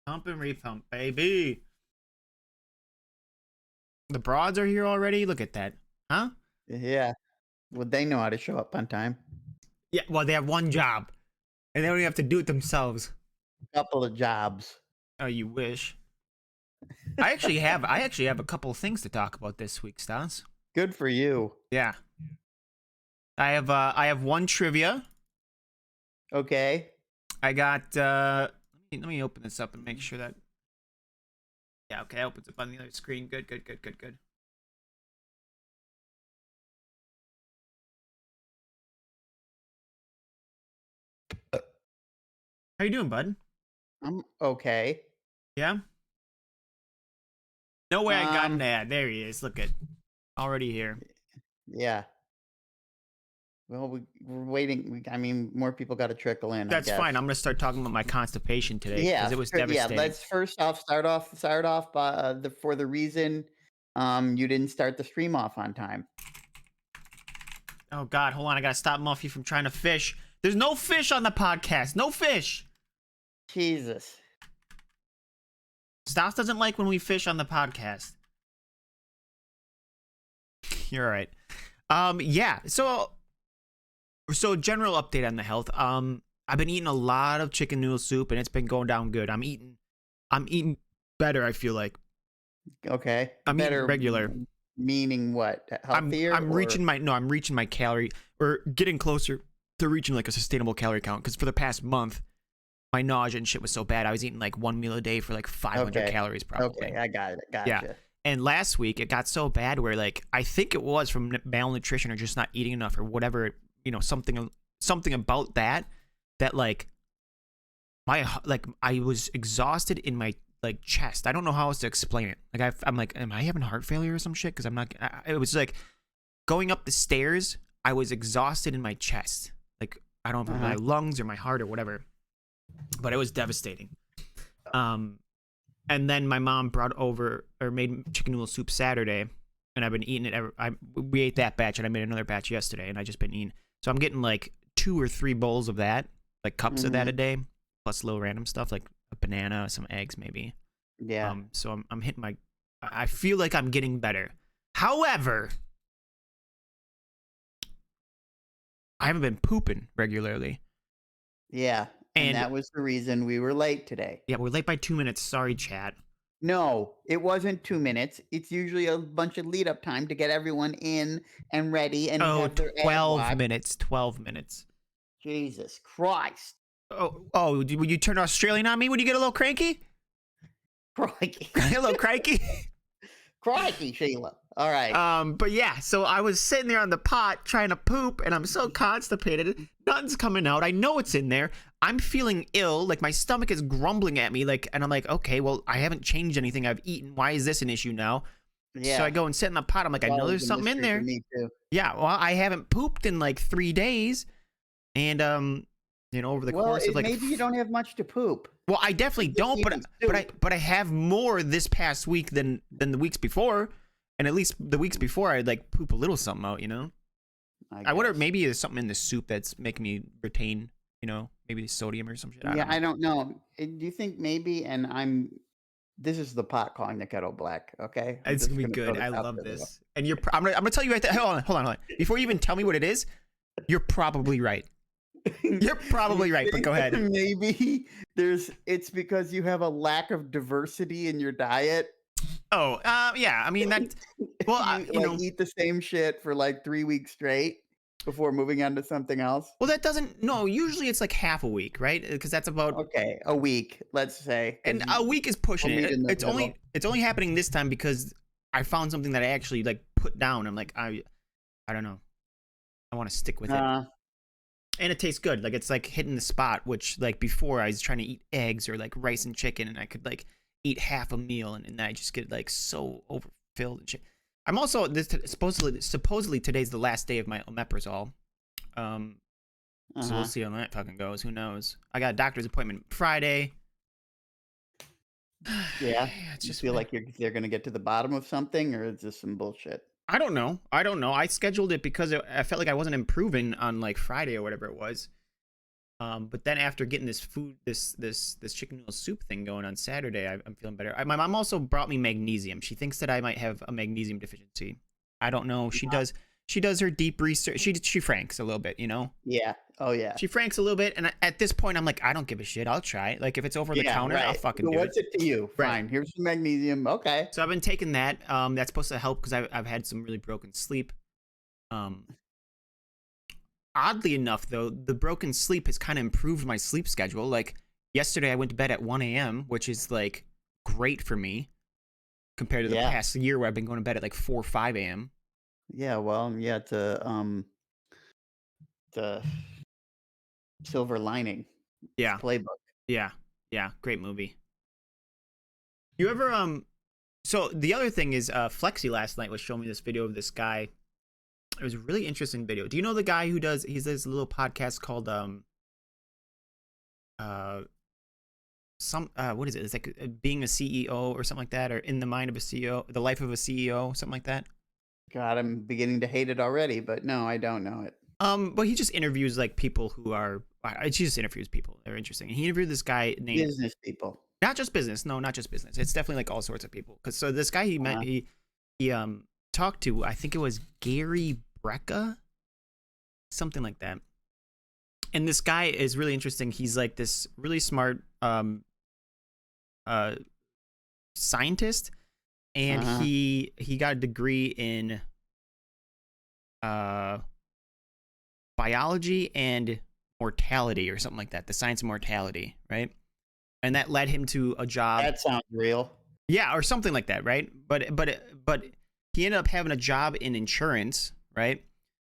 Pump and repump, baby. The broads are here already. Look at that, huh? Yeah. Well, they know how to show up on time. Yeah. Well, they have one job, and they don't even have to do it themselves. Couple of jobs. Oh, you wish. I actually have a couple of things to talk about this week, Stas. Good for you. Yeah. I have one trivia. Okay. I got let me open this up and make sure that yeah, okay, it opens up on the other screen. Good. How you doing, bud? I'm okay. Yeah? No way I got an Um, ad. There he is. Look at already here. yeah. Well, we're waiting. I mean, more people got to trickle in. That's I guess. fine. I'm gonna start talking about my constipation today Yeah, because it was sure, devastating. yeah. Let's first off start off by for the reason you didn't start the stream off on time. Oh God, hold on. I gotta stop Muffy from trying to fish. There's no fish on the podcast. No fish. Jesus. Stas doesn't like when we fish on the podcast. You're all right. Yeah. So general update on the health. I've been eating a lot of chicken noodle soup and it's been going down good. I'm eating better, I feel like. Okay. I'm eating Better regular. Meaning what? Healthier? I'm reaching my calorie or getting closer to reaching like a sustainable calorie count because for the past month my nausea and shit was so bad. I was eating like one meal a day for like 500 calories probably. Okay, I got it. Gotcha. Yeah. And last week it got so bad where like I think it was from malnutrition or just not eating enough or whatever, something about that like I was exhausted in my like chest. I don't know how else to explain it. Like I'm like, am I having heart failure or some shit? Because it was like going up the stairs. I was exhausted in my chest. Like I don't know if it was my lungs or my heart or whatever, but it was devastating. And then my mom brought over or made chicken noodle soup Saturday, and I've been eating it. We ate that batch, and I made another batch yesterday, and I just been eating. So I'm getting like 2 or 3 bowls of that, like cups of that a day, plus little random stuff like a banana, some eggs, maybe. Yeah. So I'm hitting my. I feel like I'm getting better. However, I haven't been pooping regularly. Yeah. And that was the reason we were late today. Yeah, we're late by 2 minutes. Sorry, chat. No, it wasn't 2 minutes. It's usually a bunch of lead up time to get everyone in and ready and have their 12 minutes. 12 minutes. Jesus Christ. Oh, would you turn Australian on me when you get a little cranky? Crikey. A little cranky? Crikey, Sheila. All right. But yeah, so I was sitting there on the pot trying to poop, and I'm so constipated. Nothing's coming out. I know it's in there. I'm feeling ill. Like my stomach is grumbling at me. Like, and I'm like, okay, well, I haven't changed anything I've eaten. Why is this an issue now? Yeah. So I go and sit in the pot. I'm like, I know there's something in there. Me too. Yeah. Well, I haven't pooped in like 3 days, and over the course of like maybe you don't have much to poop. Well, I definitely don't, but I have more this past week than the weeks before, and at least the weeks before I'd like poop a little something out, I wonder maybe there's something in the soup that's making me retain, maybe sodium or some shit. I don't know. Do you think maybe? And this is the pot calling the kettle black. Okay, it's gonna be good. I love this. And I'm gonna tell you right there. Hold on. Before you even tell me what it is, you're probably right. You're probably right, but go ahead. Maybe it's because you have a lack of diversity in your diet. Oh, yeah. I mean that. Well, you eat the same shit for like 3 weeks straight before moving on to something else. Well, that doesn't. No, usually it's like half a week, right? Because that's about a week, let's say. And a week is pushing it. It's only happening this time because I found something that I actually like put down. I'm like, I don't know. I want to stick with it. And it tastes good. Like it's like hitting the spot, which like before I was trying to eat eggs or like rice and chicken and I could like eat half a meal and I just get like so overfilled and shit. I'm also supposedly today's the last day of my omeprazole. So we'll see how that fucking goes. Who knows? I got a doctor's appointment Friday. Yeah. It's just feel like they're gonna get to the bottom of something, or is this some bullshit? I don't know. I scheduled it because I felt like I wasn't improving on like Friday or whatever it was. But then after getting this chicken noodle soup thing going on Saturday, I'm feeling better. My mom also brought me magnesium. She thinks that I might have a magnesium deficiency. I don't know. She does her deep research. She franks a little bit, you know? Yeah. Oh yeah. She franks a little bit, and at this point, I'm like, I don't give a shit. I'll try it. Like if it's over the counter, right. I'll fucking do What's it to you? Fine. Here's some magnesium. Okay. So I've been taking that. That's supposed to help because I've had some really broken sleep. Oddly enough, though, the broken sleep has kind of improved my sleep schedule. Like yesterday, I went to bed at 1 a.m., which is like great for me compared to the past year where I've been going to bed at like 4 or 5 a.m. Yeah, well, yeah, the Silver Lining playbook. Yeah, great movie. You ever So the other thing is, Flexi last night was showing me this video of this guy. It was a really interesting video. Do you know the guy who does? He does this little podcast called what is it? It's like being a CEO or something like that, or in the mind of a CEO, the life of a CEO, something like that. God, I'm beginning to hate it already, but no, I don't know it. But he just interviews like people who are. He just interviews people. They're interesting. And he interviewed this guy named business people. Not just business. No, not just business. It's definitely like all sorts of people. Cause so this guy he met, he talked to, I think it was Gary Brecka, something like that. And this guy is really interesting. He's like this really smart scientist, and he got a degree in biology and mortality or something like that, the science of mortality, right? And that led him to a job. That sounds real. Yeah, or something like that, right? But he ended up having a job in insurance, right?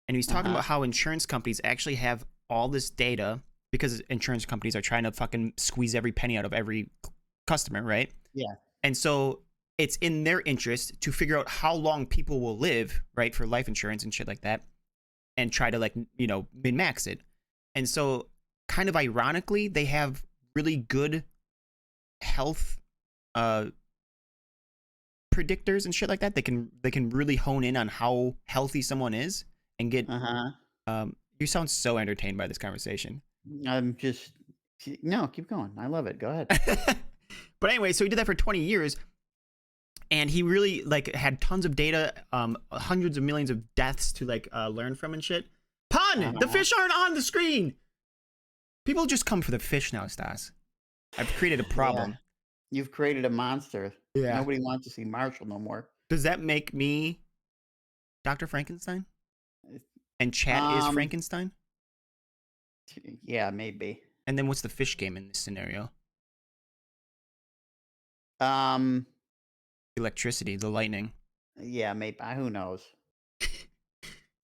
And he's talking about how insurance companies actually have all this data because insurance companies are trying to fucking squeeze every penny out of every customer, right? Yeah. And so it's in their interest to figure out how long people will live, right, for life insurance and shit like that, and try to, like, you know, min-max it. And so kind of ironically, they have really good health predictors and shit like that. They can really hone in on how healthy someone is and get you sound so entertained by this conversation. I'm just no, keep going. I love it. Go ahead. But anyway, so he did that for 20 years, and he really like had tons of data, hundreds of millions of deaths to like learn from and shit. Pun! The fish aren't on the screen. People just come for the fish now, Stas. I've created a problem. Yeah. You've created a monster. Yeah. Nobody wants to see Marshall no more. Does that make me Dr. Frankenstein? And chat is Frankenstein? Yeah, maybe. And then what's the fish game in this scenario? Electricity, the lightning. Yeah, maybe. Who knows?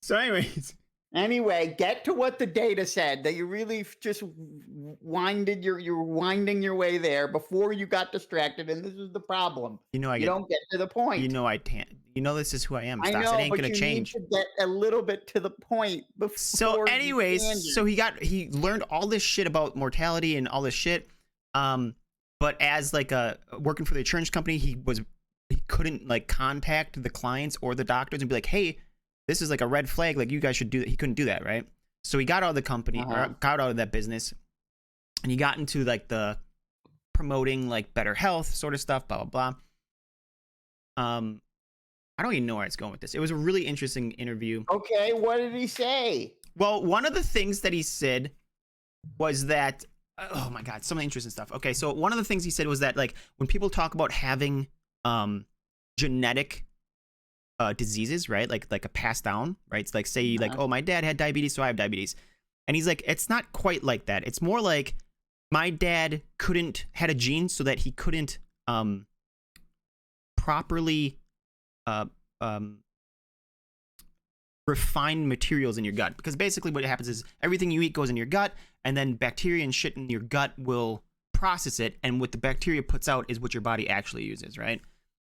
So anyways. Anyway, get to what the data said. That you really just you're winding your way there before you got distracted, and this is the problem. You know, you don't get to the point. You know, I can't. You know, this is who I am. I know, it ain't but gonna you change. need to get a little bit to the point before. So, anyways, so he learned all this shit about mortality and all this shit. But as like working for the insurance company, he couldn't like contact the clients or the doctors and be like, hey, this is like a red flag, like you guys should do that. He couldn't do that, right? So he got out of the company, or got out of that business, and he got into like the promoting like better health sort of stuff, blah blah blah. I don't even know where it's going with this. It was a really interesting interview. Okay, what did he say? Well, one of the things that he said was that, oh my God, some of the interesting stuff. Okay, so one of the things he said was that like when people talk about having genetic diseases, right? Like a passed down, right? It's like say like, oh, my dad had diabetes, so I have diabetes. And he's like, it's not quite like that. It's more like my dad had a gene so that he couldn't properly refine materials in your gut, because basically what happens is everything you eat goes in your gut, and then bacteria and shit in your gut will process it, and what the bacteria puts out is what your body actually uses, right?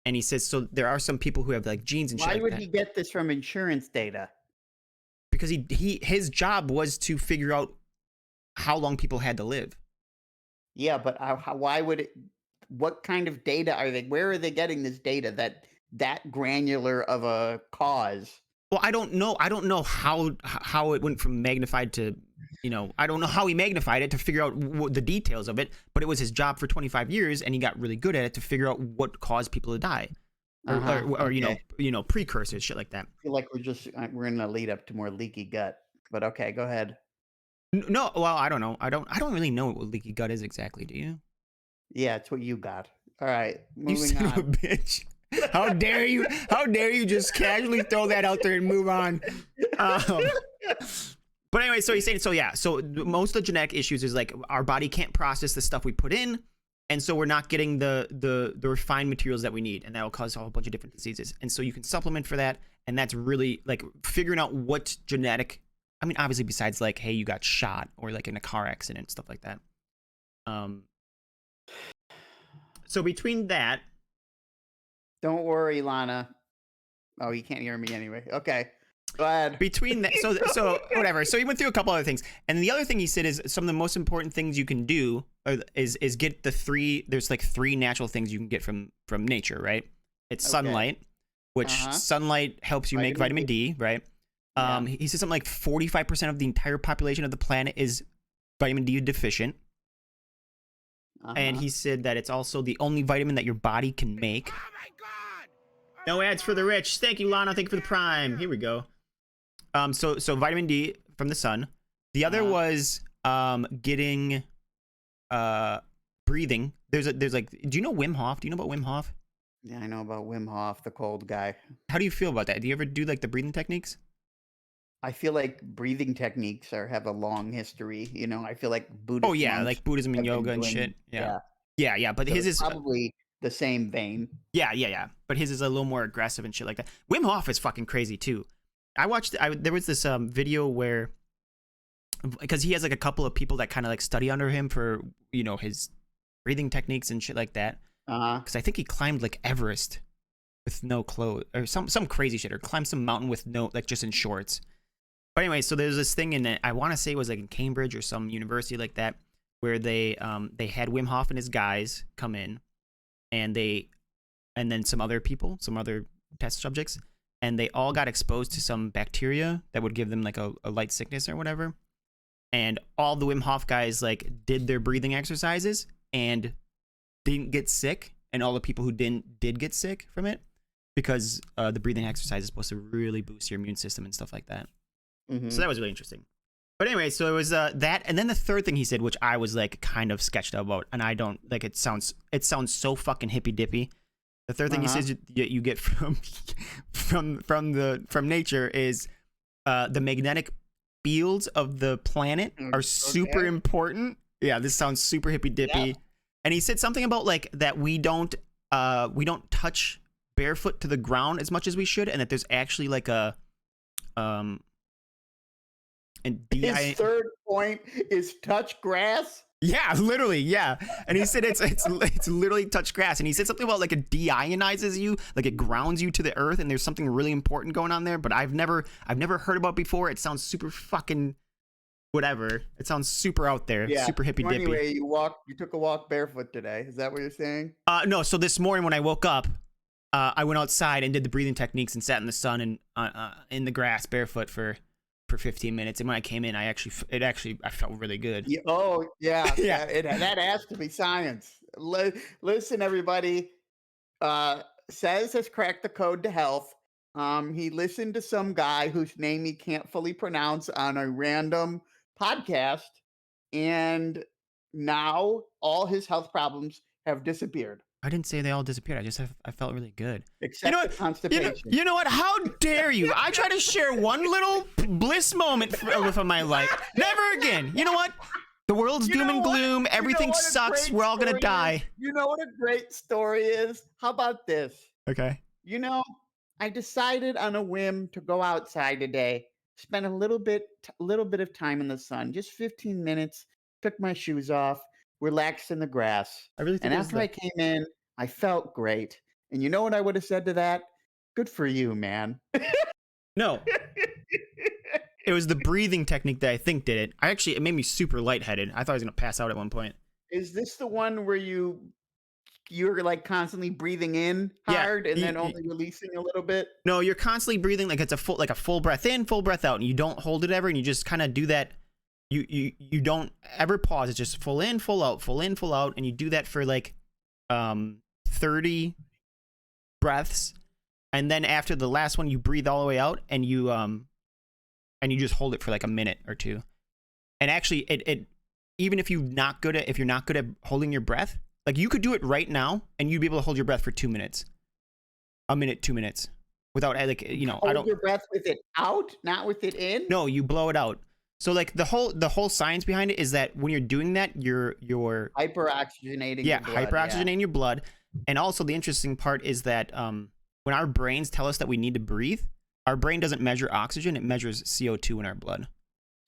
And he says, so there are some people who have like genes and shit. Why would he get this from insurance data? Because his job was to figure out how long people had to live. Yeah, but why would it? What kind of data are they? Where are they getting this data that granular of a cause? Well, I don't know. I don't know how it went from magnified to you know, I don't know how he magnified it to figure out the details of it, but it was his job for 25 years, and he got really good at it to figure out what caused people to die, or okay. you know, precursors, shit like that. I feel like we're in a lead up to more leaky gut, but okay, go ahead. No, well, I don't know. I don't really know what leaky gut is exactly. Do you? Yeah, it's what you got. All right, You moving son of a on. bitch. How dare you? How dare you just casually throw that out there and move on? But anyway, so he's saying, so yeah, so most of the genetic issues is like our body can't process the stuff we put in, and so we're not getting the refined materials that we need, and that will cause a whole bunch of different diseases. And so you can supplement for that, and that's really like figuring out what genetic. I mean, obviously, besides like, hey, you got shot or like in a car accident, stuff like that. So between that, don't worry, Lana. Oh, you can't hear me anyway. Okay, go ahead. Between that, so whatever. So he went through a couple other things, and the other thing he said is some of the most important things you can do is get the three. There's like 3 natural things you can get from nature, right? It's sunlight, which sunlight helps you make vitamin D, right? He said something like 45% of the entire population of the planet is vitamin D deficient. And he said that it's also the only vitamin that your body can make. Oh my god! No ads for the rich. Thank you, Lana. Thank you for the prime. Here we go. So vitamin D from the sun. The other was getting breathing. There's like, do you know Wim Hof? Do you know about Wim Hof? Yeah, I know about Wim Hof, the cold guy. How do you feel about that? Do you ever do like the breathing techniques? I feel like breathing techniques have a long history. You know, I feel like Buddhist. Oh yeah, like Buddhism and yoga and shit. Yeah. But so his is probably the same vein. Yeah. But his is a little more aggressive and shit like that. Wim Hof is fucking crazy too. There was this video where, because he has like a couple of people that kind of like study under him for, you know, his breathing techniques and shit like that. Because I think he climbed like Everest with no clothes or some crazy shit, or climbed some mountain with no, like, just in shorts. But anyway, so there's this thing in it, I want to say it was like in Cambridge or some university like that, where they had Wim Hof and his guys come in, and then some other people, some other test subjects, and they all got exposed to some bacteria that would give them like a light sickness or whatever. And all the Wim Hof guys like did their breathing exercises and didn't get sick, and all the people who did get sick from it, because the breathing exercise is supposed to really boost your immune system and stuff like that. So that was really interesting. But anyway, so it was that, and then the third thing he said, which I was like kind of sketched out about, and I don't like, it sounds so fucking hippy dippy. The third thing he says you get from nature is the magnetic fields of the planet are super important. Yeah, this sounds super hippy dippy. Yeah. And he said something about like that we don't touch barefoot to the ground as much as we should, and that there's actually like a and his third point is touch grass. Yeah, literally, yeah. And he said it's literally touch grass. And he said something about like it deionizes you, like it grounds you to the earth, and there's something really important going on there. But I've never heard about it before. It sounds super fucking whatever. It sounds super out there, super hippy dippy. Anyway, you took a walk barefoot today. Is that what you're saying? No. So this morning when I woke up, I went outside and did the breathing techniques and sat in the sun and in the grass barefoot for 15 minutes, and when I came in, I felt really good. Yeah, that has to be science. Listen, everybody, Says has cracked the code to health. He listened to some guy whose name he can't fully pronounce on a random podcast, and now all his health problems have disappeared. I didn't say they all disappeared. I felt really good. Except constipation. You know what? How dare you? I try to share one little bliss moment from my life. Never again. You know what? The world's doom and gloom. Everything sucks. We're all going to die. You know what a great story is? How about this? Okay. You know, I decided on a whim to go outside today, spend a little bit of time in the sun, just 15 minutes, took my shoes off, relaxed in the grass. And after I came in, I felt great. And you know what I would have said to that? Good for you, man. No. It was the breathing technique that I think did it. It made me super lightheaded. I thought I was going to pass out at one point. Is this the one where you're like constantly breathing in hard and then only releasing a little bit? No, you're constantly breathing like it's a full breath in, full breath out, and you don't hold it ever, and you just kind of do that. you don't ever pause. It's just full in, full out, full in, full out, and you do that for like 30 breaths, and then after the last one, you breathe all the way out, and you just hold it for like a minute or two. And actually, it even if you're not good at holding your breath, like you could do it right now, and you'd be able to hold your breath for 2 minutes, a minute, 2 minutes, without like Hold your breath with it out, not with it in. No, you blow it out. So like the whole science behind it is that when you're doing that, you're hyperoxygenating. Yeah, hyperoxygenating your blood. And also the interesting part is that when our brains tell us that we need to breathe, our brain doesn't measure oxygen; it measures CO2 in our blood.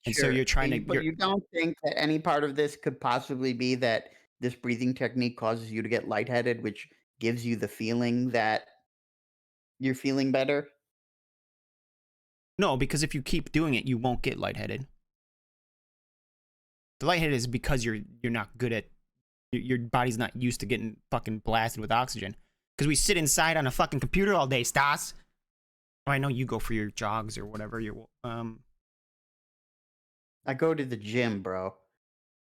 And so you're trying to. But you don't think that any part of this could possibly be that this breathing technique causes you to get lightheaded, which gives you the feeling that you're feeling better? No, because if you keep doing it, you won't get lightheaded. The lightheaded is because you're not good at, your body's not used to getting fucking blasted with oxygen. Because we sit inside on a fucking computer all day, Stas. Oh, I know you go for your jogs or whatever. I go to the gym, bro.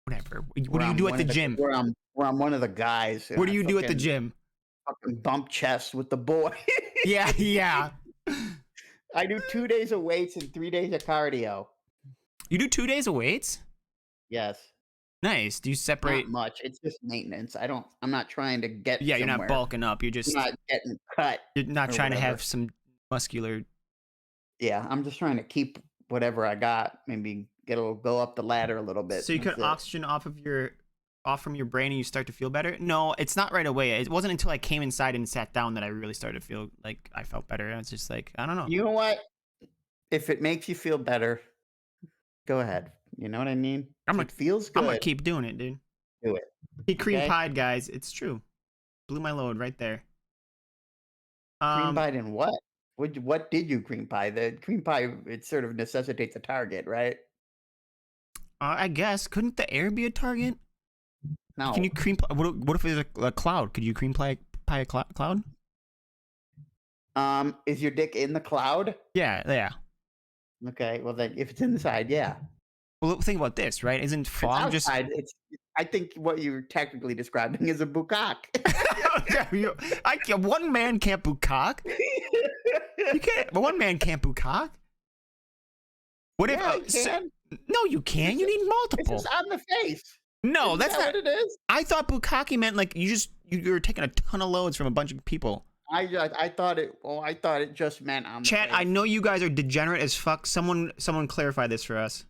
Whatever. What do you do at the gym? Where I'm one of the guys. What do you do at the gym? Fucking bump chest with the boy. Yeah. I do 2 days of weights and 3 days of cardio. You do 2 days of weights? Yes. Nice. Do you separate? Not much. It's just maintenance. I'm not trying to get. Yeah, you're not bulking up. You're just not getting cut. You're not trying to have some muscular. Yeah, I'm just trying to keep whatever I got. Maybe go up the ladder a little bit. So you cut oxygen off from your brain and you start to feel better? No, it's not right away. It wasn't until I came inside and sat down that I really started to feel like I felt better. I was just like, I don't know. You know what? If it makes you feel better, go ahead. You know what I mean? It feels good. I'm gonna keep doing it, dude. Do it. He cream pied, guys. It's true. Blew my load right there. Cream pied in what? What did you cream pie? The cream pie, it sort of necessitates a target, right? I guess. Couldn't the air be a target? No. Can you cream? What if there's a cloud? Could you cream pie a cloud? Is your dick in the cloud? Yeah. Okay. Well, then, if it's inside, yeah. Well, think about this, right? Isn't fog just? I think what you're technically describing is a bukkake. One man can't bukkake. You can't. One man can't bukkake. What if? No, you can't. You need multiple. It's just on the face. No, that's not what it is. I thought bukkake meant like you were taking a ton of loads from a bunch of people. I thought it just meant on the Chat, face. I know you guys are degenerate as fuck. Someone clarify this for us.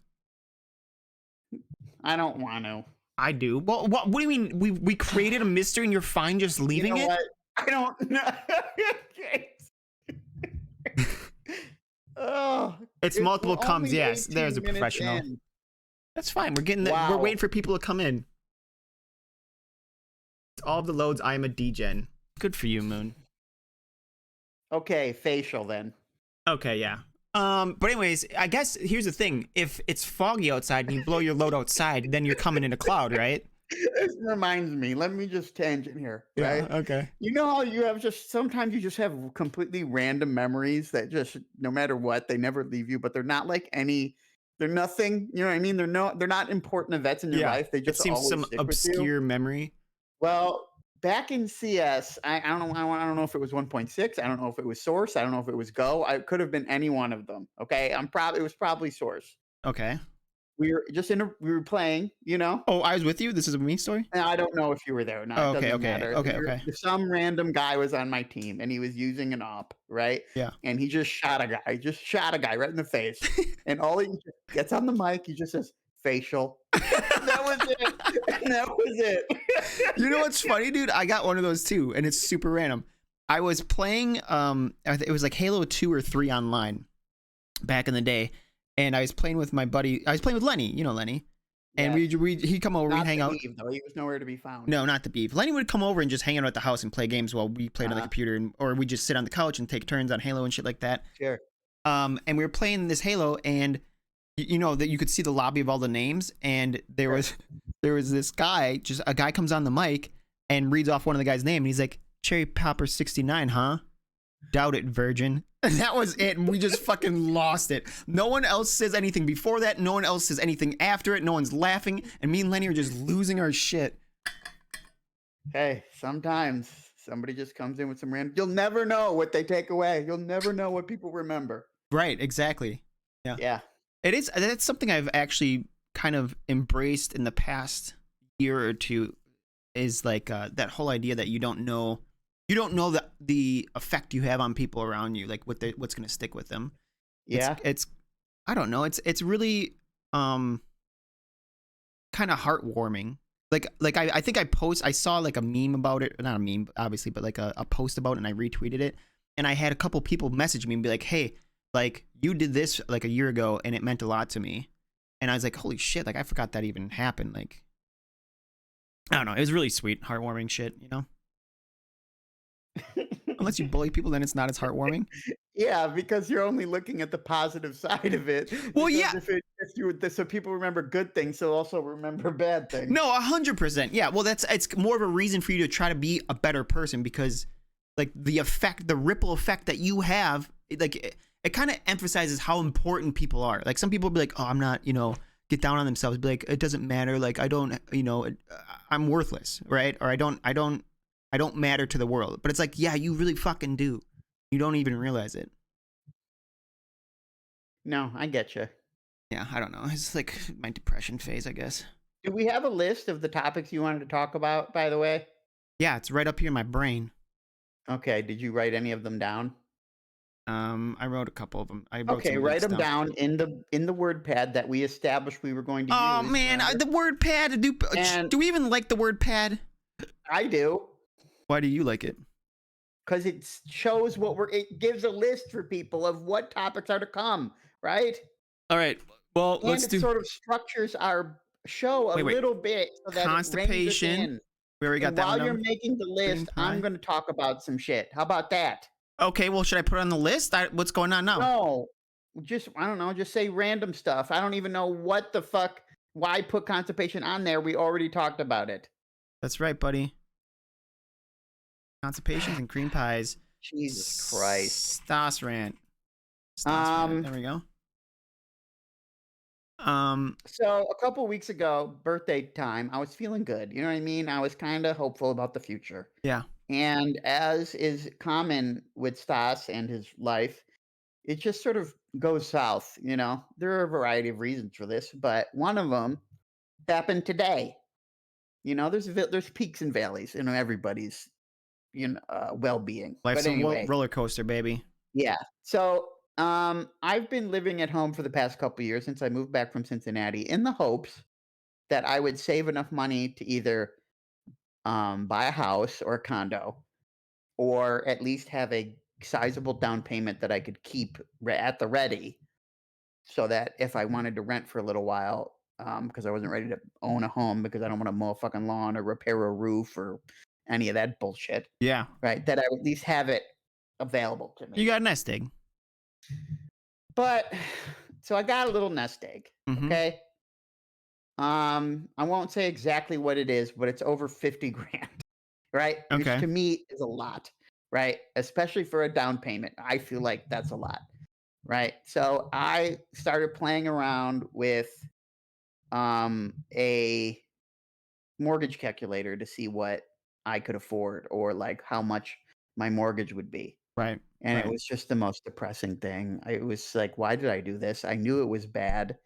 I don't want to. I do. Well, what do you mean? We created a mystery and you're fine just leaving it? What? I don't know. It's multiple comes. Yes, there's a professional. That's fine. We're getting we're waiting for people to come in. All of the loads. I am a degen. Good for you, Moon. Okay, facial then. Okay, yeah. But anyways, I guess here's the thing. If it's foggy outside and you blow your load outside, then you're coming in a cloud, right? This reminds me. Let me just tangent here. Right? Yeah, okay. You know how you have sometimes you just have completely random memories that just no matter what, they never leave you, but they're not like they're nothing. You know what I mean? They're not important events in your life. They just seems some obscure memory. Well, back in CS, I don't know if it was 1.6. I don't know if it was Source. I don't know if it was Go. It could have been any one of them. Okay, it was probably Source. Okay. We were playing, you know. Oh, I was with you. This is a me story. And I don't know if you were there or not. Okay. Some random guy was on my team and he was using an op, right? Yeah. And he just shot a guy right in the face. And all he gets on the mic, he just says facial. That was it. You know what's funny, dude? I got one of those too, and it's super random. I was playing it was like Halo 2 or 3 online back in the day, and I was playing with my buddy. I was playing with Lenny, you know Lenny. And he'd come over, we'd hang out. Beef, though. He was nowhere to be found. No, not the beef. Lenny would come over and just hang out at the house and play games while we played on the computer, or we just sit on the couch and take turns on Halo and shit like that. Sure. And we were playing this Halo, and you know that you could see the lobby of all the names, and there was this guy, just a guy comes on the mic and reads off one of the guy's name, and he's like, Cherry Popper 69, huh? Doubt it, virgin. That was it, and we just fucking lost it. No one else says anything before that. No one else says anything after it. No one's laughing, and me and Lenny are just losing our shit. Hey, sometimes somebody just comes in with some random. You'll never know what they take away. You'll never know what people remember. Right, exactly. Yeah. Yeah. That's something I've actually kind of embraced in the past year or two, is like that whole idea that you don't know the effect you have on people around you, like what's going to stick with them. Yeah. It's I don't know, it's really kind of heartwarming. Like I think I saw like a meme about it, not a meme obviously, but like a post about it, and I retweeted it, and I had a couple people message me and be like, hey, like you did this like a year ago and it meant a lot to me. And I was like, holy shit, like I forgot that even happened. Like, I don't know, it was really sweet, heartwarming shit, you know? Unless you bully people, then it's not as heartwarming. Yeah, because you're only looking at the positive side of it. Well, Because yeah. so people remember good things, so also remember bad things. No, 100%. Yeah, well, it's more of a reason for you to try to be a better person, because like the ripple effect that you have, like it kind of emphasizes how important people are. Like some people be like, oh, I'm not, get down on themselves, be like, it doesn't matter. Like I don't, I'm worthless, right? Or I don't matter to the world. But it's like, yeah, you really fucking do. You don't even realize it. No, I get you. Yeah, I don't know. It's like my depression phase, I guess. Do we have a list of the topics you wanted to talk about, by the way? Yeah, it's right up here in my brain. Okay, did you write any of them down? I wrote a couple of them. I wrote Okay, some write weak them stuff. down in the word pad that we established we were going to use. Oh man, the word pad. Do we even like the word pad? I do. Why do you like it? Because it shows it gives a list for people of what topics are to come, right? All right. Well, and it sort of structures our show a little bit so that it reins us in. We already got that one. While you're making the list, I'm going to talk about some shit. How about that? Okay, well, should I put it on the list? What's going on now? No, I don't know, just say random stuff. I don't even know what the fuck, why put constipation on there. We already talked about it. That's right, buddy. Constipations and cream pies. Jesus Christ. Stas rant. There we go. So a couple weeks ago, birthday time, I was feeling good. You know what I mean? I was kind of hopeful about the future. Yeah. And as is common with Stas and his life, it just sort of goes south. There are a variety of reasons for this, but one of them happened today. There's peaks and valleys in everybody's well-being. Life's But anyway, a roller coaster, baby. Yeah. So I've been living at home for the past couple of years since I moved back from Cincinnati, in the hopes that I would save enough money to either buy a house or a condo, or at least have a sizable down payment that I could keep at the ready, so that if I wanted to rent for a little while, because I wasn't ready to own a home because I don't want to mow a fucking lawn or repair a roof or any of that bullshit. Yeah. Right. That I would at least have it available to me. You got a nest egg. But so I got a little nest egg. Mm-hmm. Okay. I won't say exactly what it is, but it's over 50 grand. Right. Okay. Which to me is a lot. Right. Especially for a down payment. I feel like that's a lot. Right. So I started playing around with a mortgage calculator to see what I could afford, or like how much my mortgage would be. Right. And it was just the most depressing thing. It was like, why did I do this? I knew it was bad.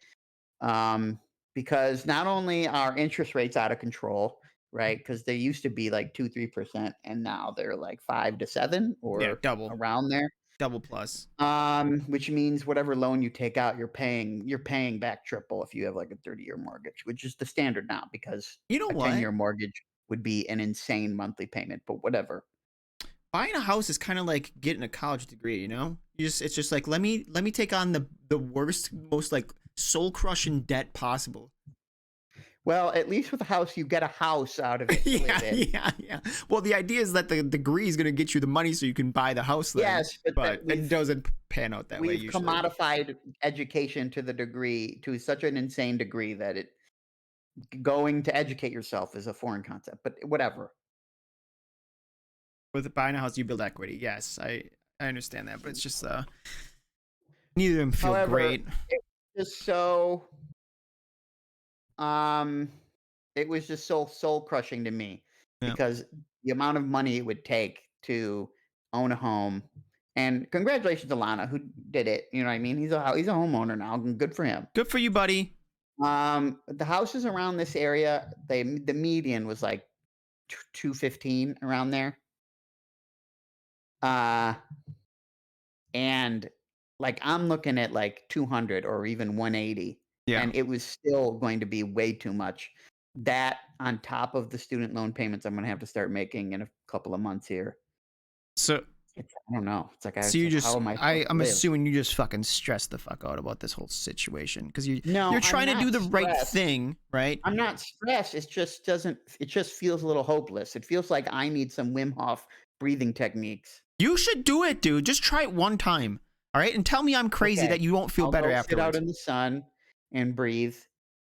Because not only are interest rates out of control, right? Because they used to be like 2-3%, and now they're like 5 to 7, or double around there. Double plus. Which means whatever loan you take out, you're paying back triple if you have like a 30-year mortgage, which is the standard now, because you know a 10-year mortgage would be an insane monthly payment, but whatever. Buying a house is kind of like getting a college degree, it's just like, let me take on the worst, most like soul crushing debt possible. Well, at least with a house, you get a house out of it. Yeah. Well, the idea is that the degree is going to get you the money so you can buy the house. Then, yes, but it doesn't pan out that way. We've commodified education to such an insane degree that going to educate yourself is a foreign concept. But whatever. With buying a house, you build equity. Yes, I I understand that, but it's just neither of them feel However, great. it was just so um it was just so soul crushing to me Yeah. because the amount of money it would take to own a home. And congratulations to Lana who did it. You know what I mean? He's a homeowner now. And good for him. Good for you, buddy. The houses around this area, the median was like 215 around there. Uh and like I'm looking at like 200 or even 180, Yeah. and it was still going to be way too much. That on top of the student loan payments I'm going to have to start making in a couple of months here. So I don't know. So It's you like, just, how am I supposed to I'm live? assuming you just fucking stress the fuck out about this whole situation because No, you're I'm trying to do not the right stressed. thing, right? I'm not stressed. It just feels a little hopeless. It feels like I need some Wim Hof breathing techniques. You should do it, dude. Just try it one time, all right? And tell me I'm crazy Okay. that you won't feel I'll better go sit out afterwards. in the sun and breathe,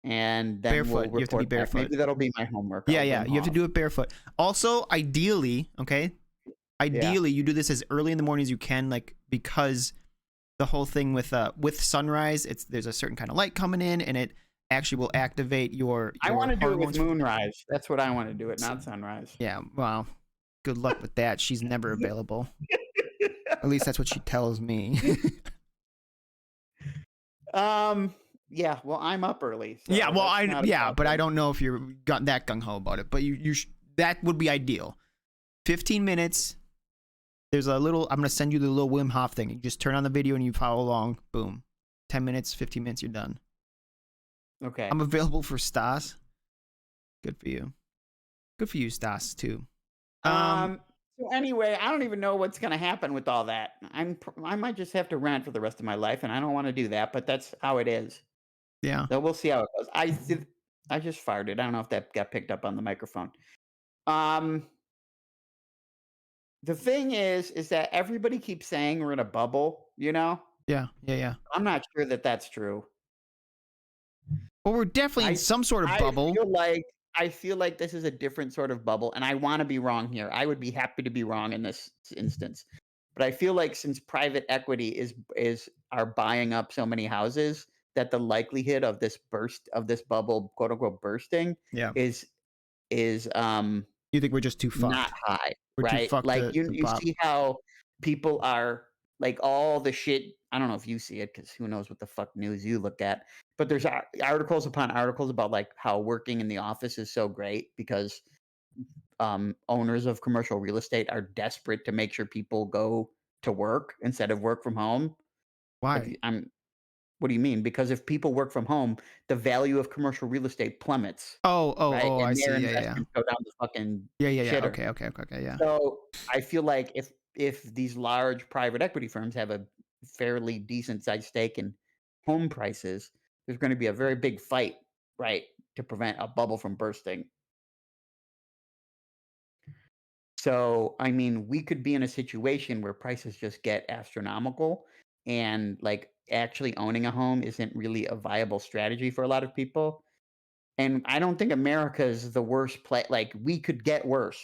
and then we'll Barefoot. You have to be report back. barefoot. Maybe that'll be my homework. Yeah, I'll yeah. Wim You have to Hof. do it barefoot. Also, ideally, okay? Yeah. Ideally, you do this as early in the morning as you can, like because the whole thing with sunrise, there's a certain kind of light coming in, and it actually will activate your I wanna do it with hormones. moonrise. That's what I wanna do it, not sunrise. Yeah, well, good luck with that. She's never available. At least that's what she tells me. Yeah, well, I'm up early, Yeah, so well, that's not a but I problem. don't know if you're got that gung ho about it. But that would be ideal. 15 minutes. There's a little. I'm gonna send you the little Wim Hof thing. You just turn on the video and you follow along. Boom. 10 minutes, 15 minutes, you're done. Okay. I'm available for Stas. Good for you. Good for you, Stas, too. So anyway, I don't even know what's gonna happen with all that. I might just have to rent for the rest of my life, and I don't wanna do that, but that's how it is. Yeah. So we'll see how it goes. I just farted. I don't know if that got picked up on the microphone. Um, the thing is that everybody keeps saying we're in a bubble, you know? Yeah. Yeah. Yeah. I'm not sure that that's true. Well, we're definitely in I some sort of I bubble. feel like this is a different sort of bubble, and I wanna be wrong here. I would be happy to be wrong in this instance. But I feel like since private equity is are buying up so many houses, that the likelihood of this bubble, quote unquote, bursting Yeah. is is, You think we're just too not fucked? high, We're too right? fucked Like, to you pop. see how people are like, all the shit. I don't know if you see it because who knows what the fuck news you look at, but there's articles upon articles about, like, how working in the office is so great because, owners of commercial real estate are desperate to make sure people go to work instead of work from home. Have Why? you What do you mean? Because if people work from home, the value of commercial real estate plummets, Oh, oh, right? oh, I And their see. Yeah, yeah. investments go down the fucking Yeah, yeah, yeah. shitter. Okay, okay, okay, okay, yeah. So, I feel like if these large private equity firms have a fairly decent sized stake in home prices, there's gonna be a very big fight, right, to prevent a bubble from bursting. So, I mean, we could be in a situation where prices just get astronomical and, like, actually owning a home isn't really a viable strategy for a lot of people. And I don't think America is the worst place. Like, we could get worse.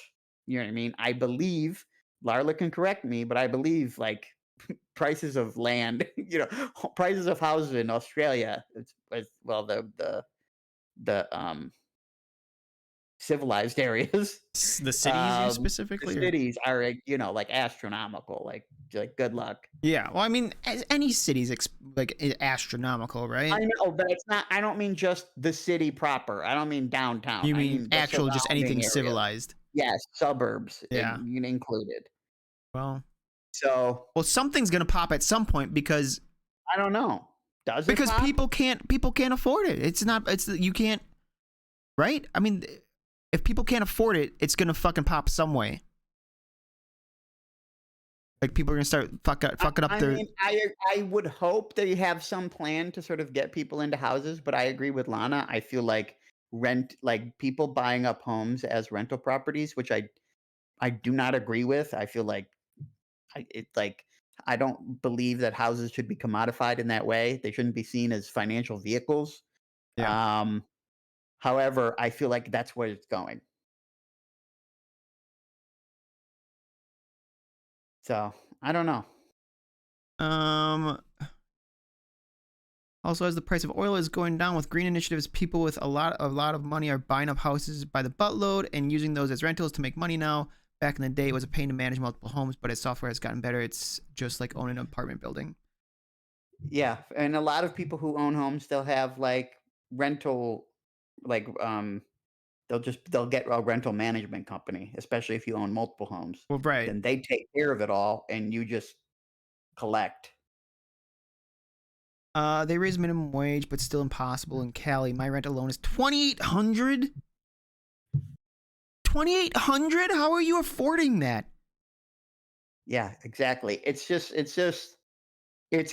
You know what I mean? I believe, Larla can correct me, but I believe, like, prices of land, prices of houses in Australia, it's well, the civilized areas, The cities, you the specifically, or cities are, like, like, astronomical. Like, good luck. yeah. Well, I mean, any city's astronomical, right? I know, but it's not. I don't mean just the city proper. I don't mean downtown. You I mean mean the actual, just surrounding anything areas. civilized? Yes, suburbs Yeah. included. Well, So, something's gonna pop at some point I don't know. Does it pop? people can't afford it. It's not. It's you can't. Right? I mean, if people can't afford it, it's gonna fucking pop some way. Like people are gonna start fucking up I their. mean, I would hope they have some plan to sort of get people into houses, but I agree with Lana. I feel like people buying up homes as rental properties, which I do not agree with. I feel like I don't believe that houses should be commodified in that way. They shouldn't be seen as financial vehicles. Yeah. Um, However, I feel like that's where it's going. So I don't know. Um. Also, as the price of oil is going down with green initiatives, people with a lot of money are buying up houses by the buttload and using those as rentals to make money now. Back in the day, it was a pain to manage multiple homes, but as software has gotten better, it's just like owning an apartment building. Yeah, and a lot of people who own homes still have like rental, like they'll get a rental management company, especially if you own multiple homes. Well, right. Then they take care of it all, and you just collect. They raise minimum wage, but still impossible in Cali. My rent alone is $2,800. $2,800? How are you affording that? Yeah, exactly. It's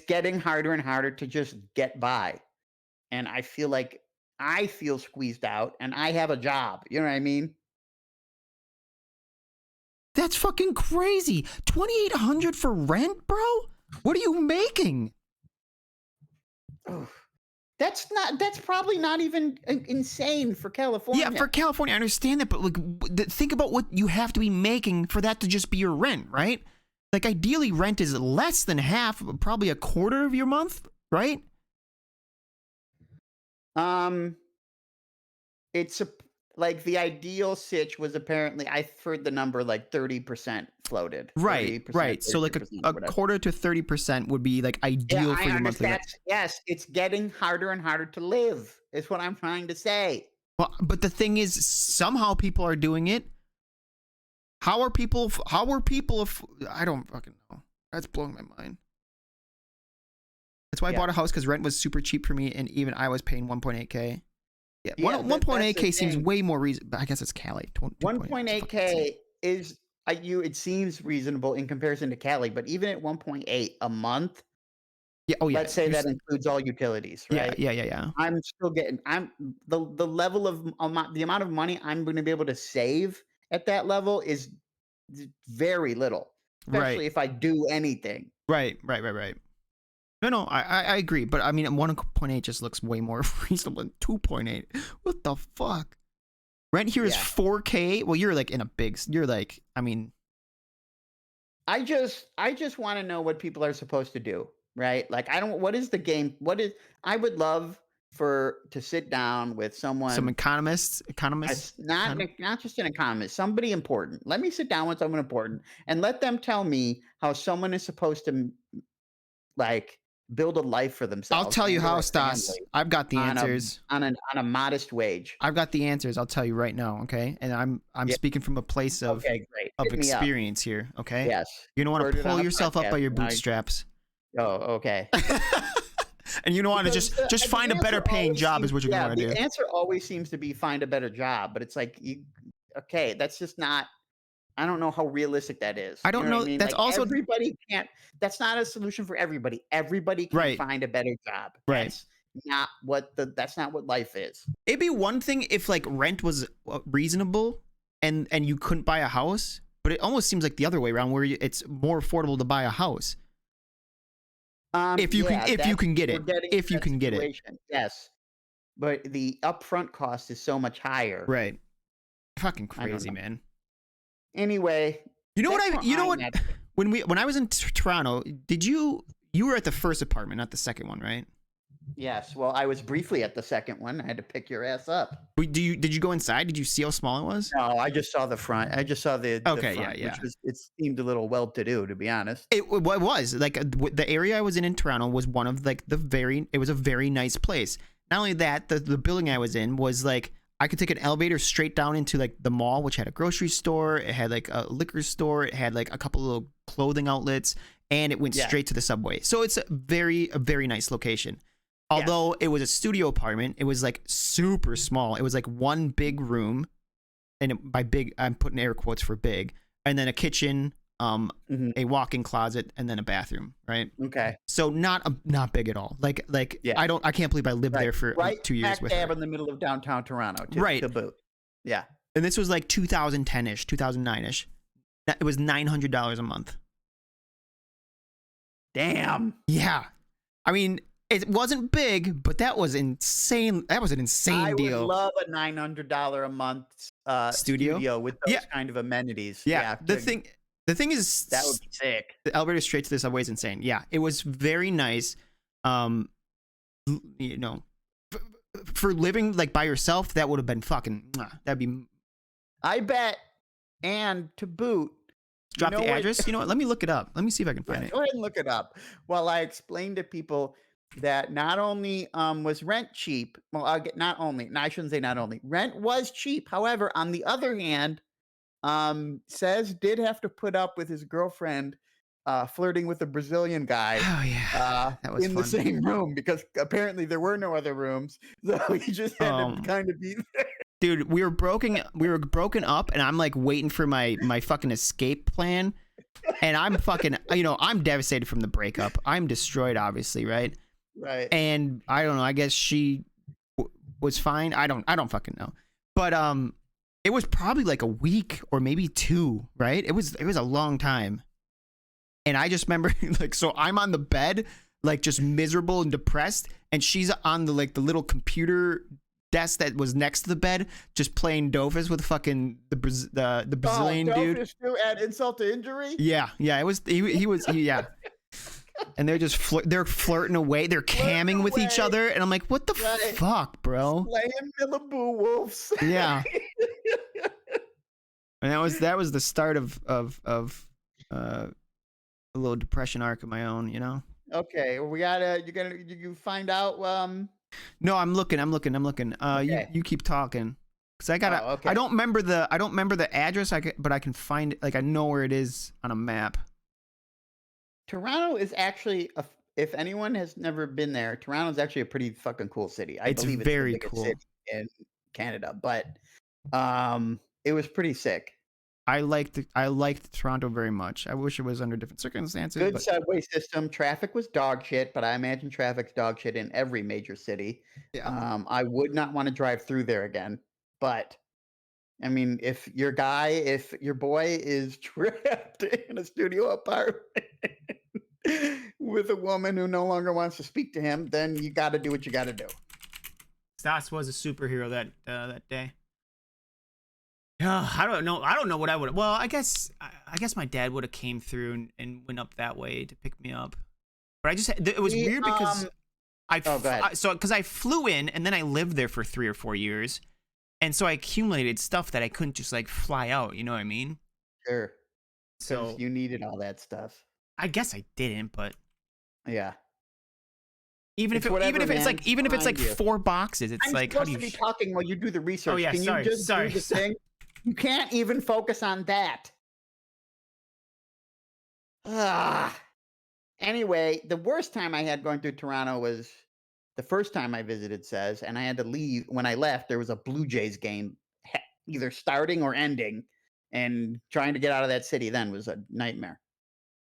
getting harder and harder to just get by. And I feel like I feel squeezed out and I have a job. You know what I mean? That's fucking crazy. $2,800 for rent, bro? What are you making? Oh, that's probably not even insane for California. Yeah, for California, I understand that, but like, think about what you have to be making for that to just be your rent, right? Like, ideally, rent is less than half, probably a quarter of your month, right? It's like the ideal sitch was apparently, I heard the number like 30% floated. Right, 30%, right. So like a quarter to 30% would be like ideal for your monthly rent. Yes, it's getting harder and harder to live, is what I'm trying to say. Well, but the thing is, somehow people are doing it. How are people, I don't fucking know. That's blowing my mind. That's why I bought a house, because rent was super cheap for me, and even I was paying 1.8K. Yeah, 1.8K seems way more reasonable. I guess it's Cali. 1.8K is it seems reasonable in comparison to Cali, but even at 1.8 a month, yeah, oh yeah. Let's say that includes all utilities, right? Yeah. I'm still getting the level of the amount of money I'm going to be able to save at that level is very little, especially if I do anything. Right. No, I agree, but I mean, 1.8 just looks way more reasonable than 2.8. What the fuck? Rent here is 4K. Well, you're like in a big. You're like, I mean, I just want to know what people are supposed to do, right? Like, I don't. What is the game? I would love to sit down with someone, some economists, not just an economist, somebody important. Let me sit down with someone important and let them tell me how someone is supposed to, like, build a life for themselves. I'll tell you how, Stas. I've got the answers on a modest wage. I've got the answers. I'll tell you right now, okay? And I'm speaking from a place of experience here, okay? Yes. You don't want to pull yourself up by your bootstraps. Oh, okay. And you don't want to just find a better paying job is what you're going to do. The answer always seems to be find a better job, but it's like, okay, that's just not. I don't know how realistic that is. I don't know. I mean? That's like, also everybody can't. That's not a solution for everybody. Everybody can find a better job. Right. That's not what life is. It'd be one thing if like rent was reasonable and you couldn't buy a house, but it almost seems like the other way around, where it's more affordable to buy a house. If you can get it. Yes, but the upfront cost is so much higher. Right. Fucking crazy, man. Anyway, when I was in Toronto, you were at the first apartment, not the second one, right? Yes. Well, I was briefly at the second one. I had to pick your ass up. Did you go inside? Did you see how small it was? No, I just saw the front. I just saw the front, it seemed a little well-to-do, to be honest. It was like the area I was in Toronto was one of like it was a very nice place. Not only that, the building I was in was like, I could take an elevator straight down into like the mall, which had a grocery store. It had like a liquor store. It had like a couple of little clothing outlets, and it went straight to the subway. So it's a very nice location. Although it was a studio apartment, it was like super small. It was like one big room, and by big, I'm putting air quotes for big, and then a kitchen, a walk-in closet, and then a bathroom. Right. Okay. So not big at all. I can't believe I lived there for 2 years with her. In the middle of downtown Toronto. To boot. Yeah. And this was like 2010-ish, 2009-ish. It was $900 a month. Damn. Yeah. I mean, it wasn't big, but that was insane. That was an insane deal. I would love a $900 a month studio with those kind of amenities. Yeah. The thing The thing is, that would be sick. The elevator straight to the subway is insane. Yeah, it was very nice. You know, for living like by yourself, that would have been fucking. That'd be. I bet. And to boot, drop the address. You know what? Let me look it up. Let me see if I can find it. Go ahead and look it up. While I explain to people that not only was rent cheap. Well, not only. No, I shouldn't say not only. Rent was cheap. However, on the other hand, Says did have to put up with his girlfriend flirting with a Brazilian guy. Oh yeah, that was in fun. the same room because apparently there were no other rooms, so he just had to kind of be there. Dude, we were broken up, and I'm like waiting for my fucking escape plan, and I'm fucking, you know, I'm devastated from the breakup. I'm destroyed, obviously, right? Right. And I don't know. I guess she was fine. I don't fucking know. But it was probably like a week or maybe 2, right? It was a long time. And I just remember like, so I'm on the bed, like just miserable and depressed, and she's on the like the little computer desk that was next to the bed, just playing Dofus with fucking the Brazilian dude. Dofus too, add insult to injury. Yeah, it was yeah. And they're just they're flirting away, they're camming with each other, and I'm like, what the fuck, bro? Playing Millaboo Wolves. Yeah. And that was the start of a little depression arc of my own, you know. Okay, we gotta you find out. No, I'm looking. Okay. You keep talking, because I gotta. Okay. I don't remember the address. But I can find it. Like, I know where it is on a map. Toronto is actually if anyone has never been there, Toronto is actually a pretty fucking cool city. I believe it's very cool city in Canada, but it was pretty sick. I liked Toronto very much. I wish it was under different circumstances. Good subway system. Traffic was dog shit, but I imagine traffic's dog shit in every major city. Yeah. I would not want to drive through there again. But I mean, if your boy is trapped in a studio apartment with a woman who no longer wants to speak to him, then you got to do what you got to do. Stas was a superhero that day. I don't know what I would. Well, I guess my dad would have came through and went up that way to pick me up. But it was weird because because I flew in and then I lived there for 3 or 4 years, and so I accumulated stuff that I couldn't just like fly out. You know what I mean? Sure. So you needed all that stuff. I guess I didn't, but yeah. Even if it's like 4 boxes, it's I'm like supposed to be talking while you do the research. Oh yeah, Can you just do the thing? You can't even focus on that. Anyway, the worst time I had going through Toronto was the first time I visited Says, and I had to leave. When I left, there was a Blue Jays game either starting or ending, and trying to get out of that city then was a nightmare.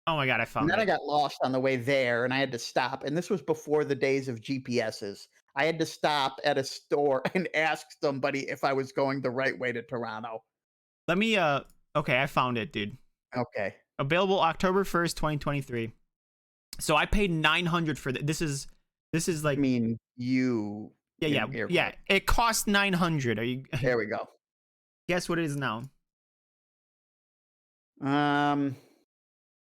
Oh my God, I found it. And then I got lost on the way there, and I had to stop. And this was before the days of GPSs. I had to stop at a store and ask somebody if I was going the right way to Toronto. Let me okay, I found it, dude. Okay. Available October 1st, 2023. So I paid $900 for this. This is like, I mean, you Yeah. It cost $900. Are you There we go. Guess what it is now? And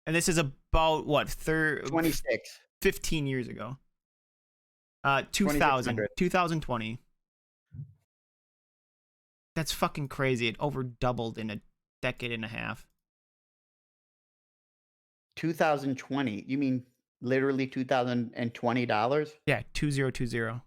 this is about what? 26. 15 years ago. 2020. That's fucking crazy. It over doubled in a decade and a half. 2020. You mean literally $2,020? Yeah, 2020.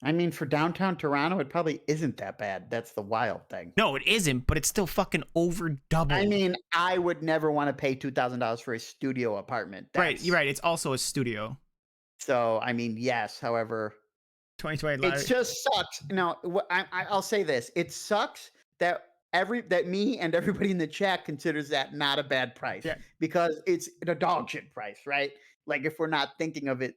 I mean, for downtown Toronto, it probably isn't that bad. That's the wild thing. No, it isn't, but it's still fucking over double. I mean, I would never want to pay $2,000 for a studio apartment. Right, you're right. It's also a studio. So, I mean, yes. However, 2020. It just sucks. No, I'll say this: it sucks that me and everybody in the chat considers that not a bad price, because it's a dog shit price, right? Like, if we're not thinking of it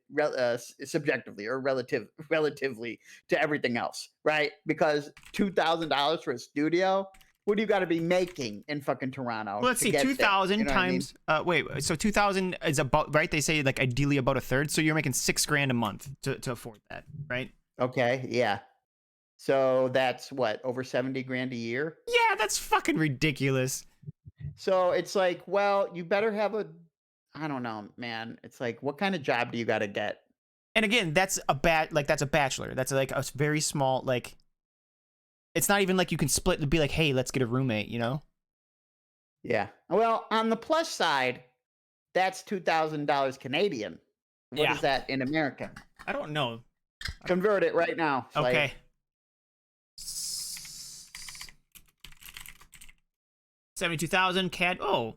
subjectively or relatively to everything else, right? Because $2,000 for a studio, what do you got to be making in fucking Toronto? Well, let's see, 2,000 times. Wait, so 2,000 is about right. They say like ideally about a third, so you're making $6,000 a month to afford that, right? Okay, yeah. So that's what, over $70,000 a year? Yeah, that's fucking ridiculous. So it's like, well, you better have a I don't know, man. It's like, what kind of job do you got to get? And again, that's that's a bachelor. That's like a very small like. It's not even like you can split and be like, hey, let's get a roommate. You know? Yeah. Well, on the plus side, that's $2,000 Canadian. What Yeah. is that in American? I don't know. Convert it right now. Okay. 72,000 CAD. Oh,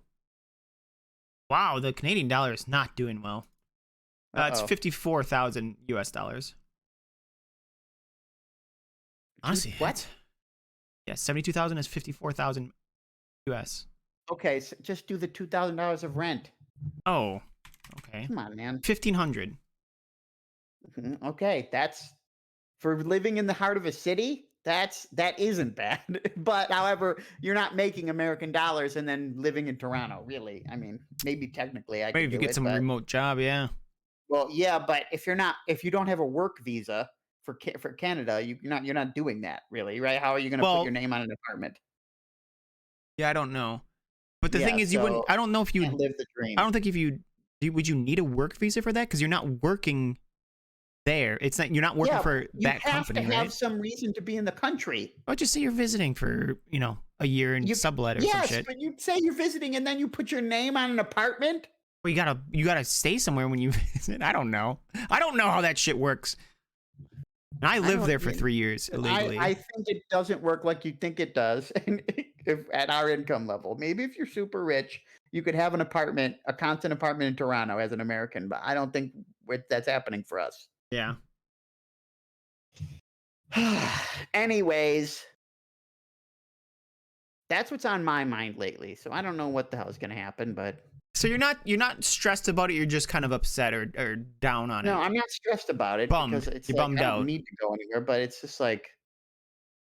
wow. The Canadian dollar is not doing well. It's 54,000 US dollars. Honestly, what? Yeah, 72,000 is 54,000 US. Okay, so just do the $2,000 of rent. Oh, okay. Come on, man. 1,500. Okay, that's for living in the heart of a city. That isn't bad. But however, you're not making American dollars and then living in Toronto. Really, I mean, maybe technically I Maybe could if you do get it, some but remote job, yeah. well, yeah. But if you don't have a work visa for Canada, you're not doing that really, right? How are you going to put your Well, name on an apartment? yeah, I don't know. But the Yeah, thing is, you wouldn't. so I don't know if you. can't live the I dream. don't think if you. Would you need a work visa for that? Because you're not working there. It's not. You're not working Yeah, for you that have company, to have right? some reason to be in the country. Or just say you're visiting for a year and You sublet or some Yes, shit. but you say you're visiting and then you put your name on an apartment? Well, you gotta stay somewhere when you visit. I don't know. I don't know how that shit works. And I lived there for 3 years illegally. I think it doesn't work like you think it does and if at our income level. Maybe if you're super rich, you could have an apartment, a constant apartment in Toronto as an American, but I don't think that's happening for us. Yeah. Anyways, that's what's on my mind lately. So I don't know what the hell is going to happen, but So you're not stressed about it. You're just kind of upset or down on no, it. I'm not stressed about it because Bummed. it's You're like bummed I don't out. need to go anywhere, but it's just like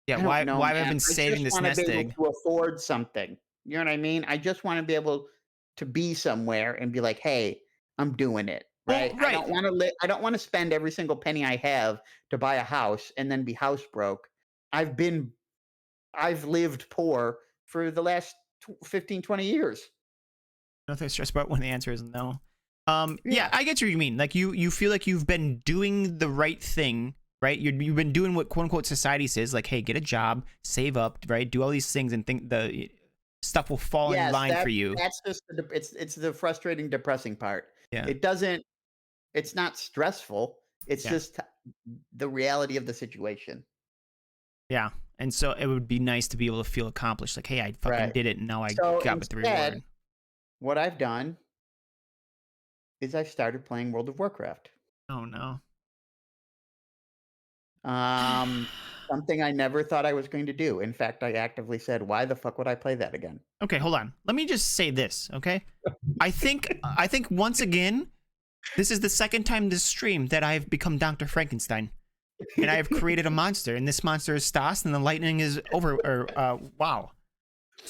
Yeah. I don't Why? know, Why have I man. been I saving just this wanna be nest able egg? to afford something. You know what I mean? I just wanna be able to be somewhere and be like, "Hey, I'm doing it." Well, Right? right. I don't wanna spend every single penny I have to buy a house and then be house broke. I've been I've lived poor for the last 15, 20 years. Nothing to stress about when the answer is no. Yeah, Yeah. I get what you mean. Like you feel like you've been doing the right thing, right? You've been doing what quote unquote society says, like, hey, get a job, save up, right? Do all these things and think the stuff will fall in Yes, line for you. that's just it's the frustrating, depressing part. Yeah. It doesn't it's not stressful. It's Yeah. just the reality of the situation. Yeah. And so it would be nice to be able to feel accomplished. Like, hey, I fucking Right. did it and now I So got the instead, reward. what I've done is I started playing World of Warcraft. Oh no. Um, Something I never thought I was going to do. In fact, I actively said, "Why the fuck would I play that again?" Okay, hold on. Let me just say this, okay? I think once again, this is the second time this stream that I've become Dr. Frankenstein. And I have created a monster, and this monster is Stas, and the lightning is over. Or wow,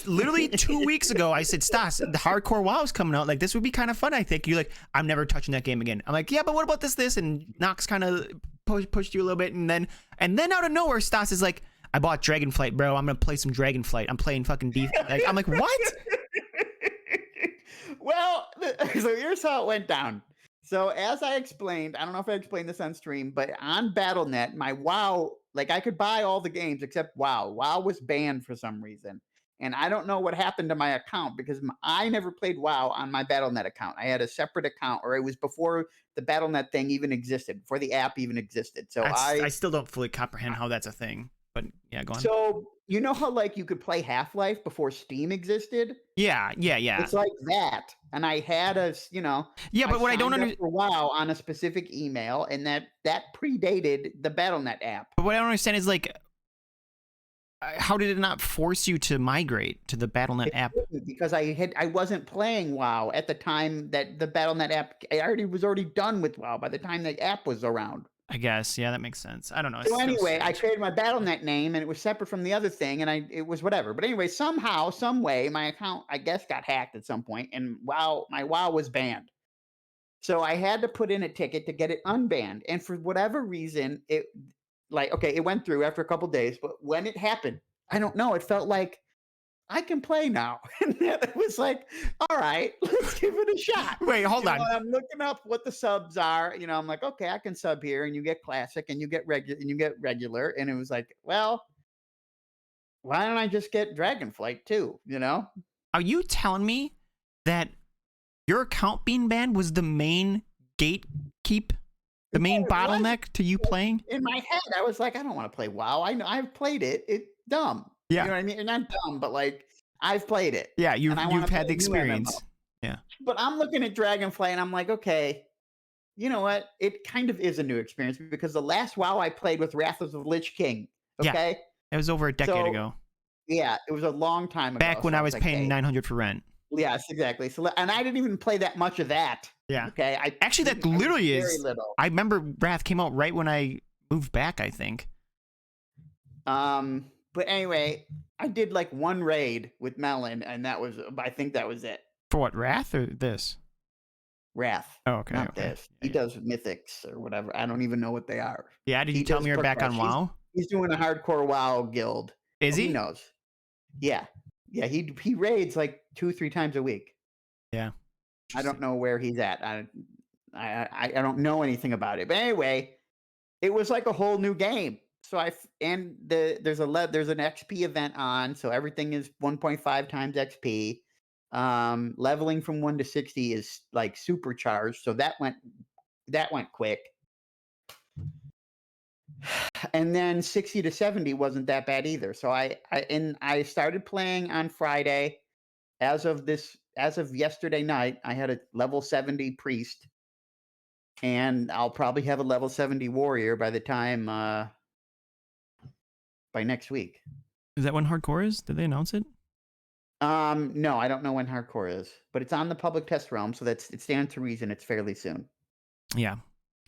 literally 2 weeks ago, I said, Stas, the hardcore WoW is coming out. Like this would be kind of fun. I think you're like, I'm never touching that game again. I'm like, yeah, but what about this? And Nox kind of pushed you a little bit, and then out of nowhere, Stas is like, I bought Dragonflight, bro. I'm gonna play some Dragonflight. I'm playing fucking Like, I'm like, what? Well, so here's how it went down. So as I explained, I don't know if I explained this on stream, but on BattleNet, my WoW, like I could buy all the games except WoW. WoW was banned for some reason. And I don't know what happened to my account because I never played WoW on my BattleNet account. I had a separate account, or it was before the BattleNet thing even existed, before the app even existed. So I still don't fully comprehend how that's a thing. But yeah, go on. so you know how like you could play Half-Life before Steam existed? Yeah. It's like that, and I had Yeah, I but what I don't signed up understand. for WoW on a specific email, and that predated the BattleNet app. But what I don't understand is like, how did it not force you to migrate to the BattleNet It app? didn't because I wasn't playing WoW at the time that the BattleNet app I was already done with WoW by the time the app was around. I guess. Yeah, that makes sense. I don't know. It's So so anyway, I strange. created my BattleNet name, and it was separate from the other thing, and it was whatever. But anyway, somehow, some way, my account I guess got hacked at some point, and my WoW was banned. So I had to put in a ticket to get it unbanned. And for whatever reason, it went through after a couple days, but when it happened, I don't know. It felt like I can play now. And it was like, all right, let's give it a shot. Wait, hold on. I'm looking up what the subs are. I'm like, okay, I can sub here, and you get classic, and you get regular, and it was like, well, why don't I just get Dragonflight too? Are you telling me that your account being banned was the main gatekeep, the main bottleneck to you playing? In my head, I was like, I don't want to play WoW. I know I've played it. It's dumb. Yeah. You know what I mean? Not dumb, but like I've played it. Yeah, you've had the experience. Yeah. But I'm looking at Dragonflight and I'm like, okay, you know what? It kind of is a new experience because the last WoW I played with Wrath of the Lich King. Okay. Yeah, it was over a decade ago. Yeah, it was a long time ago. Back when I was paying $900 for rent. Yes, exactly. So, and I didn't even play that much of that. Yeah. Okay. Actually, that literally is. Very little. I remember Wrath came out right when I moved back, I think. But anyway, I did like one raid with Melon, and I think that was it. For what, Wrath or this? Wrath. Oh, okay. Not this. He does mythics or whatever. I don't even know what they are. Yeah, did you tell me you're back on WoW? He's doing a hardcore WoW guild. Is he? He knows. Yeah. Yeah, he raids like 2-3 times a week. Yeah. I don't know where he's at. I don't know anything about it. But anyway, it was like a whole new game. So there's an XP event on, so everything is 1.5 times XP. Leveling from 1 to 60 is like supercharged, so that went quick. And then 60 to 70 wasn't that bad either. So I started playing on Friday. As of yesterday night, I had a level 70 priest, and I'll probably have a level 70 warrior by the time by next week. Is that when hardcore is? Did they announce it? No, I don't know when hardcore is, but it's on the public test realm, so it stands to reason it's fairly soon. Yeah.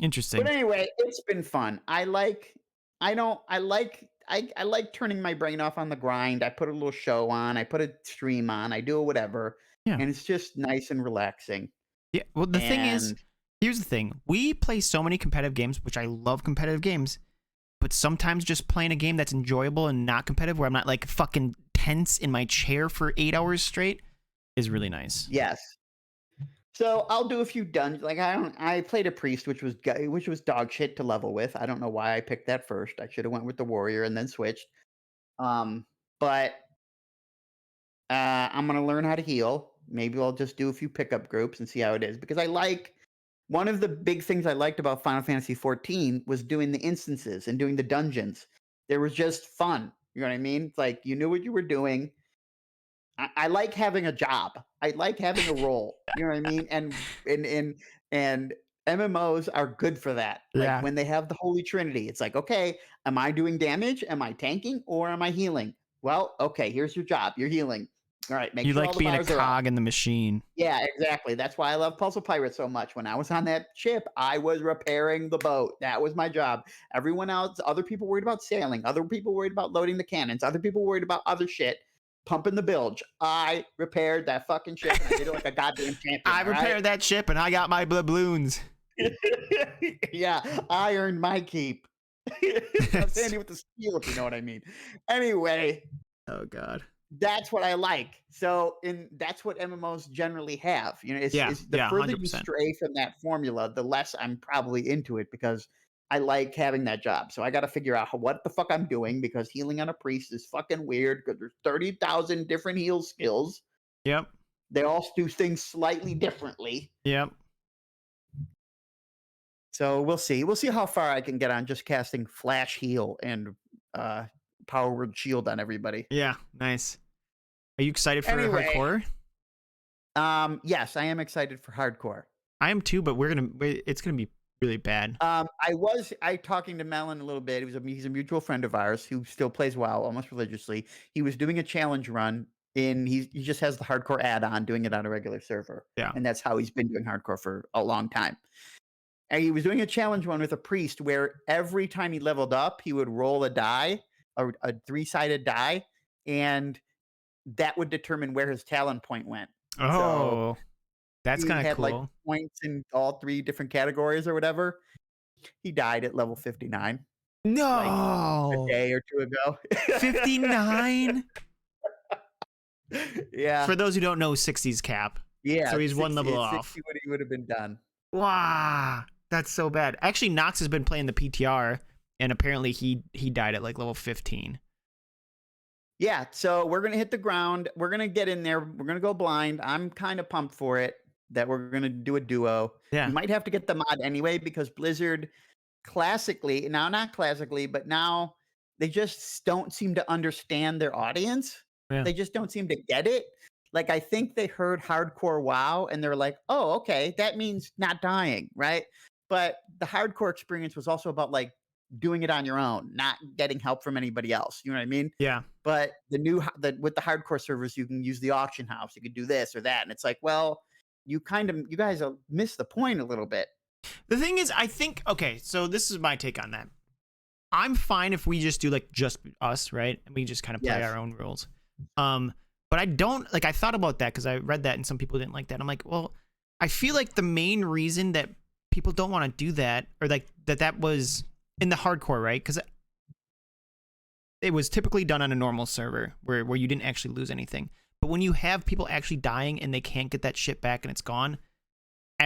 Interesting. But anyway, it's been fun. I like turning my brain off on the grind. I put a little show on, I put a stream on, I do whatever. Yeah. And it's just nice and relaxing. Yeah. Well, the thing is, here's the thing. We play so many competitive games, which I love competitive games, but sometimes just playing a game that's enjoyable and not competitive, where I'm not like fucking tense in my chair for 8 hours straight, is really nice. Yes. So I'll do a few dungeons. Like I played a priest, which was dog shit to level with. I don't know why I picked that first. I should have went with the warrior and then switched. But I'm gonna learn how to heal. Maybe I'll just do a few pickup groups and see how it is, because one of the big things I liked about Final Fantasy 14 was doing the instances and doing the dungeons. There was just fun. You know what I mean? It's like you knew what you were doing. I like having a job. I like having a role. You know what I mean? And MMOs are good for that. Like when they have the Holy Trinity, it's like, okay, am I doing damage? Am I tanking? Or am I healing? Well, okay, here's your job. You're healing. All right, make you sure like all the being a bars are cog in the machine. Yeah, exactly. That's why I love Puzzle Pirate so much. When I was on that ship, I was repairing the boat. That was my job. Everyone else, other people worried about sailing. Other people worried about loading the cannons. Other people worried about other shit. Pumping the bilge. I repaired that fucking ship, and I did it like a goddamn champion. I repaired that ship, and I got my doubloons. Yeah, I earned my keep. I'm standing with the steel, if you know what I mean. Anyway. Oh God. That's what I like. So, that's what MMOs generally have. You know, it's the further 100%. you stray from that formula, the less I'm probably into it, because I like having that job. So I got to figure out what the fuck I'm doing, because healing on a priest is fucking weird, because there's 30,000 different heal skills. Yep. They all do things slightly differently. Yep. So we'll see. We'll see how far I can get on just casting flash heal and power word shield on everybody. Yeah, nice. Are you excited for hardcore? Yes, I am excited for hardcore. I am too, but it's gonna be really bad. I talking to Melon a little bit. He's a mutual friend of ours who still plays WoW almost religiously. He was doing a challenge run he just has the hardcore add-on, doing it on a regular server. Yeah. And that's how he's been doing hardcore for a long time. And he was doing a challenge run with a priest where every time he leveled up, he would roll a die, a 3-sided die, and that would determine where his talent point went. Oh, so that's kind of cool. Like points in all 3 different categories or whatever. He died at level 59. No, like a day or 2 ago. 59. Yeah. For those who don't know, 60's cap. Yeah, So he's one 60 level at off. 60 he would have been done. Wow, that's so bad. Actually, Knox has been playing the PTR, and apparently he died at like level 15. Yeah, so we're gonna hit the ground. We're gonna get in there. We're gonna go blind. I'm kind of pumped for it that we're gonna do a duo. We Yeah. might have to get the mod anyway because Blizzard classically, now not classically, but now they just don't seem to understand their audience. Yeah. They just don't seem to get it. Like I think they heard hardcore WoW and they're like, "Oh, okay, that means not dying, right?" But the hardcore experience was also about like doing it on your own, not getting help from anybody else. You know what I mean? Yeah. But with the hardcore servers, you can use the auction house. You could do this or that, and it's like, well, you guys miss the point a little bit. The thing is, I think, okay, so this is my take on that. I'm fine if we just do like just us, right? And we just kind of play our own rules. But I don't like, I thought about that because I read that and some people didn't like that. I'm like, well, I feel like the main reason that people don't want to do that, or like that was in the hardcore, right? Because it was typically done on a normal server where you didn't actually lose anything. But when you have people actually dying and they can't get that shit back and it's gone,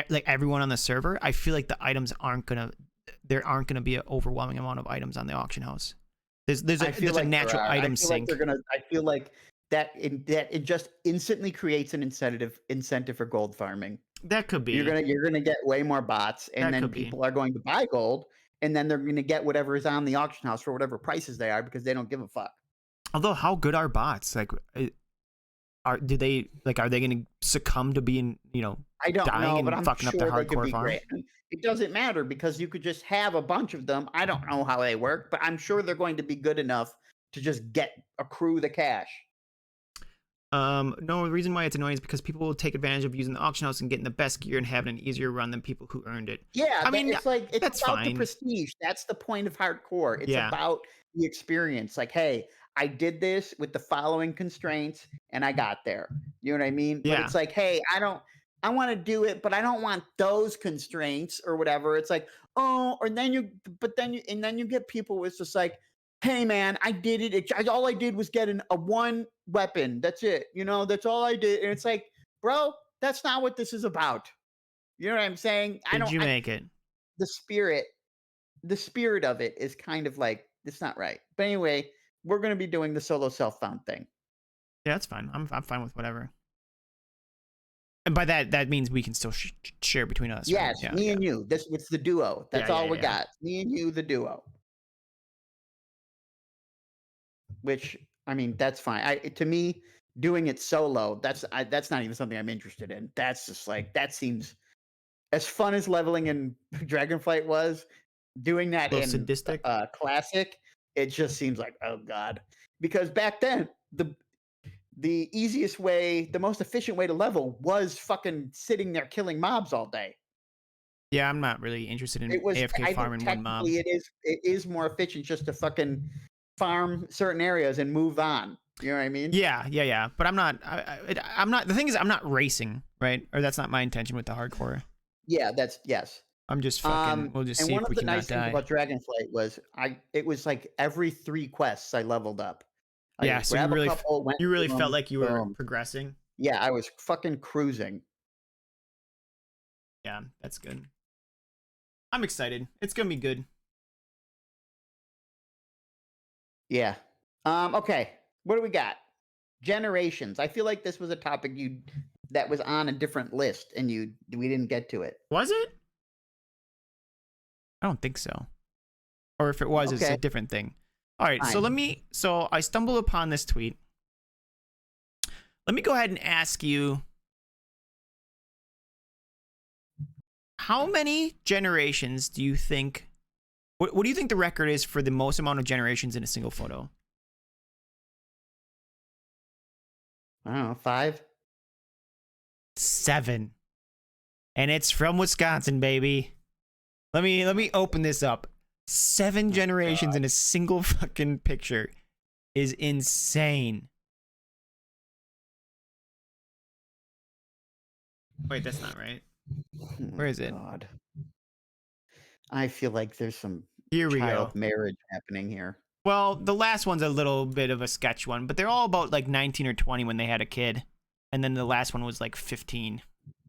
like everyone on the server, I feel like the items there aren't gonna be an overwhelming amount of items on the auction house. There's a natural item sink. I feel like that it just instantly creates an incentive for gold farming. That could be. You're gonna get way more bots, and then people are going to buy gold, and then they're gonna get whatever is on the auction house for whatever prices they are because they don't give a fuck. Although, how good are bots? Like, are they gonna succumb to being, I don't dying know, but and I'm fucking up sure their they could hardcore be farm? great. It doesn't matter because you could just have a bunch of them. I don't know how they work, but I'm sure they're going to be good enough to just accrue the cash. No, the reason why it's annoying is because people will take advantage of using the auction house and getting the best gear and having an easier run than people who earned it. Yeah, I mean, it's like that's about fine. the prestige. That's the point of hardcore. It's Yeah. about the experience. Like, hey, I did this with the following constraints and I got there. You know what I mean? Yeah. But it's like, hey, I want to do it, but I don't want those constraints or whatever. It's like, oh, and then you get people with just like, hey man, I did it. All I did was get a one weapon. That's it. That's all I did. And it's like, bro, that's not what this is about. You know what I'm saying? Did you make it? The spirit of it is kind of like it's not right. But anyway, we're going to be doing the solo self-found thing. Yeah, that's fine. I'm fine with whatever. And by that means we can still share between us. Yes, right? me and you. It's the duo. That's all we got. Me and you, the duo. Which I mean, that's fine. To me, doing it solo, that's not even something I'm interested in. That's just like that seems as fun as leveling in Dragonflight was. Doing that in sadistic. Classic, it just seems like, oh god. Because back then, the easiest way, the most efficient way to level was fucking sitting there killing mobs all day. Yeah, I'm not really interested in AFK farming one mob. It is more efficient just to fucking farm certain areas and move on. You know what I mean? Yeah. But I'm not. I'm not. The thing is, I'm not racing, right? Or that's not my intention with the hardcore. Yeah, yes. I'm just fucking. We'll just see if we can not die. And one of the nice things about Dragonflight was it was like every 3 quests I leveled up. Yeah, so you really felt like you were progressing. Yeah, I was fucking cruising. Yeah, that's good. I'm excited. It's gonna be good. Yeah. Okay. What do we got? Generations. I feel like this was a topic that was on a different list, and we didn't get to it. Was it? I don't think so. Or if it was, it's a different thing. All right. Fine. So I stumbled upon this tweet. Let me go ahead and ask you, how many generations do you think, what do you think the record is for the most amount of generations in a single photo? I don't know, 5? 7. And it's from Wisconsin, baby. Let me open this up. 7 generations in a single fucking picture is insane. Wait, that's not right. Where is it? God. I feel like there's some child marriage happening here. Well, the last one's a little bit of a sketch one, but they're all about like 19 or 20 when they had a kid. And then the last one was like 15.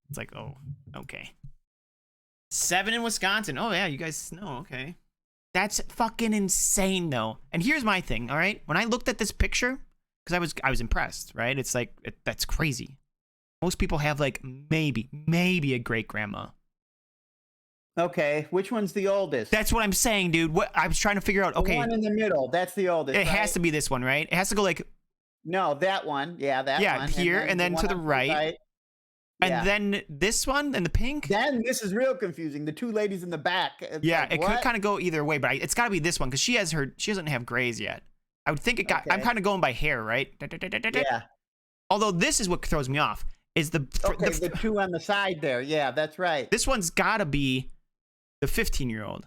It's like, oh, okay. 7 in Wisconsin. Oh, yeah, you guys know. Okay. That's fucking insane, though. And here's my thing, all right? When I looked at this picture, because I was impressed, right? It's like, that's crazy. Most people have like maybe a great-grandma. Okay, which one's the oldest? That's what I'm saying, dude. What I was trying to figure out. Okay, the one in the middle. That's the oldest. It has to be this one, right? It has to go like. No, that one. Yeah, that one. Yeah, here and then to the right. And then this one and the pink. Then this is real confusing. The two ladies in the back. Yeah, like, it could kind of go either way, but it's got to be this one because she doesn't have grays yet. I would think it got. Okay. I'm kind of going by hair, right? Yeah. Although this is what throws me off is the two on the side there. Yeah, that's right. This one's got to be the 15-year-old,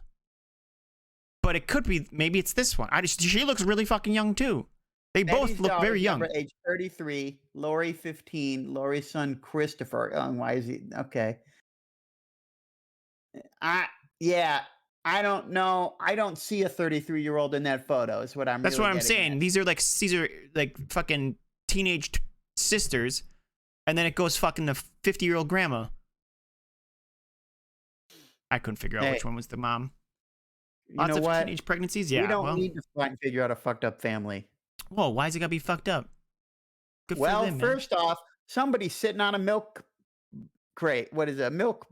but it could be maybe it's this one. She looks really fucking young too. They both look very young. Age 33, Lori 15, Lori's son Christopher. Oh, why is he okay? Yeah, I don't know. I don't see a 33-year-old in that photo. Is what I'm. That's what I'm saying. At. These are like fucking teenage sisters, and then it goes fucking the 50-year-old grandma. I couldn't figure out which one was the mom. Lots of teenage pregnancies. Yeah, we don't need to try and figure out a fucked up family. Whoa, why is it gotta be fucked up? Good for them, first off, somebody's sitting on a milk crate. What is it? Milk.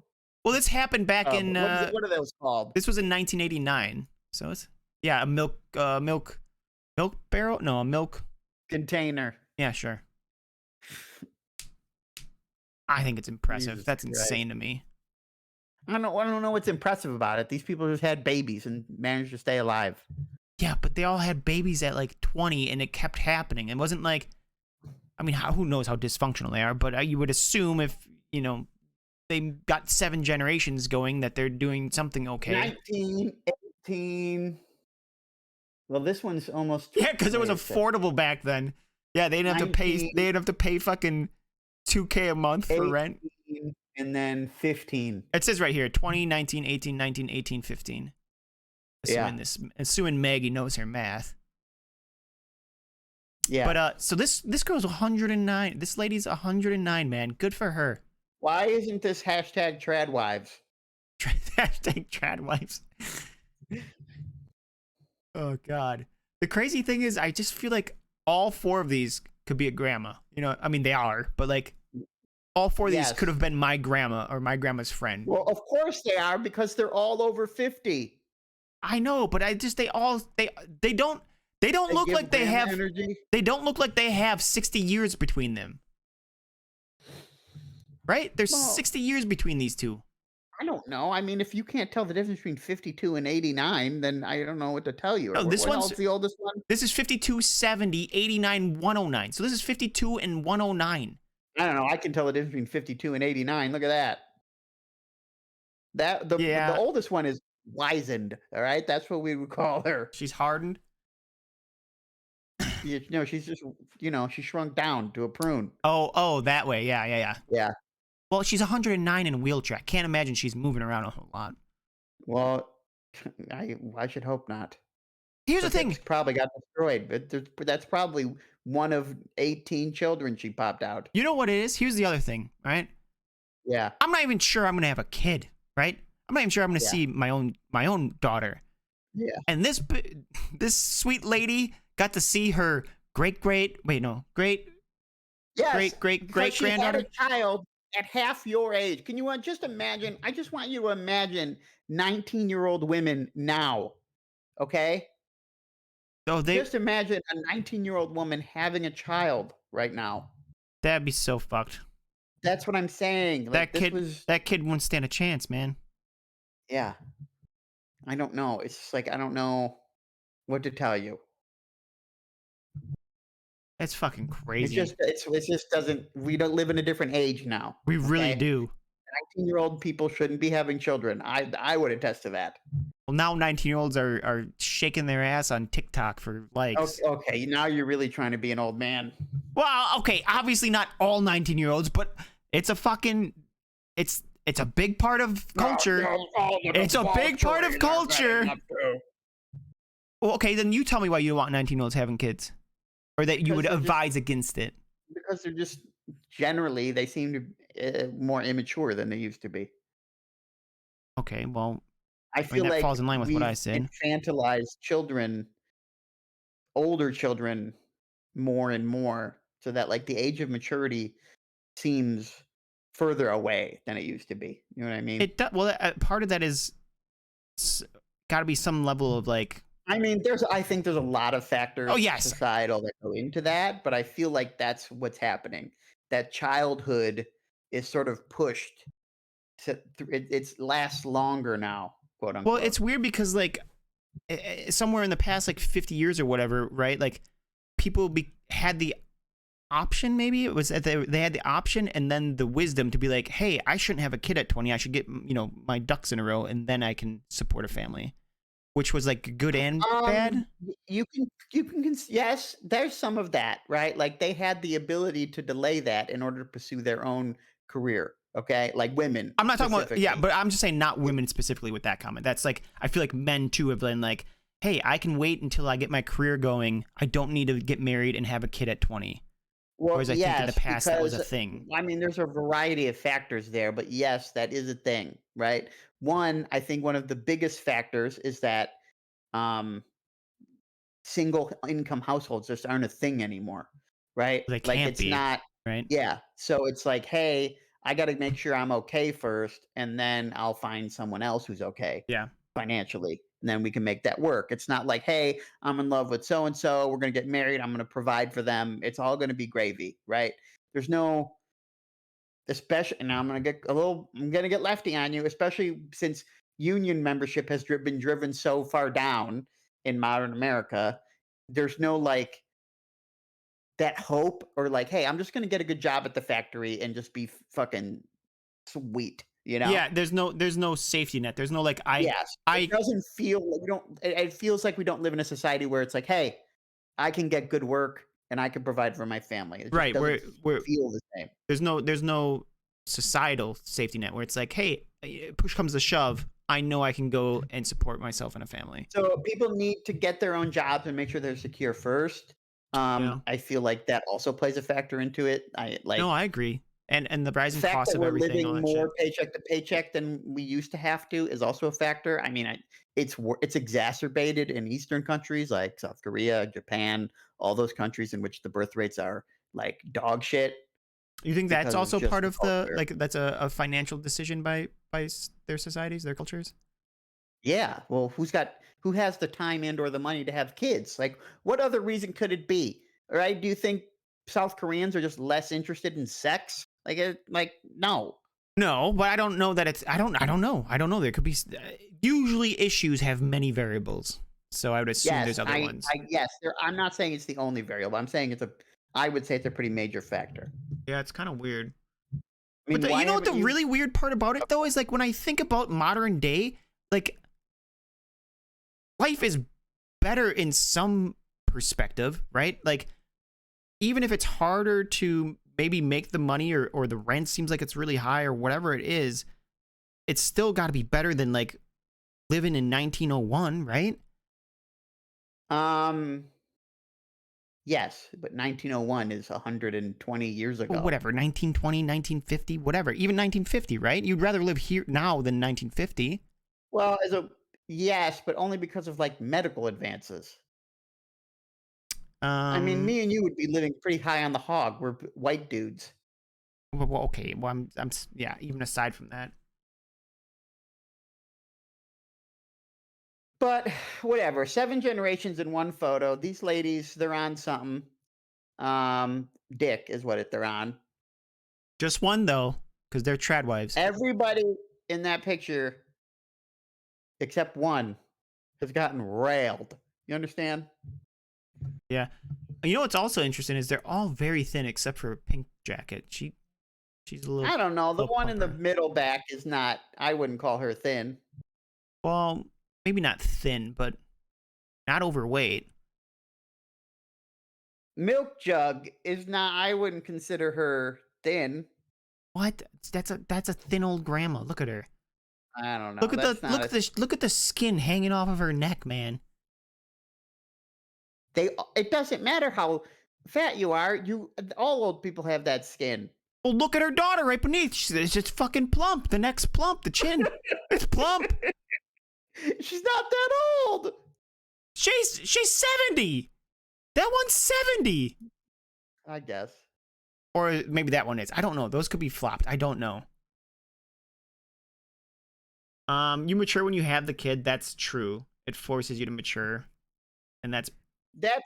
Well, this happened back in. What are those called? This was in 1989. So it's a milk barrel. No, a milk container. Yeah, sure. I think it's impressive. Jesus That's Christ. Insane to me. I don't know what's impressive about it. These people just had babies and managed to stay alive. Yeah, but they all had babies at like 20, and it kept happening. It wasn't like, I mean, who knows how dysfunctional they are? But you would assume if they got 7 generations going that they're doing something okay. 19, 18. Well, this one's almost. Yeah, because it was affordable back then. Yeah, they didn't have 19, to pay. They didn't have to pay fucking $2K a month for rent. And then 15. It says right here: 20, 19, 18, 19, 18, 15. Assuming Maggie knows her math. Yeah. But so this girl's 109. This lady's 109, man. Good for her. Why isn't this hashtag tradwives? Hashtag tradwives. Oh God. The crazy thing is, I just feel like all 4 of these could be a grandma. I mean they are, but like all 4 of these could have been my grandma or my grandma's friend. Well, of course they are because they're all over 50. I know, but they don't look like they have energy. They don't look like they have 60 years between them. Right? There's 60 years between these two. I don't know. I mean, if you can't tell the difference between 52 and 89, then I don't know what to tell you. No, this one's the oldest one. This is 52, 70, 89, 109. So this is 52 and 109. I don't know. I can tell the difference between 52 and 89. Look at that. The oldest one is wizened. All right, that's what we would call her. She's hardened. She's just she shrunk down to a prune. Oh, that way. Yeah. Well, she's 109 in a wheelchair. I can't imagine she's moving around a whole lot. Well, I should hope not. Here's the thing. Probably got destroyed, but that's probably one of 18 children she popped out. You know what it is? Here's the other thing, right? Yeah. I'm not even sure I'm gonna have a kid, right? I'm not even sure I'm gonna see my own daughter. Yeah. And this sweet lady got to see her great granddaughter. She had a child at half your age. Can you just imagine? I just want you to imagine 19-year-old women now. Okay. So just imagine a 19-year-old woman having a child right now. That'd be so fucked. That's what I'm saying. Like, that kid wouldn't stand a chance, man. Yeah. I don't know. It's just like I don't know what to tell you. That's fucking crazy. It just doesn't. We don't live in a different age now. We really do. 19-year-old people shouldn't be having children. I would attest to that. Well, now 19-year-olds are shaking their ass on TikTok for likes. Okay, now you're really trying to be an old man. Well, okay, obviously not all 19-year-olds, but it's a fucking it's a big part of culture. It's a big part of culture. Well, okay, then you tell me why you don't want 19-year-olds having kids, or that you would advise against it. Because they're just generally they seem to more immature than they used to be. Okay, well, I I mean, feel that falls like in line with what I we've said. infantilized children, older children, more and more, so that like the age of maturity seems further away than it used to be. You know what I mean? Well, part of that is got to be some level of like. I mean, I think there's a lot of Oh factors yes, societal that go into that, but I feel like that's what's happening. That childhood is sort of pushed to it's lasts longer now, quote well, unquote. it's weird because like somewhere in the past like 50 years or whatever, right? Like people had the option, maybe it was that they had the option and then the wisdom to be like, hey, I shouldn't have a kid at 20. I should get, my ducks in a row and then I can support a family, which was like good and bad. Yes, there's some of that, right? Like they had the ability to delay that in order to pursue their own career. Okay, like women I'm not talking about, yeah, specifically. but I'm just saying not women specifically with that comment. That's like, I feel like men too have been like, hey, I can wait until I get my career going. I don't need to get married and have a kid at 20. Well, Whereas I think in the yes, past that was a because thing. I mean, there's a variety of factors there, but yes, that is a thing, right? One, I think one of the biggest factors is that um, single income households just aren't a thing anymore, right? They Like can't it's be, not, right? yeah. So it's like, hey, I got to make sure I'm okay first, and then I'll find someone else who's okay Yeah. financially. And then we can make that work. It's not like, hey, I'm in love with so and so. We're going to get married. I'm going to provide for them. It's all going to be gravy, right? There's no, especially, and I'm going to get lefty on you, especially since union membership has been driven so far down in modern America. There's no like that hope or like, hey, I'm just going to get a good job at the factory and just be fucking sweet, you know? Yeah, there's no safety net. There's no like Yes, it I doesn't feel like we don't it feels like we don't live in a society where it's like, "Hey, I can get good work and I can provide for my family." It just right, doesn't where feel the same. there's no societal safety net where it's like, hey, push comes to shove, I know I can go and support myself and a family. So, people need to get their own jobs and make sure they're secure first. Yeah. I feel like that also plays a factor into it. I No, like I agree. And the the rising fact costs that of we're everything, all living that shit. more paycheck to paycheck than we used to have to is also a factor. I mean, it's exacerbated in Eastern countries like South Korea, Japan, all those countries in which the birth rates are like dog shit You think that's because of also just part the of the culture. like that's a financial decision by their societies, their cultures? Yeah, well, who has the time and or the money to have kids? Like, what other reason could it be? Right? Do you think South Koreans are just less interested in sex? Like no. No, but I don't know that it's I don't know. I don't know. There could be usually issues have many variables. So I would assume Yes, there's other ones. yes, I'm not saying it's the only variable. I'm saying I would say it's a pretty major factor. Yeah, it's kind of weird. I But mean, you why know what haven't the you really weird part about it though is like when I think about modern day, like life is better in some perspective, right? Like even if it's harder to maybe make the money or the rent seems like it's really high or whatever it is, it's still got to be better than like living in 1901, right? um yes, but 1901 is 120 years Well, ago. whatever, 1920, 1950, whatever. Even 1950, right? You'd rather live here now than 1950. Well, as a yes, but only because of like medical advances. I mean, Um, me and you would be living pretty high on the hog. We're white dudes. well, okay. Well, yeah, even aside from that. But whatever, 7 generations in one photo. These ladies, they're on something. Dick is what they're on. Just one though, because they're trad wives. Everybody in that picture except one has gotten railed. You understand? Yeah. You know what's also interesting is they're all very thin except for Pink Jacket. She's a I don't know. The little one in the plumper. middle back is not. I wouldn't call her thin. Well, maybe not thin, but not overweight. Milk Jug is not. I wouldn't consider her thin. What? That's a thin old grandma. Look at her. I don't know. Look at the That's not a. look at the skin hanging off of her neck, man. It doesn't matter how fat you are. All old people have that skin. Well, look at her daughter right beneath. It's just fucking plump. The neck's plump. The chin, it's plump. She's not that old. She's 70. That one's 70. I guess. Or maybe that one is. I don't know. Those could be flopped. I don't know. You mature when you have the kid. That's true. It forces you to mature, and that's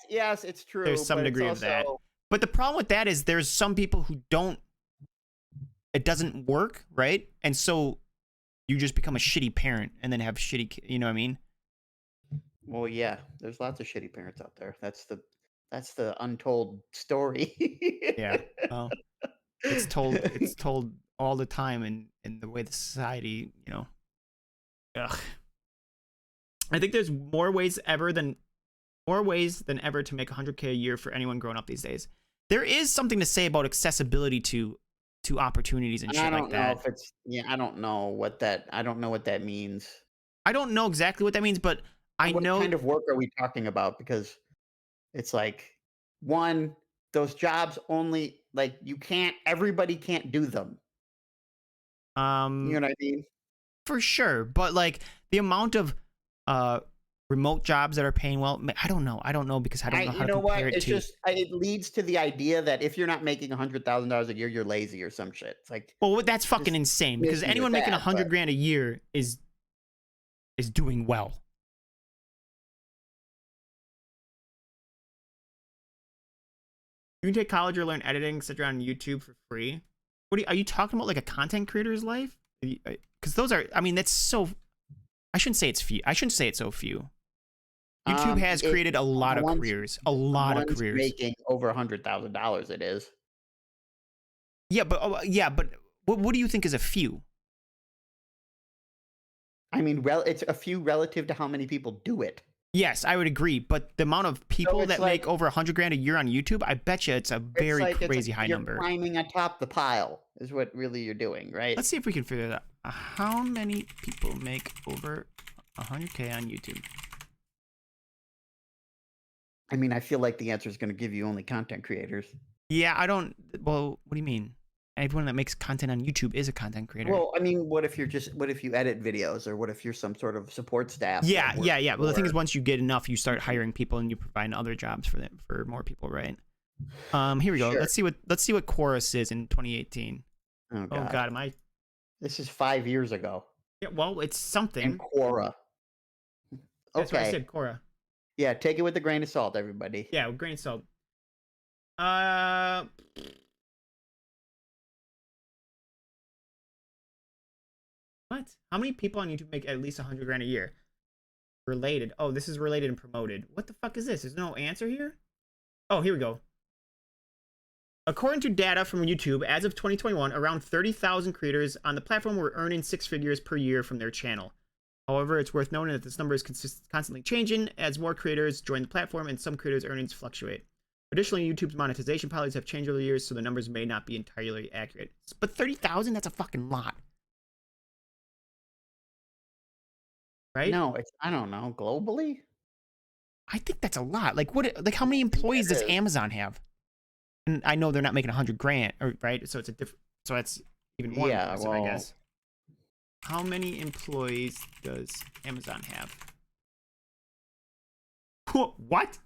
yes, it's true. There's some degree of that. But the problem with that is there's some people who don't. It doesn't work, right? And so you just become a shitty parent and then have shitty. You know what I mean? Well, yeah. There's lots of shitty parents out there. That's the untold story. Yeah. Well, it's told all the time in the way the society, you know. Ugh. I think there's more ways than ever to make 100K a year for anyone growing up these days. There is something to say about accessibility to opportunities and shit like that. I don't know what that means. I don't know exactly what that means, but what kind of work are we talking about? Because it's like, one, those jobs only, like, everybody can't do them. You know what I mean? For sure, but like the amount of remote jobs that are paying well, I don't know because I don't know how to compare it to. It leads to the idea that if you're not making $100,000 a year, you're lazy or some shit. It's like, well, that's fucking insane, because anyone making 100 grand a year is doing well. You can take college or learn editing, sit around on YouTube for free. Are you talking about, like a content creator's life? Because those are, I mean, that's so. I shouldn't say it's few. I shouldn't say it's so few. YouTube has created a lot of careers. A lot of careers. Making over $100,000, it is. Yeah, but what do you think is a few? I mean, it's a few relative to how many people do it. Yes, I would agree. But the amount of people that make over 100 grand a year on YouTube, I bet you it's a very crazy high number. You're climbing atop the pile is what really you're doing, right? Let's see if we can figure that out. How many people make over 100K on YouTube? I mean, I feel like the answer is going to give you only content creators. Yeah, I don't. Well, what do you mean? Everyone that makes content on YouTube is a content creator. Well, I mean, what if you edit videos, or what if you're some sort of support staff? Yeah. Well, the thing is, once you get enough, you start hiring people and you provide other jobs for more people, right? Here we go. Sure. Let's see what Chorus is in 2018. Oh God, This is 5 years ago. Yeah, well, it's something. And Quora. Okay. That's what I said, Quora. Yeah, take it with a grain of salt, everybody. Yeah, with a grain of salt. What? How many people on YouTube make at least 100 grand a year? Related. Oh, this is related and promoted. What the fuck is this? There's no answer here? Oh, here we go. According to data from YouTube, as of 2021, around 30,000 creators on the platform were earning 6 figures per year from their channel. However, it's worth noting that this number is constantly changing as more creators join the platform and some creators' earnings fluctuate. Additionally, YouTube's monetization policies have changed over the years, so the numbers may not be entirely accurate. But 30,000, that's a fucking lot. Right? No, I don't know. Globally? I think that's a lot. Like how many employees does Amazon have? And I know they're not making 100 grand, right? So it's so that's even more impressive, I guess. How many employees does Amazon have? What?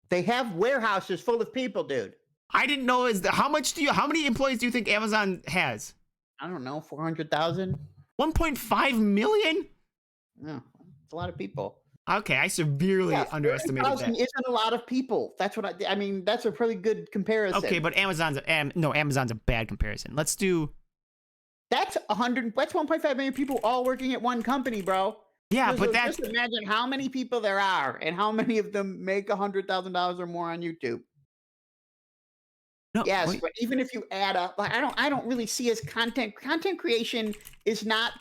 They have warehouses full of people, dude. I didn't know. How many employees do you think Amazon has? I don't know, 400,000? 1.5 million? Yeah, it's a lot of people. Okay, I severely underestimated that. Isn't a lot of people. That's what I mean. That's a pretty good comparison. Okay, but Amazon's a bad comparison. Let's do. That's 1.5 million people all working at one company, bro. Yeah, but that's just imagine how many people there are and how many of them make $100,000 or more on YouTube. No, yes, but even if you add up, like, I don't really see as content creation is not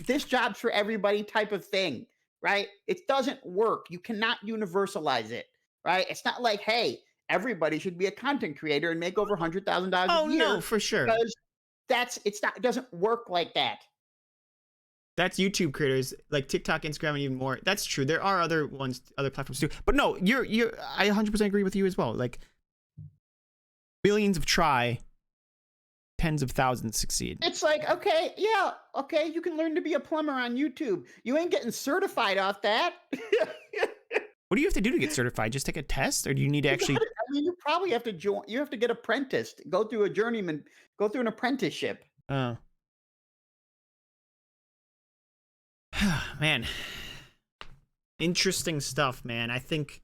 this job's for everybody type of thing, right? It doesn't work. You cannot universalize it, right? It's not like, hey, everybody should be a content creator and make over $100,000 a year. Oh no, for sure. Because it doesn't work like that. That's YouTube creators like TikTok, Instagram, and even more. That's true. There are other ones, other platforms too. But no, you're. I 100% agree with you as well. Like billions of try, tens of thousands succeed. It's like, okay, yeah, okay, you can learn to be a plumber on YouTube. You ain't getting certified off that. What do you have to do to get certified? Just take a test, or do you need to actually? I mean, you probably have to join. You have to get apprenticed. Go through a journeyman. Go through an apprenticeship. Oh, man, interesting stuff, man. I think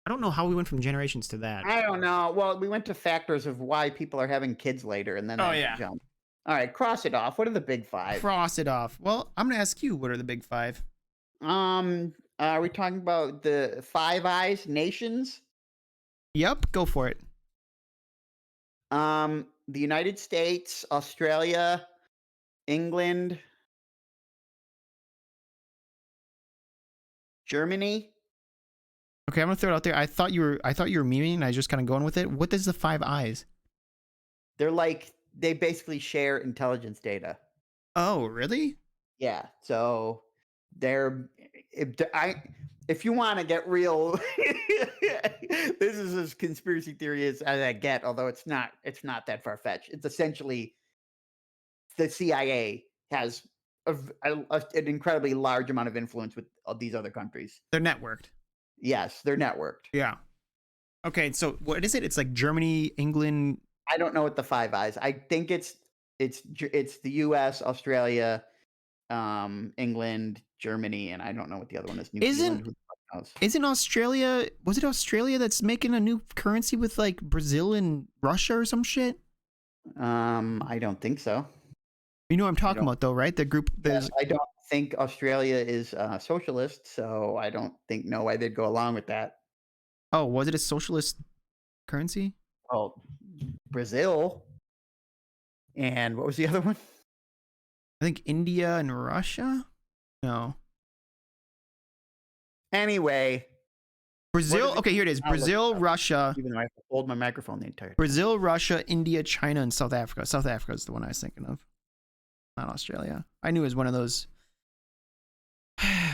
I don't know how we went from generations to that. I don't know. Well, we went to factors of why people are having kids later, and then jump. All right, cross it off. What are the big five? Cross it off. Well, I'm gonna ask you. What are the big five? Are we talking about the Five Eyes nations? Yep, go for it. The United States, Australia, England, Germany. Okay, I'm gonna throw it out there. I thought you were memeing, and I was just kind of going with it. What is the Five Eyes? They're like they basically share intelligence data. Oh, really? Yeah. So they're if you want to get real, this is as conspiracy theory as I get. Although it's not that far fetched. It's essentially the CIA has an incredibly large amount of influence with these other countries. They're networked. Yes, they're networked. Yeah. Okay, so what is it? It's like Germany, England. I don't know what the Five Eyes. I think it's the U.S., Australia, England, Germany, and I don't know what the other one is. New Zealand. Who the fuck knows? Isn't Australia? Was it Australia that's making a new currency with like Brazil and Russia or some shit? I don't think so. You know what I'm talking about, though, right? The group. Yes, I don't think Australia is socialist, so I don't know why they'd go along with that. Oh, was it a socialist currency? Oh, Brazil. And what was the other one? I think India and Russia. No. Anyway, Brazil. Okay, here it is. Brazil, Russia. Even though I have to hold my microphone the entire time. Brazil, Russia, India, China, and South Africa. South Africa is the one I was thinking of. Not Australia. I knew it was one of those.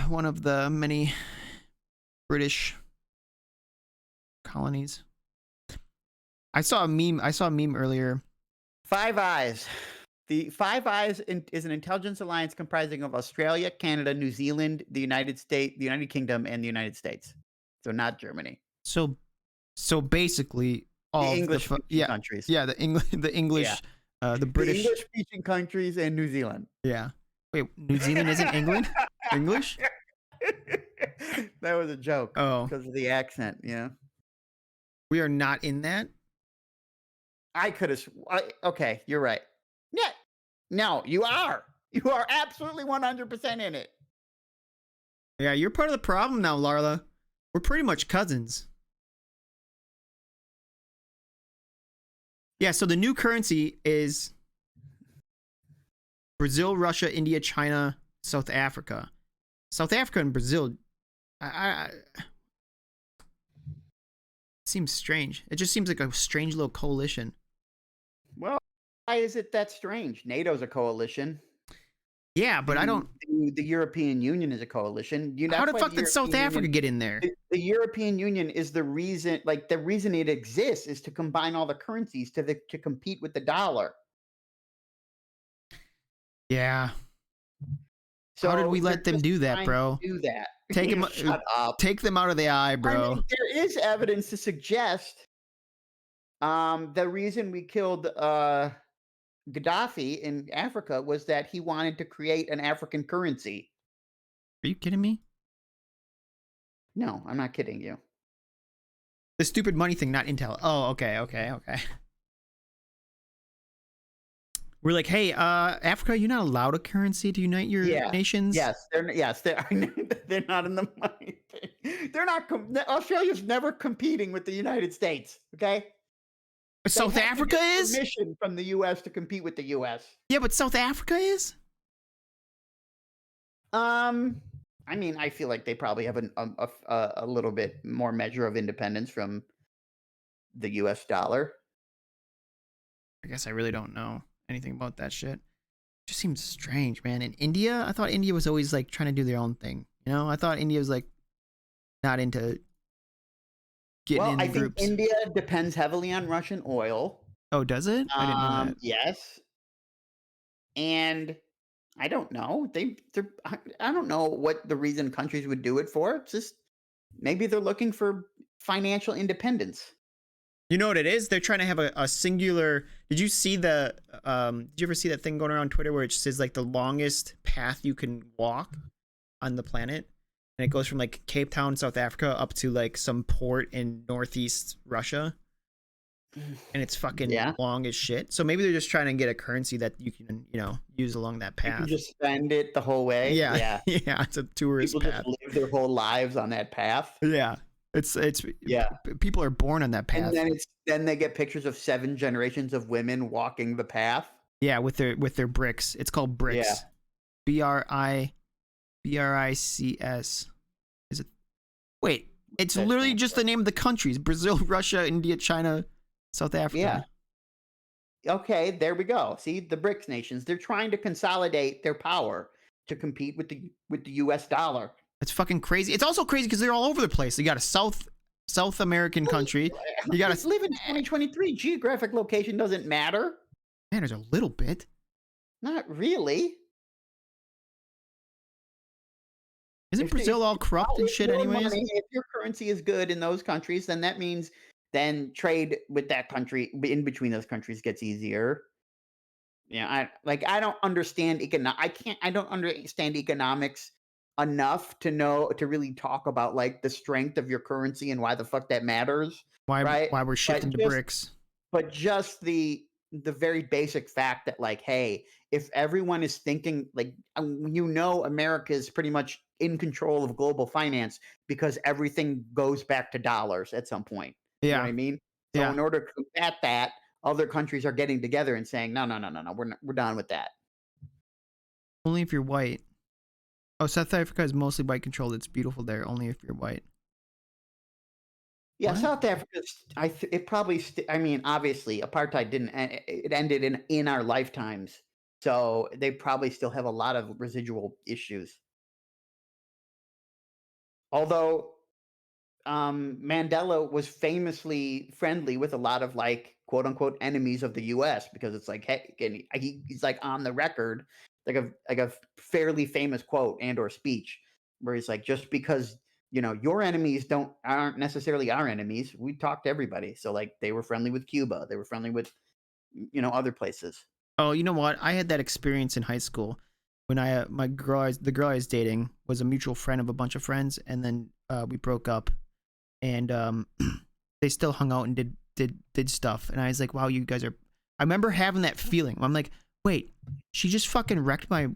One of the many British colonies. I saw a meme earlier. Five Eyes. The Five Eyes is an intelligence alliance comprising of Australia, Canada, New Zealand, the United States, the United Kingdom, and the United States. So not Germany. So basically all the English countries. Yeah, the English, the British, the English-speaking countries, and New Zealand. Yeah. Wait, New Zealand isn't England? English? That was a joke. Oh, because of the accent. Yeah. We are not in that. I could have. Okay, you're right. Yeah. No, you are. You are absolutely 100% in it. Yeah, you're part of the problem now, Larla. We're pretty much cousins. Yeah, so the new currency is Brazil, Russia, India, China, South Africa. South Africa and Brazil, seems strange. It just seems like a strange little coalition. Well, why is it that strange? NATO's a coalition. Yeah, but I don't. The European Union is a coalition. How the fuck did South Africa get in there? The European Union is the reason. Like the reason it exists is to combine all the currencies to compete with the dollar. Yeah. So how did we let them do that, bro? Do that. Take them. Shut up. Take them out of the eye, bro. I mean, there is evidence to suggest the reason we killed Gaddafi in Africa was that he wanted to create an African currency. Are you kidding me? No, I'm not kidding you. The stupid money thing, not Intel. Oh, okay. We're like, hey, Africa, you're not allowed a currency to unite your nations. Yes, they're not in the money thing. They're not. Australia's never competing with the United States. Okay. South Africa is permission from the U.S. to compete with the U.S. Yeah, but South Africa is. I mean, I feel like they probably have a little bit more measure of independence from the U.S. dollar. I guess I really don't know anything about that shit. Just seems strange, man. In India, I thought India was always like trying to do their own thing. You know, I thought India was like not into getting Well, in I the think groups. India depends heavily on Russian oil. Oh, does it? I didn't know that. Yes, and I don't know. I don't know what the reason countries would do it for. It's just maybe they're looking for financial independence. You know what it is? They're trying to have a singular. Did you see the? Did you ever see that thing going around Twitter where it says like the longest path you can walk on the planet, and it goes from like Cape Town, South Africa, up to like some port in northeast Russia, and it's fucking Yeah, long as shit. So maybe they're just trying to get a currency that you can, use along that you can path. just spend it the whole way. Yeah, Yeah, yeah, it's a tourist people just path. live their whole lives on that path. Yeah, it's Yeah, people are born on that and path. then they get pictures of 7 generations of women walking the path. Yeah, with their bricks. It's called Yeah. bricks. BRICS. Is it? Wait, it's That literally stands just for? the name of the countries: Brazil, Russia, India, China, South Africa. Yeah. Okay, there we go. See, the BRICS nations, they're trying to consolidate their power to compete with the US dollar. It's fucking crazy. It's also crazy because they're all over the place. You got a South American Well, country. You got let's live in 2023. Geographic location doesn't matter. matters a little bit. Not really. Isn't Brazil all corrupt and shit anyways? If your currency is good in those countries, then that means then trade with that country in between those countries gets easier. Yeah, I don't understand I don't understand economics enough to know to really talk about like the strength of your currency and why the fuck that matters, right? Why we're But shifting to just bricks? but just the very basic fact that like, hey, if everyone is thinking like America is pretty much in control of global finance because everything goes back to dollars at some point. You know what Yeah, I mean? So yeah. in order to combat that, other countries are getting together and saying, no, no, no, no, no, we're done with that. Only if you're white. Oh, South Africa is mostly white controlled. It's beautiful there. Only if you're white. Yeah, What? South Africa. It probably. I mean, obviously, apartheid didn't. It ended in our lifetimes, so they probably still have a lot of residual issues. Although Mandela was famously friendly with a lot of like quote unquote enemies of the U.S. because it's like, hey, and he's like on the record, like a fairly famous quote and or speech where he's like, just because your enemies aren't necessarily our enemies. We talk to everybody. So like they were friendly with Cuba, they were friendly with other places. Oh, you know what? I had that experience in high school when the girl I was dating was a mutual friend of a bunch of friends, and then we broke up, and they still hung out and did stuff, and I was like, wow, you guys are. I remember having that feeling. I'm like, wait, she just fucking wrecked my.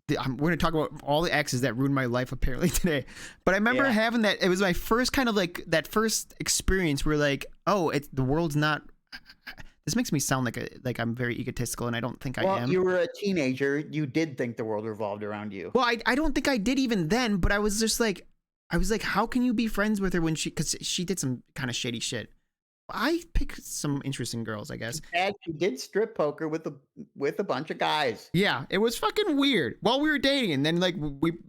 We're gonna talk about all the exes that ruined my life apparently today, but I remember having that. It was my first kind of like that first experience where like, oh, the world's not. This makes me sound like I'm very egotistical, and I don't think I am. You were a teenager. You did think the world revolved around you. Well, I don't think I did even then, but I was just like, how can you be friends with her when because she did some kind of shady shit. I picked some interesting girls, I guess. And she did strip poker with a bunch of guys. Yeah, it was fucking weird while we were dating, and then like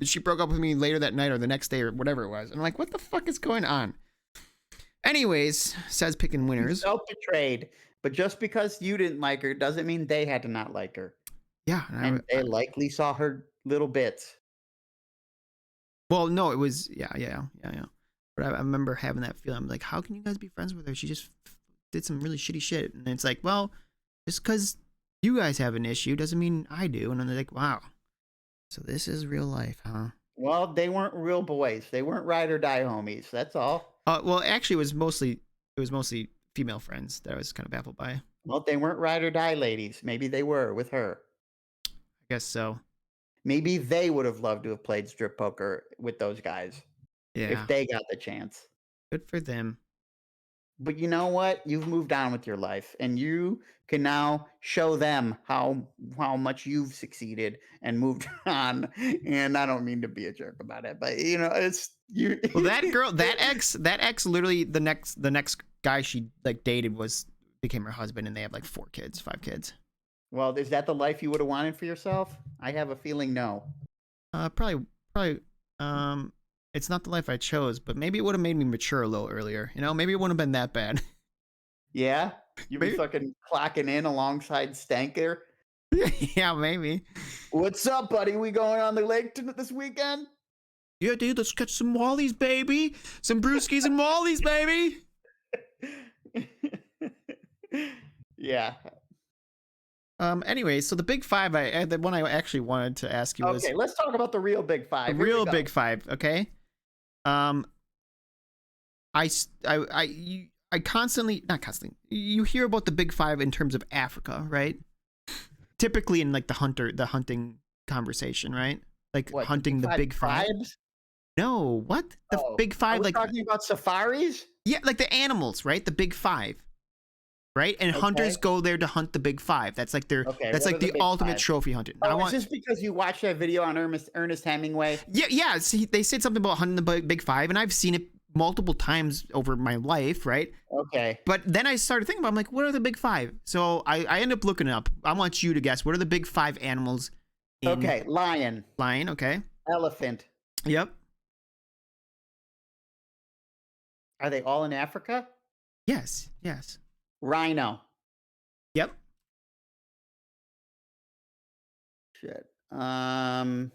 she broke up with me later that night or the next day or whatever it was. And I'm like, what the fuck is going on? Anyways, says picking winners. Self-betrayed. But just because you didn't like her doesn't mean they had to not like her. Yeah, and they likely saw her little bits. Well, no, it was yeah. But I remember having that feeling. I'm like, how can you guys be friends with her? She just did some really shitty shit, and it's like, well, just because you guys have an issue doesn't mean I do. And I'm like, wow, so this is real life, huh? Well, they weren't real boys. They weren't ride or die homies. That's all. Well, actually, it was mostly female friends that I was kind of baffled by. Well, they weren't ride or die ladies. Maybe they were with her. I guess so. Maybe they would have loved to have played strip poker with those guys. Yeah. If they got the chance. Good for them. But you know what? You've moved on with your life, and you can now show them how much you've succeeded and moved on. And I don't mean to be a jerk about it, but it's you. Well, that girl, that ex, literally the next guy she like dated became her husband, and they have like 5 kids. Well, is that the life you would have wanted for yourself? I have a feeling no. Probably. It's not the life I chose, but maybe it would have made me mature a little earlier. You know, maybe it wouldn't have been that bad. Yeah? You'd be fucking clocking in alongside Stanker? Yeah, maybe. What's up, buddy? We going on the lake this weekend? Yeah, dude, let's catch some mollies, baby. Some brewskis and mollies, baby. Yeah. Anyway, so the big five, the one I actually wanted to ask you was... Okay, let's talk about the real big five. The real big five, okay? I constantly, not constantly, you hear about the big five in terms of Africa, right? Typically in like the hunting conversation, right? Like what, hunting the big five. Tribes? No, what? The big five, like talking about safaris? Yeah, like the animals, right? The big five. Right? And hunters go there to hunt the big five. That's like their that's like the ultimate trophy hunting. Is this because you watched that video on Ernest Hemingway? Yeah. See, they said something about hunting the big five, and I've seen it multiple times over my life, right? Okay. But then I started thinking about, I'm like, what are the big five? So I ended up looking it up. I want you to guess. What are the big five animals? Okay, lion. Lion, okay. Elephant. Yep. Are they all in Africa? Yes. Rhino. Yep. Shit. You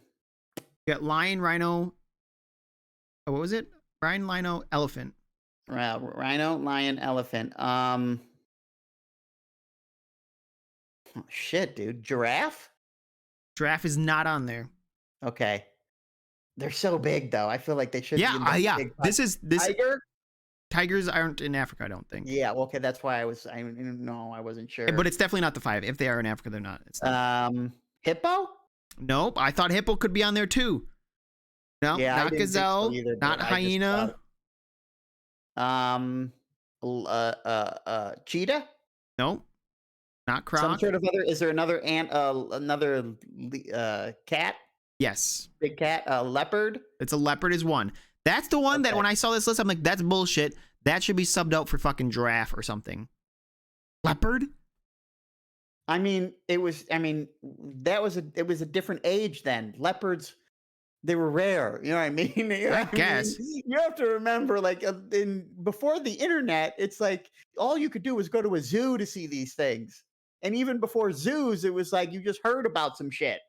got lion, rhino. Oh, what was it? Lion, rhino, elephant. Rhino, lion, elephant. Oh, shit, dude. Giraffe? Giraffe is not on there. Okay. They're so big, though. I feel like they should be in the big five. This Tiger? Tigers aren't in Africa, I don't think. Yeah, well, okay, that's why I wasn't sure. But it's definitely not the five. If they are in Africa, they're not. It's not. Hippo? Nope. I thought hippo could be on there too. No, not gazelle, either, not hyena. Cheetah? Nope. Not croc. Some sort of other. Is there another cat? Yes. Big cat. Leopard. It's a leopard is one. That's the one that when I saw this list, I'm like, that's bullshit. That should be subbed out for fucking giraffe or something. Leopard? It was a different age then. Leopards, they were rare. You know what I mean? I guess. You have to remember, like, before the internet, it's like all you could do was go to a zoo to see these things. And even before zoos, it was like you just heard about some shit.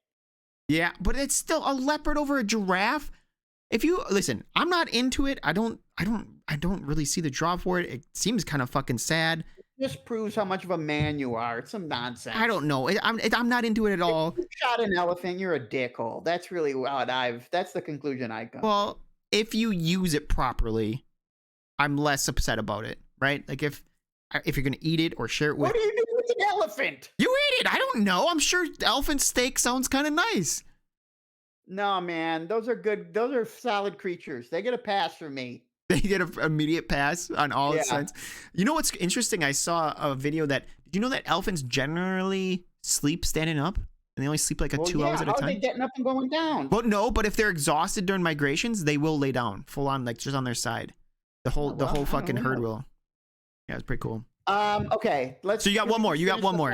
Yeah, but it's still a leopard over a giraffe. If you listen, I'm not into it. I don't really see the draw for it. It seems kind of fucking sad. It just proves how much of a man you are. It's some nonsense. I don't know. I'm not into it at all. If you shot an elephant, you're a dickhole. That's really what that's the conclusion I come. Well, if you use it properly, I'm less upset about it, right? Like if you're gonna eat it or share it with. What do you do with an elephant? You eat it. I don't know. I'm sure elephant steak sounds kind of nice. No, man, those are good. Those are solid creatures. They get a pass from me. They get an immediate pass on all its sense. You know what's interesting? I saw a video did you know that elephants generally sleep standing up? And they only sleep like 2 hours at a time? How are they getting up and going down? Well, no, but if they're exhausted during migrations, they will lay down full on, like just on their side. The whole fucking herd will. Yeah, it's pretty cool. Okay, So you got one more. You got one more.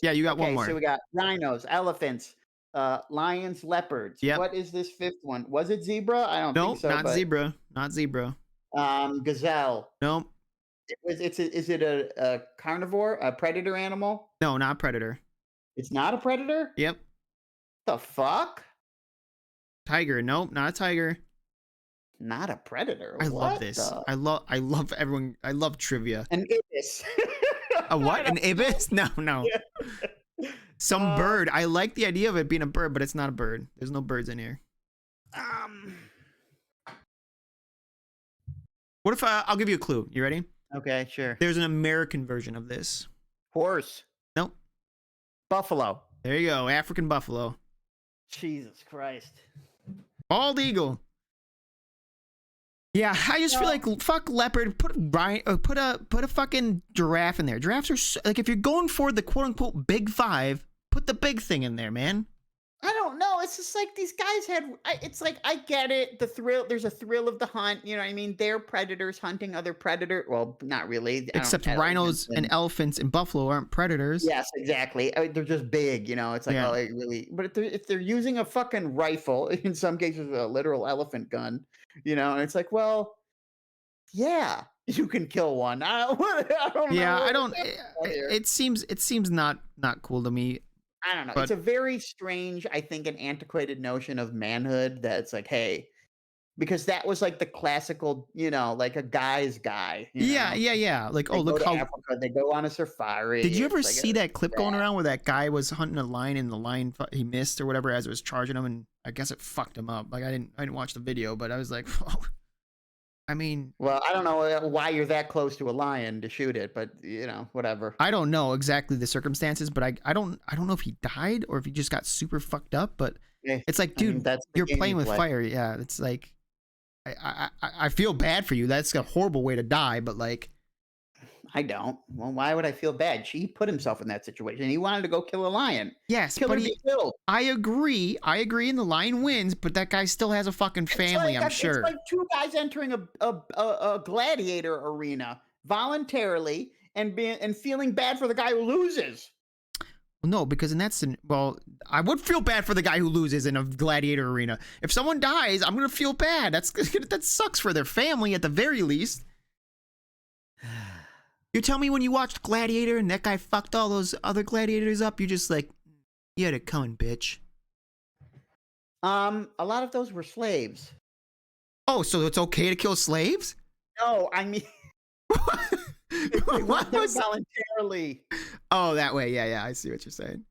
Yeah, you got one more. So we got rhinos, elephants, lions, leopards. Yep. What is this fifth one? Was it zebra? I don't think so. No, not zebra. Not zebra. Gazelle. Nope. Is it a carnivore, a predator animal? No, not predator. It's not a predator? Yep. The fuck? Tiger. Nope, not a tiger. Not a predator. I love this. I love everyone. I love trivia. An ibis. A what? An ibis? No. Yeah. Some bird. I like the idea of it being a bird, but it's not a bird. There's no birds in here. What if I'll give you a clue? You ready? Okay, sure. There's an American version of this. Horse. Nope. Buffalo. There you go. African buffalo. Jesus Christ. Bald eagle. Yeah, I just feel like fuck leopard. Put a fucking giraffe in there. Giraffes are like, if you're going for the quote unquote big five, put the big thing in there, man. I don't know. It's just like these guys it's like I get it. The thrill, there's a thrill of the hunt. You know what I mean? They're predators hunting other predator. Well, not really. Except I don't rhinos and elephants and buffalo aren't predators. Yes, exactly. They're just big, you know. It's like, Yeah. oh, it really. But if they're using a fucking rifle, in some cases a literal elephant gun, you know, and it's like, well, yeah, you can kill one. I don't Yeah, know. I don't. It seems not cool to me. I don't know. But It's a very strange, I think, an antiquated notion of manhood that's like, hey, because that was like the classical, you know, like a guy's guy, you yeah, know. yeah, yeah. Like, oh, They go look to how. Africa, they go on a safari. Did you ever It's like see that clip going that. around where that guy was hunting a lion and the lion he missed or whatever as it was charging him, and I guess it fucked him up. Like, I didn't watch the video, but I was like, oh, I mean, Well, I don't know why you're that close to a lion to shoot it, but you know, whatever. I don't know exactly the circumstances, but I don't know if he died or if he just got super fucked up. But Yeah, it's like, I mean, dude, that's the you're game playing you with play. fire. Yeah, it's like I feel bad for you. That's a horrible way to die, but like, I don't. Well, why would I feel bad? He put himself in that situation. He wanted to go kill a lion. yes, Kill but or be killed. I agree, and the lion wins, but that guy still has a fucking family, I'm It's sure. like two guys entering a gladiator arena voluntarily and feeling bad for the guy who loses. No, because in that well, I would feel bad for the guy who loses in a gladiator arena. If someone dies, I'm gonna feel bad. That sucks for their family at the very least. You tell me when you watched Gladiator and that guy fucked all those other gladiators up, you're just like, you had it coming, bitch. A lot of those were slaves. Oh, so it's okay to kill slaves? No, I mean they What went there was? voluntarily. Oh, that way. Yeah, yeah. I see what you're saying.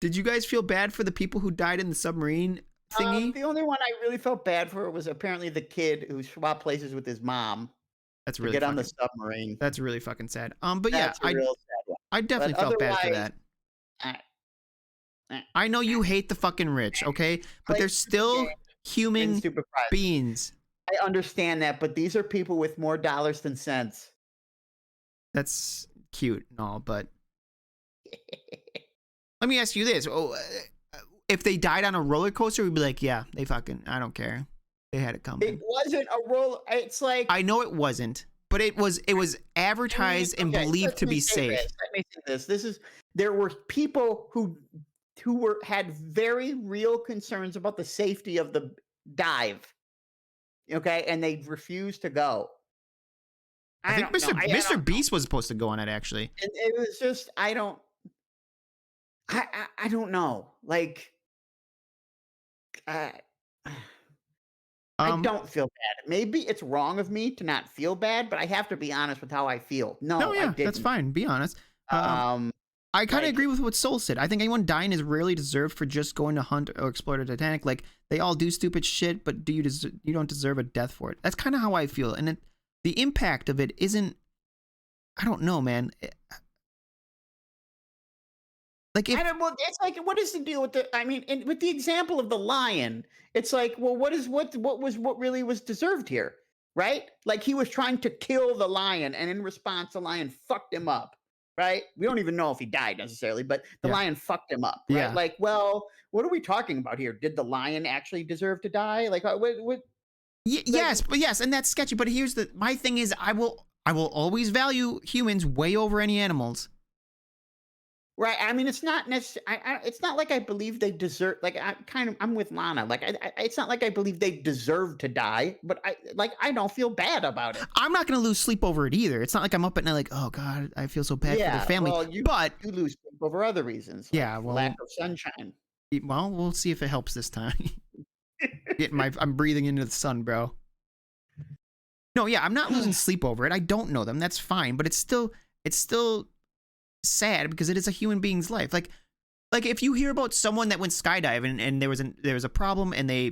Did you guys feel bad for the people who died in the submarine thingy? The only one I really felt bad for was apparently the kid who swapped places with his mom That's to really get on the fucking. submarine. That's really fucking sad. But yeah, That's a real sad one. I But definitely felt bad for otherwise, that. eh, eh, I know you hate the fucking rich, okay? But play they're stupid still games, win human stupid prizes. beings. I understand that, but these are people with more dollars than sense. That's cute and all, but let me ask you this: if they died on a roller coaster, we'd be like, yeah, they fucking, I don't care. They had it coming. It wasn't a roll. It's like I know it wasn't, but it was advertised and believed to be safe. Let me say this. There were people who had very real concerns about the safety of the dive. Okay, and they refused to go. I think don't know. Mr. Beast was supposed to go on it actually. And it was just I don't know. Like I I don't feel bad. Maybe it's wrong of me to not feel bad, but I have to be honest with how I feel. No, I yeah, didn't. that's fine. Be honest. Um, I kind of like agree with what Soul said. I think anyone dying is rarely deserved for just going to hunt or explore the Titanic. Like they all do stupid shit, but you don't deserve a death for it. That's kind of how I feel, and the impact of it isn't. I don't know, man. Like if I don't. Well, it's like, what is the deal with the? I mean, with the example of the lion, it's like, well, what really was deserved here, right? Like he was trying to kill the lion, and in response, the lion fucked him up, right? We don't even know if he died necessarily, but the Yeah. lion fucked him up, right? Yeah. Like, well, what are we talking about here? Did the lion actually deserve to die? Like, what? Yes, and that's sketchy. But here's my thing is I will always value humans way over any animals. Right. I mean, it's not necessarily. It's not like I believe they deserve. Like I'm with Lana. Like it's not like I believe they deserve to die. But I don't feel bad about it. I'm not gonna lose sleep over it either. It's not like I'm up at night like, oh god, I feel so bad for their family. Well, but you lose sleep over other reasons. Like yeah, well, lack of sunshine. Well, we'll see if it helps this time. I'm breathing into the sun, bro. No, yeah, I'm not losing sleep over it. I don't know them. That's fine, but it's still sad because it is a human being's life. Like if you hear about someone that went skydiving and there was a problem and they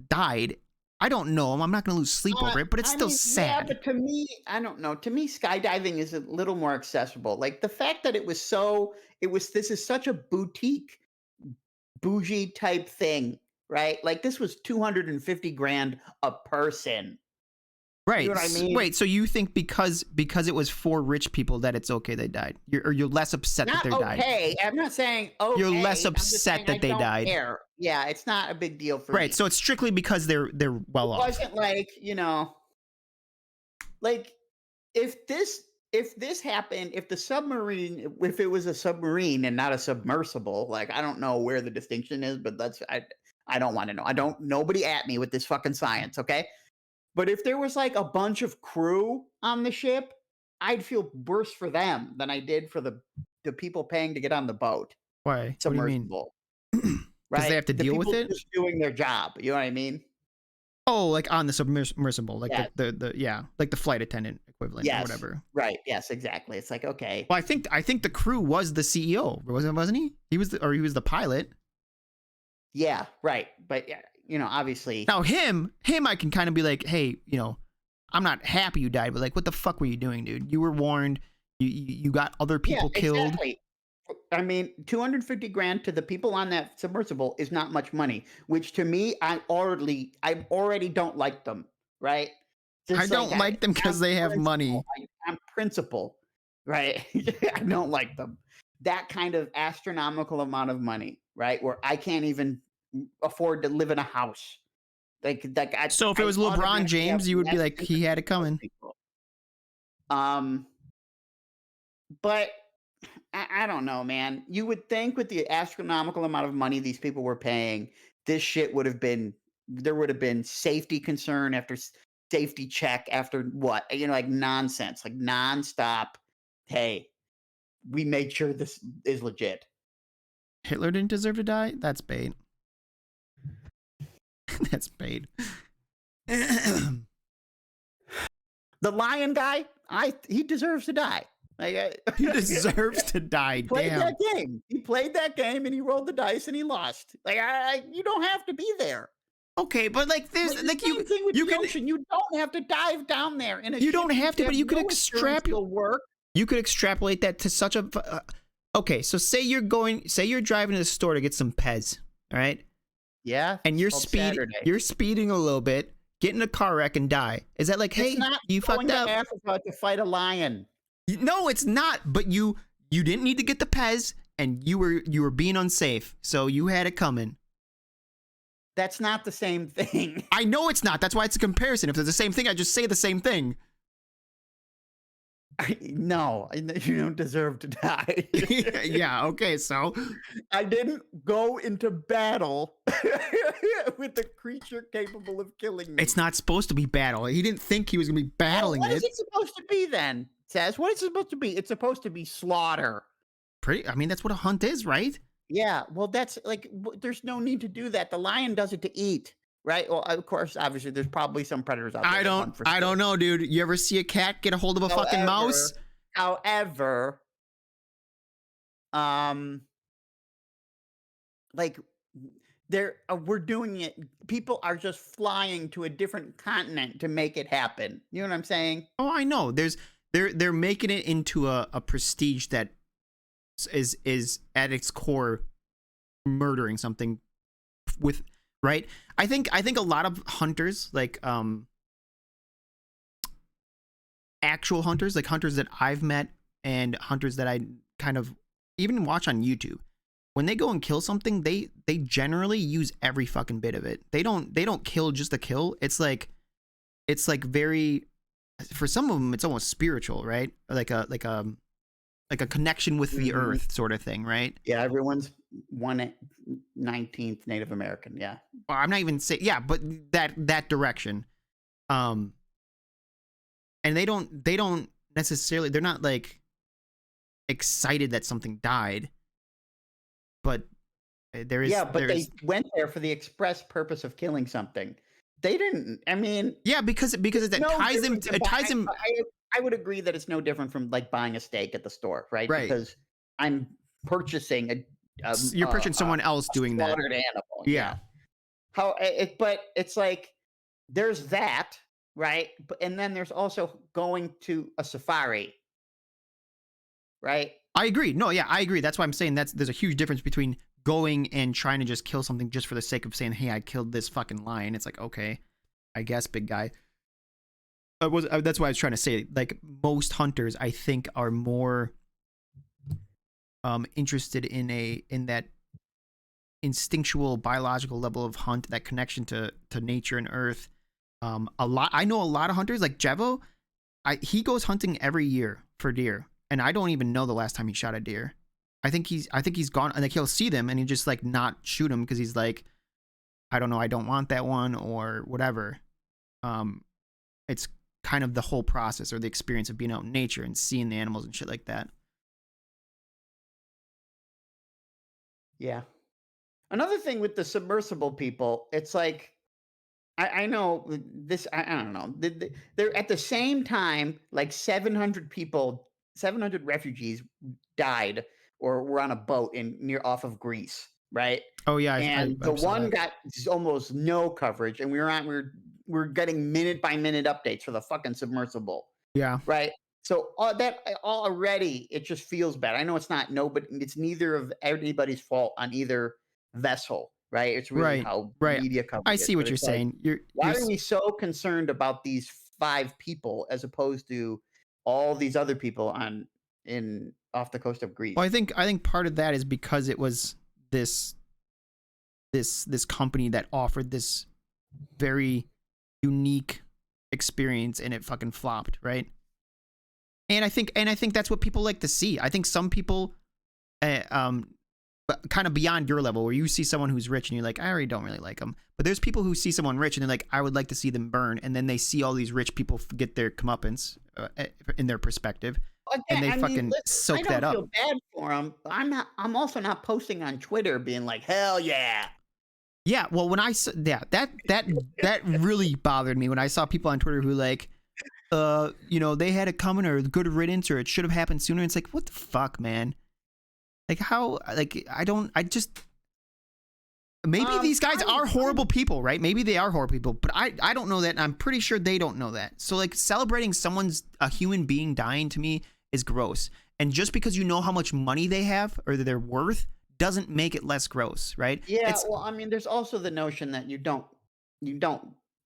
died, I don't know them. I'm not going to lose sleep over it, but it's still sad. Yeah, but to me, I don't know. To me, skydiving is a little more accessible. Like the fact that this is such a boutique, bougie type thing, right? Like this was 250 grand a person. Right. You know what I mean? Wait, so you think because it was for rich people that it's okay they died? You're less upset that they died? Okay. I'm not saying okay. You're less I'm just upset saying that I they don't died. care. Yeah, it's not a big deal for me. Right. So it's strictly because they're well off. It wasn't like, like if this happened, if the submarine, if it was a submarine and not a submersible, like I don't know where the distinction is, but I don't want to know. Nobody at me with this fucking science, okay? But if there was like a bunch of crew on the ship, I'd feel worse for them than I did for the people paying to get on the boat. Why? What do you mean? Submersible, Because they right? have to The deal with people it? just doing their job. You know what I mean? Oh, like on the submersible, like Yes. the yeah, like the flight attendant equivalent or Yes. whatever. Right. Yes. Exactly. It's like, okay. Well, I think the crew was the CEO, wasn't he? He was the pilot. Yeah. Right. But obviously. Now him, I can kind of be like, hey, I'm not happy you died, but like, what the fuck were you doing, dude? You were warned. You got other people killed. Exactly. I mean, 250 grand to the people on that submersible is not much money, which to me, I already don't like them, right? I don't like them because they have money. I'm principle, right? I don't like them. That kind of astronomical amount of money, right? Where I can't even afford to live in a house. So if it was LeBron James, you would be like, he had it coming. But I don't know, man. You would think with the astronomical amount of money these people were paying, this shit would have been, there would have been safety concern after safety check after what? Like nonsense, like nonstop. Hey, we made sure this is legit. Hitler didn't deserve to die? That's bait. That's bait. The lion guy, he deserves to die. He deserves to die. He played Damn. that game. He played that game and he rolled the dice and he lost. Like you don't have to be there. Okay, but like there's Well, like you can ocean. You don't have to dive down there in a you don't have to, but you could You could extrapolate that to such a okay, so say you're driving to the store to get some Pez, all right? Yeah. And you're speeding a little bit, get in a car wreck and die. Is that like, hey, you fucked up? Africa to fight a lion. No, it's not. But you didn't need to get the Pez, and you were being unsafe, so you had it coming. That's not the same thing. I know it's not. That's why it's a comparison. If it's the same thing, I just say the same thing. No, you don't deserve to die. Yeah, okay, so I didn't go into battle with a creature capable of killing me. It's not supposed to be battle. He didn't think he was going to be battling What is it supposed to be then? Says, what is it supposed to be? It's supposed to be slaughter. I mean, that's what a hunt is, right? Yeah, well, that's like, there's no need to do that. The lion does it to eat, right? Well, of course, obviously, there's probably some predators out there. I don't know, dude. You ever see a cat get a hold of a fucking mouse? However, like, we're doing it. People are just flying to a different continent to make it happen. You know what I'm saying? Oh, I know. They're making it into a prestige that is at its core murdering something with, right? I think a lot of hunters, like actual hunters, like hunters that I've met and hunters that I kind of even watch on YouTube, when they go and kill something, they generally use every fucking bit of it. They don't kill just to kill. It's like very, for some of them, it's almost spiritual, right? Like a connection with the earth sort of thing, right? Yeah, everyone's 1/19th Native American. Yeah. Well, I'm not even saying, yeah, but that direction. And they don't necessarily, they're not like excited that something died, but there is. Yeah, but they went there for the express purpose of killing something. They didn't. I mean, yeah, because it ties them. It ties them. I would agree that it's no different from like buying a steak at the store, right? Right. Because I'm purchasing you're purchasing someone else doing that. Slaughtered animal. Yeah. But it's like there's that, right? And then there's also going to a safari, right? I agree. No, yeah, I agree. That's why I'm saying there's a huge difference between going and trying to just kill something just for the sake of saying, hey, I killed this fucking lion. It's like, okay, I guess, big guy. that's why I was trying to say, like, most hunters, I think, are more interested in that instinctual biological level of hunt, that connection to nature and earth. I know a lot of hunters like Jevo. He goes hunting every year for deer, and I don't even know the last time he shot a deer. I think he's gone, like, he'll see them and he just like not shoot them because he's like, I don't know, I don't want that one or whatever. It's kind of the whole process or the experience of being out in nature and seeing the animals and shit like that. Yeah. Another thing with the submersible people, it's like, I know this. I don't know. They're at the same time, like 700 people, 700 refugees died or were on a boat near off of Greece, right? Oh yeah, And I the saw one that. got almost no coverage, and we're getting minute by minute updates for the fucking submersible, Yeah. right? So already it just feels bad. I know it's not nobody, it's neither of anybody's fault on either vessel, right? It's really Right. how Right. media I covered it. see But what you're it's like, saying. why are we so concerned about these 5 people as opposed to all these other people on in off the coast of Well, Greece? I think part of that is because it was this this company that offered this very unique experience and it fucking flopped, right? And I think that's what people like to see. I think some people kind of beyond your level where you see someone who's rich and you're like, I already don't really like them. But there's people who see someone rich and they're like, I would like to see them burn, and then they see all these rich people get their comeuppance in their perspective, and Again, they I mean, fucking listen, I soak that don't up. feel bad for him. I'm also not posting on Twitter being like, "Hell yeah." Yeah, well, when I saw that really bothered me when I saw people on Twitter who like, you know, they had it coming or good riddance or it should have happened sooner. It's like, what the fuck, man? Like how? Like I just maybe these guys are horrible people, right? Maybe they are horrible people, but I don't know that, and I'm pretty sure they don't know that. So like celebrating a human being dying to me is gross. And just because you know how much money they have or that they're worth doesn't make it less gross, right? Yeah, It's well, I mean, there's also the notion that you don't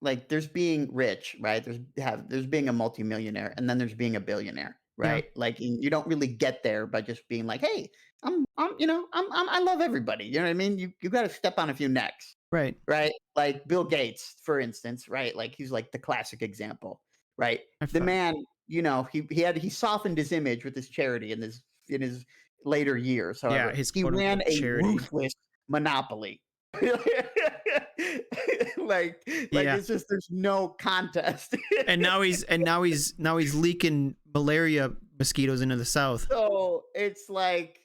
like there's being rich, right? There's being a multimillionaire and then there's being a billionaire, yeah, right? Like you don't really get there by just being like, "Hey, I love everybody." You know what I mean? You got to step on a few necks. right. Right? Like Bill Gates, for instance, right? Like he's like the classic example, right? I The fuck. man, he softened his image with his charity in his later years. Yeah, However, his he quote ran unquote a charity. ruthless monopoly. like Yeah. it's just there's no contest. And now he's leaking malaria mosquitoes into the south. So it's like,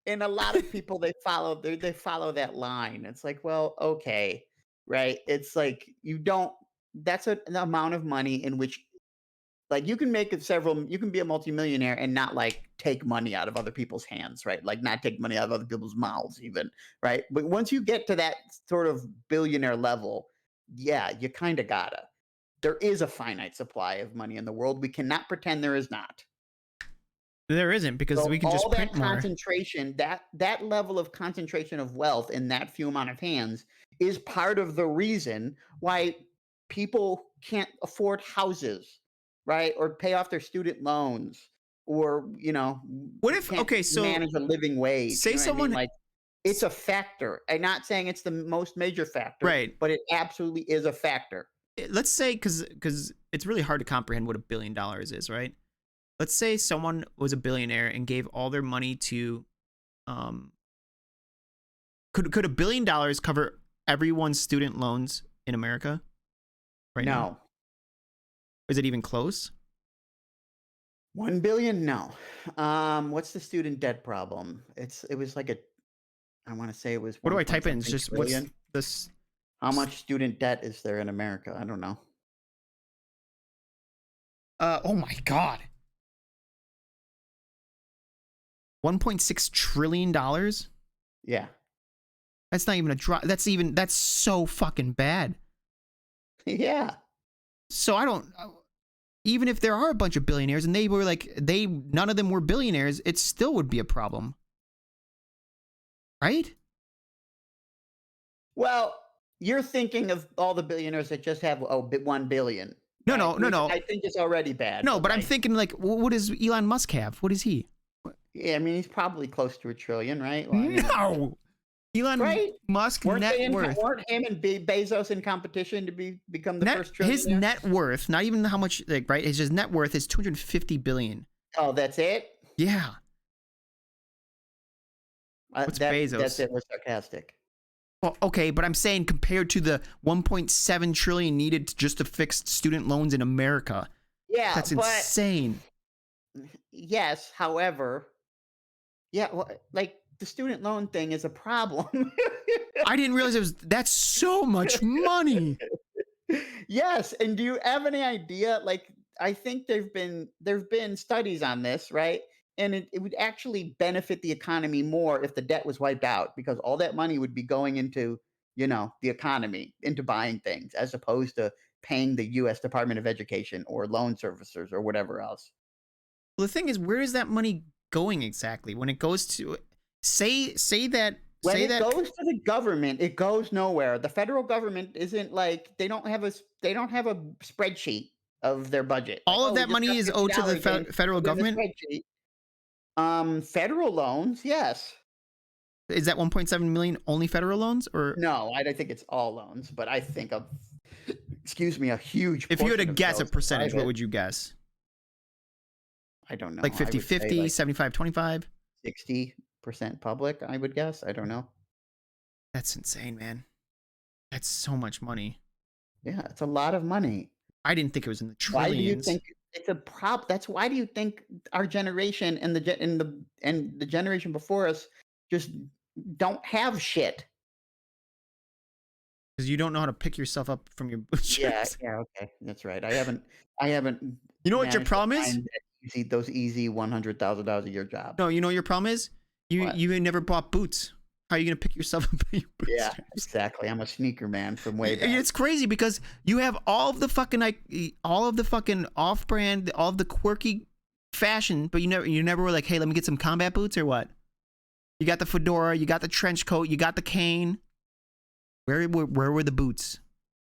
and a lot of people they follow that line. It's like, well, okay, right? It's like you don't. That's an amount of money in which, like, you can be a multimillionaire and not like take money out of other people's hands, right? Like not take money out of other people's mouths, even, right? But once you get to that sort of billionaire level, yeah, you kind of gotta. There is a finite supply of money in the world. We cannot pretend there is not. There isn't because So we can all just that print more. concentration, that level of concentration of wealth in that few amount of hands is part of the reason why people can't afford houses, right? Or pay off their student loans or, What if can't okay, so manage a living wage. You say know what I mean? someone Like it's a factor. I'm not saying it's the most major factor, right. but it absolutely is a factor. Let's say cuz it's really hard to comprehend what $1 billion is, right? Let's say someone was a billionaire and gave all their money to um could $1 billion cover everyone's student loans in America right now? No. Is it even close? 1 billion? No. What's the student debt problem? It was like I want to say it was What do 1 I point type in? It's something just what's trillion. this How much student debt is there in America? I don't know. oh my god. $1.6 trillion? Yeah. That's not even a drop. That's so fucking bad. Yeah. So I don't even if there are a bunch of billionaires and they were like none of them were billionaires, it still would be a problem. Right? Well, you're thinking of all the billionaires that just have 1 billion. No, right? no, no, Which no. I think is already bad. No, but I'm like, thinking like, what does Elon Musk have? What is he? yeah, I mean, he's probably close to $1 trillion, right? Well, I mean, No. Elon right? Musk net worth. Weren't him and Bezos in competition to become the first His trillionaire? net worth, not even how much, like, right? His just net worth is 250 billion. Oh, that's it? Yeah. What's That's Bezos? it. We're sarcastic. Well, okay, but I'm saying compared to the 1.7 trillion needed just to fix student loans in America, Yeah, that's but insane. yes, however, yeah, well, like the student loan thing is a problem. I didn't realize that's so much money. Yes, and do you have any idea? Like, I think there've been studies on this, right? And it would actually benefit the economy more if the debt was wiped out because all that money would be going into, the economy, into buying things, as opposed to paying the U.S. Department of Education or loan servicers or whatever else. Well, the thing is, where is that money going exactly? When it goes to say that When say it that goes to the government, it goes nowhere. The federal government isn't like they don't have a spreadsheet of their budget. Like, all of oh, we that just got money is owed to the $50 in, federal put it in a government. spreadsheet. Federal loans, yes. Is that 1.7 million only federal loans, or No, I don't think it's all loans, but I think excuse me, a huge if you had to portion of guess a those are percentage, what private. would you guess? I don't know. Like I would say 50-50, like 75-25? 60% public, I would guess. I don't know. That's insane, man. That's so much money. Yeah, it's a lot of money. I didn't think it was in the Why do you trillions. think it's a prop? That's why do you think our generation and the generation before us just don't have shit? Because you don't know how to pick yourself up from your Yeah, bootstraps. yeah, okay, that's right. I haven't You know what your managed to problem is? find those easy $100,000 a year jobs. No, you know what your problem is? What? You ain't never bought boots. How are you gonna pick yourself up by your Yeah, bootstraps? exactly. I'm a sneaker man from way back. It's crazy because you have all of the fucking off-brand, all of the quirky fashion, but you never were like, hey, let me get some combat boots or what? You got the fedora, you got the trench coat, you got the cane. Where were the boots?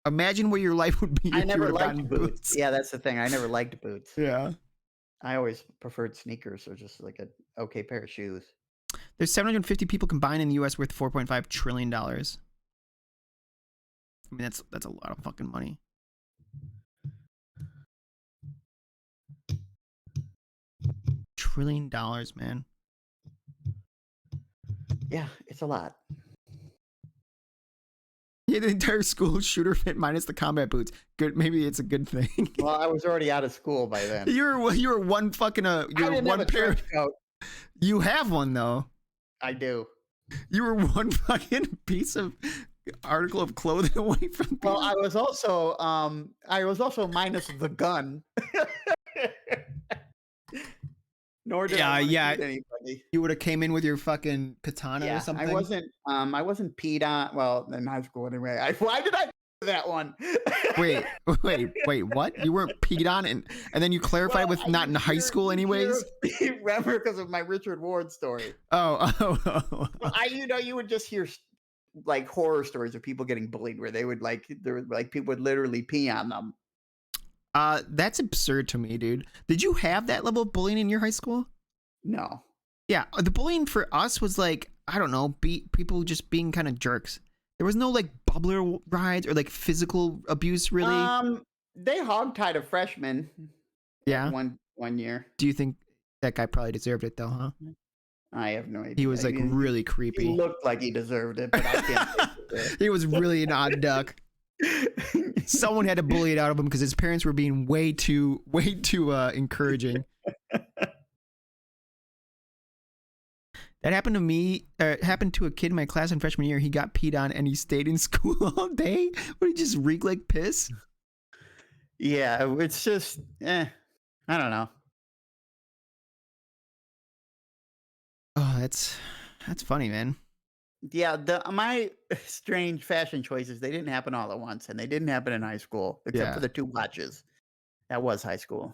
Imagine where your life would be I if you never would have liked gotten boots. Yeah, that's the thing. I never liked boots. Yeah. I always preferred sneakers or just like a okay pair of shoes. There's 750 people combined in the U.S. worth $4.5 trillion. I mean, that's a lot of fucking money. $1 trillion, man. Yeah, it's a lot. Yeah, the entire school shooter fit minus the combat boots. Good, maybe it's a good thing. Well, I was already out of school by then. You were one fucking I didn't one have a pair. trench coat. You have one though. I do. You were one fucking piece of article of clothing away from being... Well, I was also minus the gun. Nor did I want to shoot anybody. You would have came in with your fucking katana or something. I wasn't peed on. Well, in high school anyway. Why did I do that one? wait, what? You weren't peed on, and then you clarified with not in high school anyways? Remember, because of my Richard Ward story. Oh. Well, you would just hear like horror stories of people getting bullied where people would literally pee on them. That's absurd to me, dude. Did you have that level of bullying in your high school? No. Yeah, the bullying for us was like, I don't know, people just being kind of jerks. There was no like bubbler rides or like physical abuse, really. They hogtied a freshman. Yeah. One year. Do you think that guy probably deserved it though, huh? I have no idea. He was like really creepy. He looked like he deserved it, but I can't. He was really an odd duck. Someone had to bully it out of him because his parents were being way too encouraging. That happened to me. Happened to a kid in my class in freshman year. He got peed on and he stayed in school all day. Would he just reek like piss? Yeah, it's just, I don't know. Oh, that's funny, man. Yeah, my strange fashion choices, they didn't happen all at once, and they didn't happen in high school, except for the 2 watches. That was high school.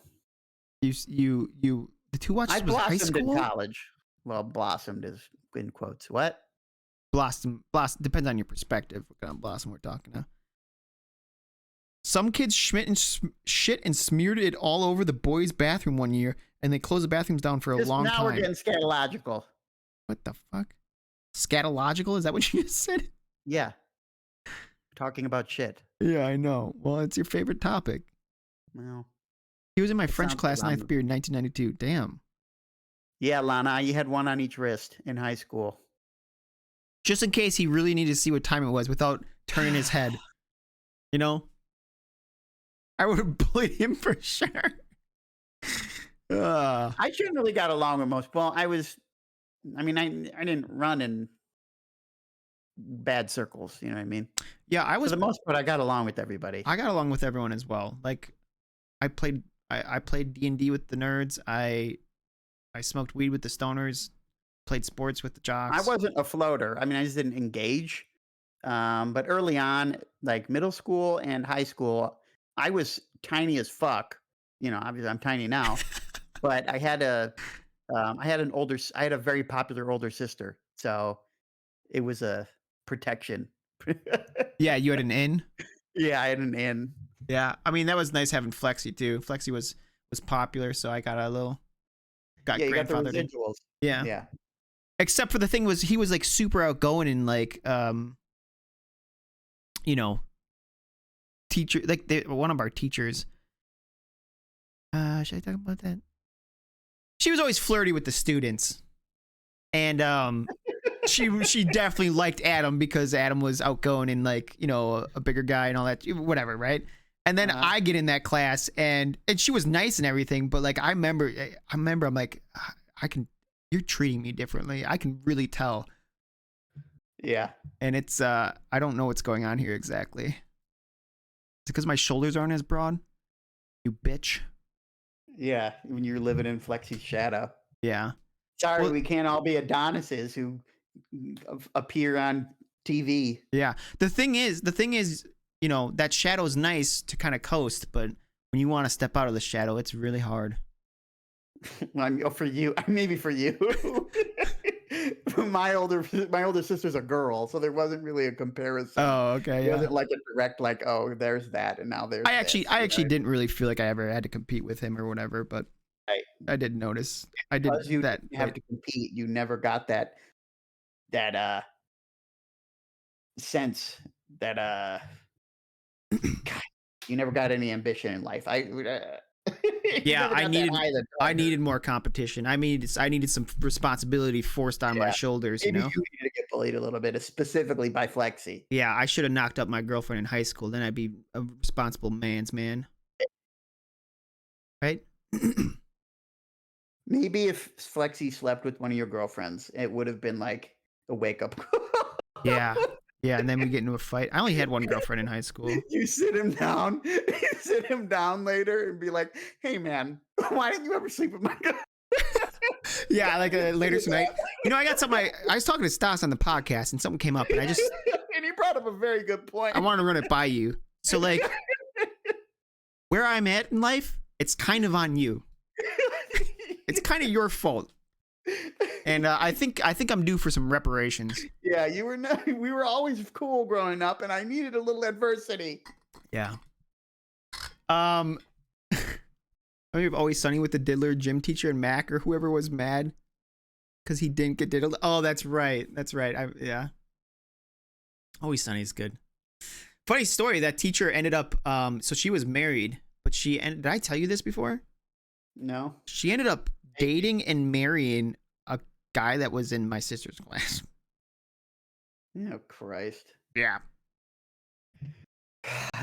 The 2 watches was high school? I blossomed in college. Well, blossomed is in quotes. What? Blossom depends on your perspective. What kind of blossom we're talking about. Some kids shit and smeared it all over the boys' bathroom one year, and they closed the bathrooms down for a long time. Now we're getting scatological. What the fuck? Scatological? Is that what you just said? Yeah. Talking about shit. Yeah, I know. Well, it's your favorite topic. Well, he was in my French class, ninth period, 1992. Damn. Yeah, Lana, you had one on each wrist in high school. Just in case he really needed to see what time it was without turning his head. You know? I would have bullied him for sure. I generally got along with most. Well, I didn't run in bad circles. You know what I mean? Yeah, I was. For the most part, I got along with everybody. I got along with everyone as well. Like, I played D&D with the nerds. I smoked weed with the stoners. Played sports with the jocks. I wasn't a floater. I mean, I just didn't engage. But early on, like middle school and high school, I was tiny as fuck. You know, obviously I'm tiny now, but I had a very popular older sister, so it was a protection. Yeah, you had an in. Yeah, I had an in. Yeah, I mean that was nice having Flexi too. Flexi was popular, so I got grandfathered in. Yeah, yeah. Except for the thing was he was like super outgoing and like you know, teacher like one of our teachers. Should I talk about that? She was always flirty with the students, and she definitely liked Adam because Adam was outgoing and like, you know, a bigger guy and all that, whatever, right? And then I get in that class and she was nice and everything, but like I remember I'm like, you're treating me differently. I can really tell. Yeah. And it's I don't know what's going on here exactly. Is it because my shoulders aren't as broad? You bitch. Yeah, when you're living in Flexi's shadow. Yeah. Sorry, we can't all be Adonises who appear on TV. Yeah. The thing is, you know, that shadow's nice to kind of coast, but when you want to step out of the shadow, it's really hard. Well, for you, maybe for you. my older sister's a girl, so there wasn't really a comparison. Oh, okay. It wasn't like a direct, like, oh, there's that, and now there's. I actually didn't really feel like I ever had to compete with him or whatever, but I did notice. I did that. You have to compete. You never got that sense that God, you never got any ambition in life. Yeah, I needed more competition. I needed some responsibility forced on my shoulders. Maybe you know, you needed to get bullied a little bit, specifically by Flexi. Yeah, I should have knocked up my girlfriend in high school. Then I'd be a responsible man's man, right? Maybe if Flexi slept with one of your girlfriends, it would have been like a wake up call. Yeah. Yeah, and then we get into a fight. I only had one girlfriend in high school. You sit him down. You sit him down later and be like, "Hey, man, why didn't you ever sleep with my girl?" Yeah, like later tonight. You know, I got something. I was talking to Stas on the podcast, and something came up, and and he brought up a very good point. I wanted to run it by you. So, like, where I'm at in life, it's kind of on you. It's kind of your fault. And I think I'm due for some reparations. Yeah, we were always cool growing up, and I needed a little adversity. Yeah. Remember Always Sunny with the diddler gym teacher and Mac or whoever was mad because he didn't get diddled. Oh, that's right. Yeah. Always Sunny is good. Funny story. That teacher ended up. So she was married, but did I tell you this before? No. She ended up dating and marrying a guy that was in my sister's class. Oh, Christ. Yeah.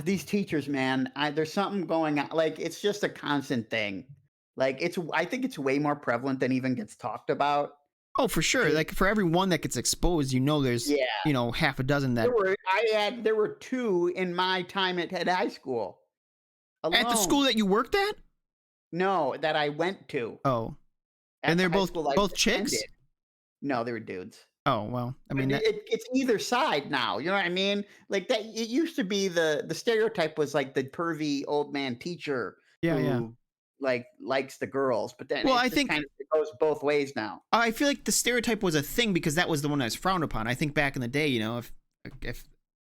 These teachers, man, there's something going on. Like, it's just a constant thing. Like, I think it's way more prevalent than even gets talked about. Oh, for sure. Like, for every one that gets exposed, you know, there's, you know, half a dozen that. There were two in my time at high school. Alone. At the school that you worked at? No, that I went to. Oh. And they're both chicks? No, they were dudes. Oh, well, I mean, it's either side now. You know what I mean? Like that. It used to be the stereotype was like the pervy old man teacher who like likes the girls, but then I think it goes both ways now. I feel like the stereotype was a thing because that was the one that was frowned upon. I think back in the day, you know, if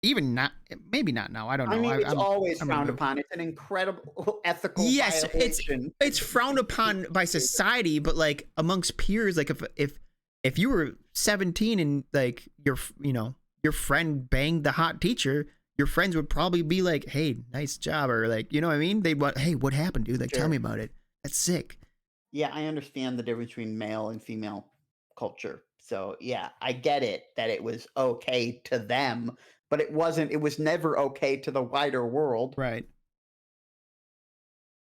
even not, maybe not now. I don't I know. mean, it's always I'm frowned removed. upon. It's an incredible ethical Yes, violation. it's frowned upon by society, but like amongst peers, like if you were 17 and like your friend banged the hot teacher, your friends would probably be like, "Hey, nice job," or like, you know what I mean? They'd want, "Hey, what happened, dude? Like, tell me Sure. about it. That's sick." Yeah, I understand the difference between male and female culture. So, yeah, I get it that it was okay to them, but it was never okay to the wider world. Right.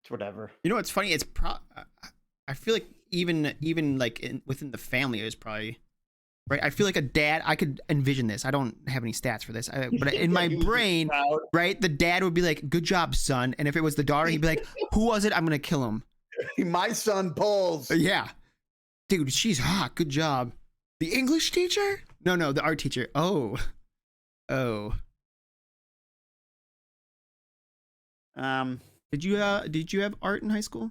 It's whatever. You know what's funny? I feel like even like within the family is probably right. I feel like a dad. I could envision this. I don't have any stats for this, but in Yeah, my he was just brain, proud. right, the dad would be like, "Good job, son," and if it was the daughter, he'd be like, "Who was it? I'm gonna kill him." My son pulls. Yeah, dude, she's hot. Good job. The English teacher? No, the art teacher. Oh, oh. Um, Did you have art in high school?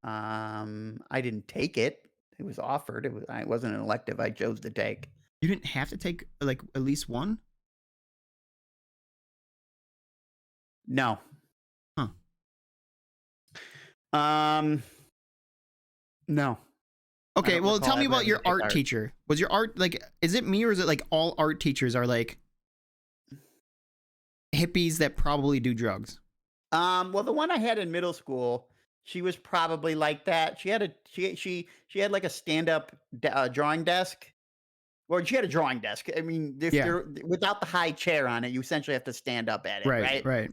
I didn't take it. It was offered. It wasn't an elective I chose to take. You didn't have to take like at least one? No. Huh. No. Okay, well, tell me about your art art. teacher. Was your art like? Is it me or is it like all art teachers are like hippies that probably do drugs? Well, the one I had in middle school, she was probably like that. She had like a stand-up drawing desk. Well, she had a drawing desk. I mean, if Yeah. you're without the high chair on it, you essentially have to stand up at it, Right. right? Right.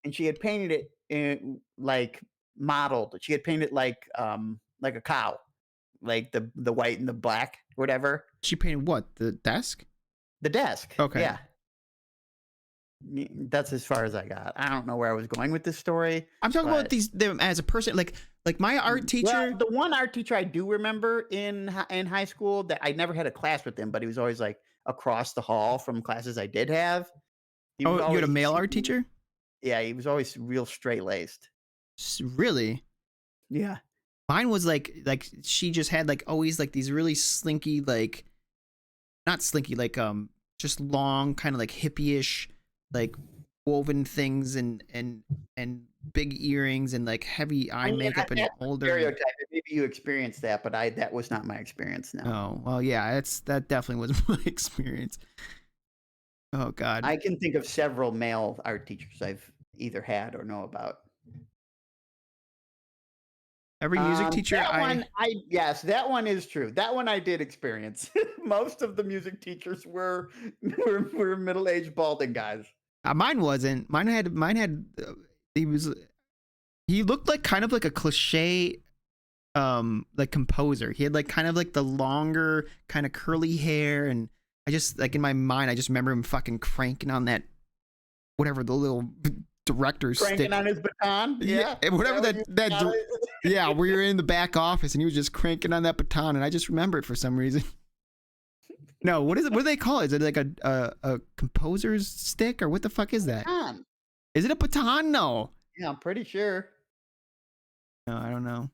And she had painted it like modeled. She had painted like a cow, like the white and the black, whatever. She painted what? The desk? The desk. Okay. Yeah. That's as far as I got. I don't know where I was going with this story. I'm talking about but them as a person, like my art teacher. Well, the one art teacher I do remember in high school that I never had a class with him, but he was always like across the hall from classes I did have. He was Oh, you had a always male art teacher? Yeah, he was always real straight laced. Really? Yeah. Mine was like she just had like always like these really slinky, like not slinky, like just long kind of like hippie-ish, like woven things and big earrings and like heavy eye makeup and older. Stereotype. Maybe you experienced that, but that was not my experience. No. Oh well, yeah, that definitely was my experience. Oh God. I can think of several male art teachers I've either had or know about. Every music teacher yes, that one is true. That one I did experience. Most of the music teachers were middle-aged balding guys. Mine wasn't. Mine had he looked like kind of like a cliche like composer. He had like kind of like the longer kind of curly hair, and I just like in my mind I just remember him fucking cranking on that whatever the little director's cranking on his baton. Yeah. Whatever that yeah, we were in the back office and he was just cranking on that baton, and I just remember it for some reason. No, what is it? What do they call it? Is it like a composer's stick or what the fuck is that? Baton. Is it a baton? No. Yeah, I'm pretty sure. No, I don't know.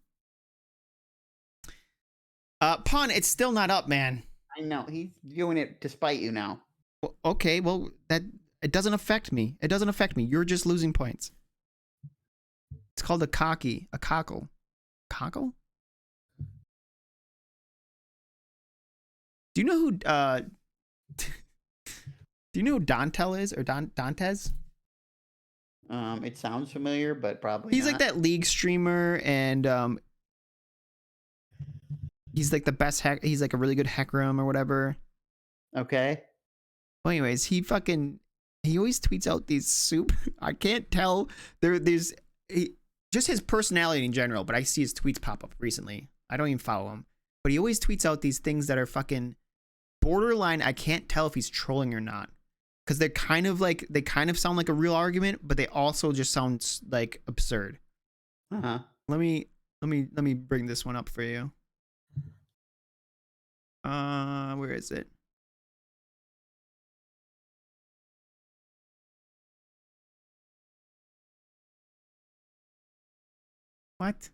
Pun, it's still not up, man. I know. He's doing it to spite you now. Well, okay, well, it doesn't affect me. It doesn't affect me. You're just losing points. It's called a cockle. Cockle? Do you know who do you know who Dantel is or Dantes? It sounds familiar, but probably he's not. like that league streamer, and he's like the best hack. He's like a really good hack room or whatever. Okay. Well, anyways, he always tweets out these super. I can't tell. Just his personality in general, but I see his tweets pop up recently. I don't even follow him, but he always tweets out these things that are fucking borderline. I can't tell if he's trolling or not, because they kind of sound like a real argument, but they also just sound like absurd. Uh-huh. Let me bring this one up for you. Where is it? What?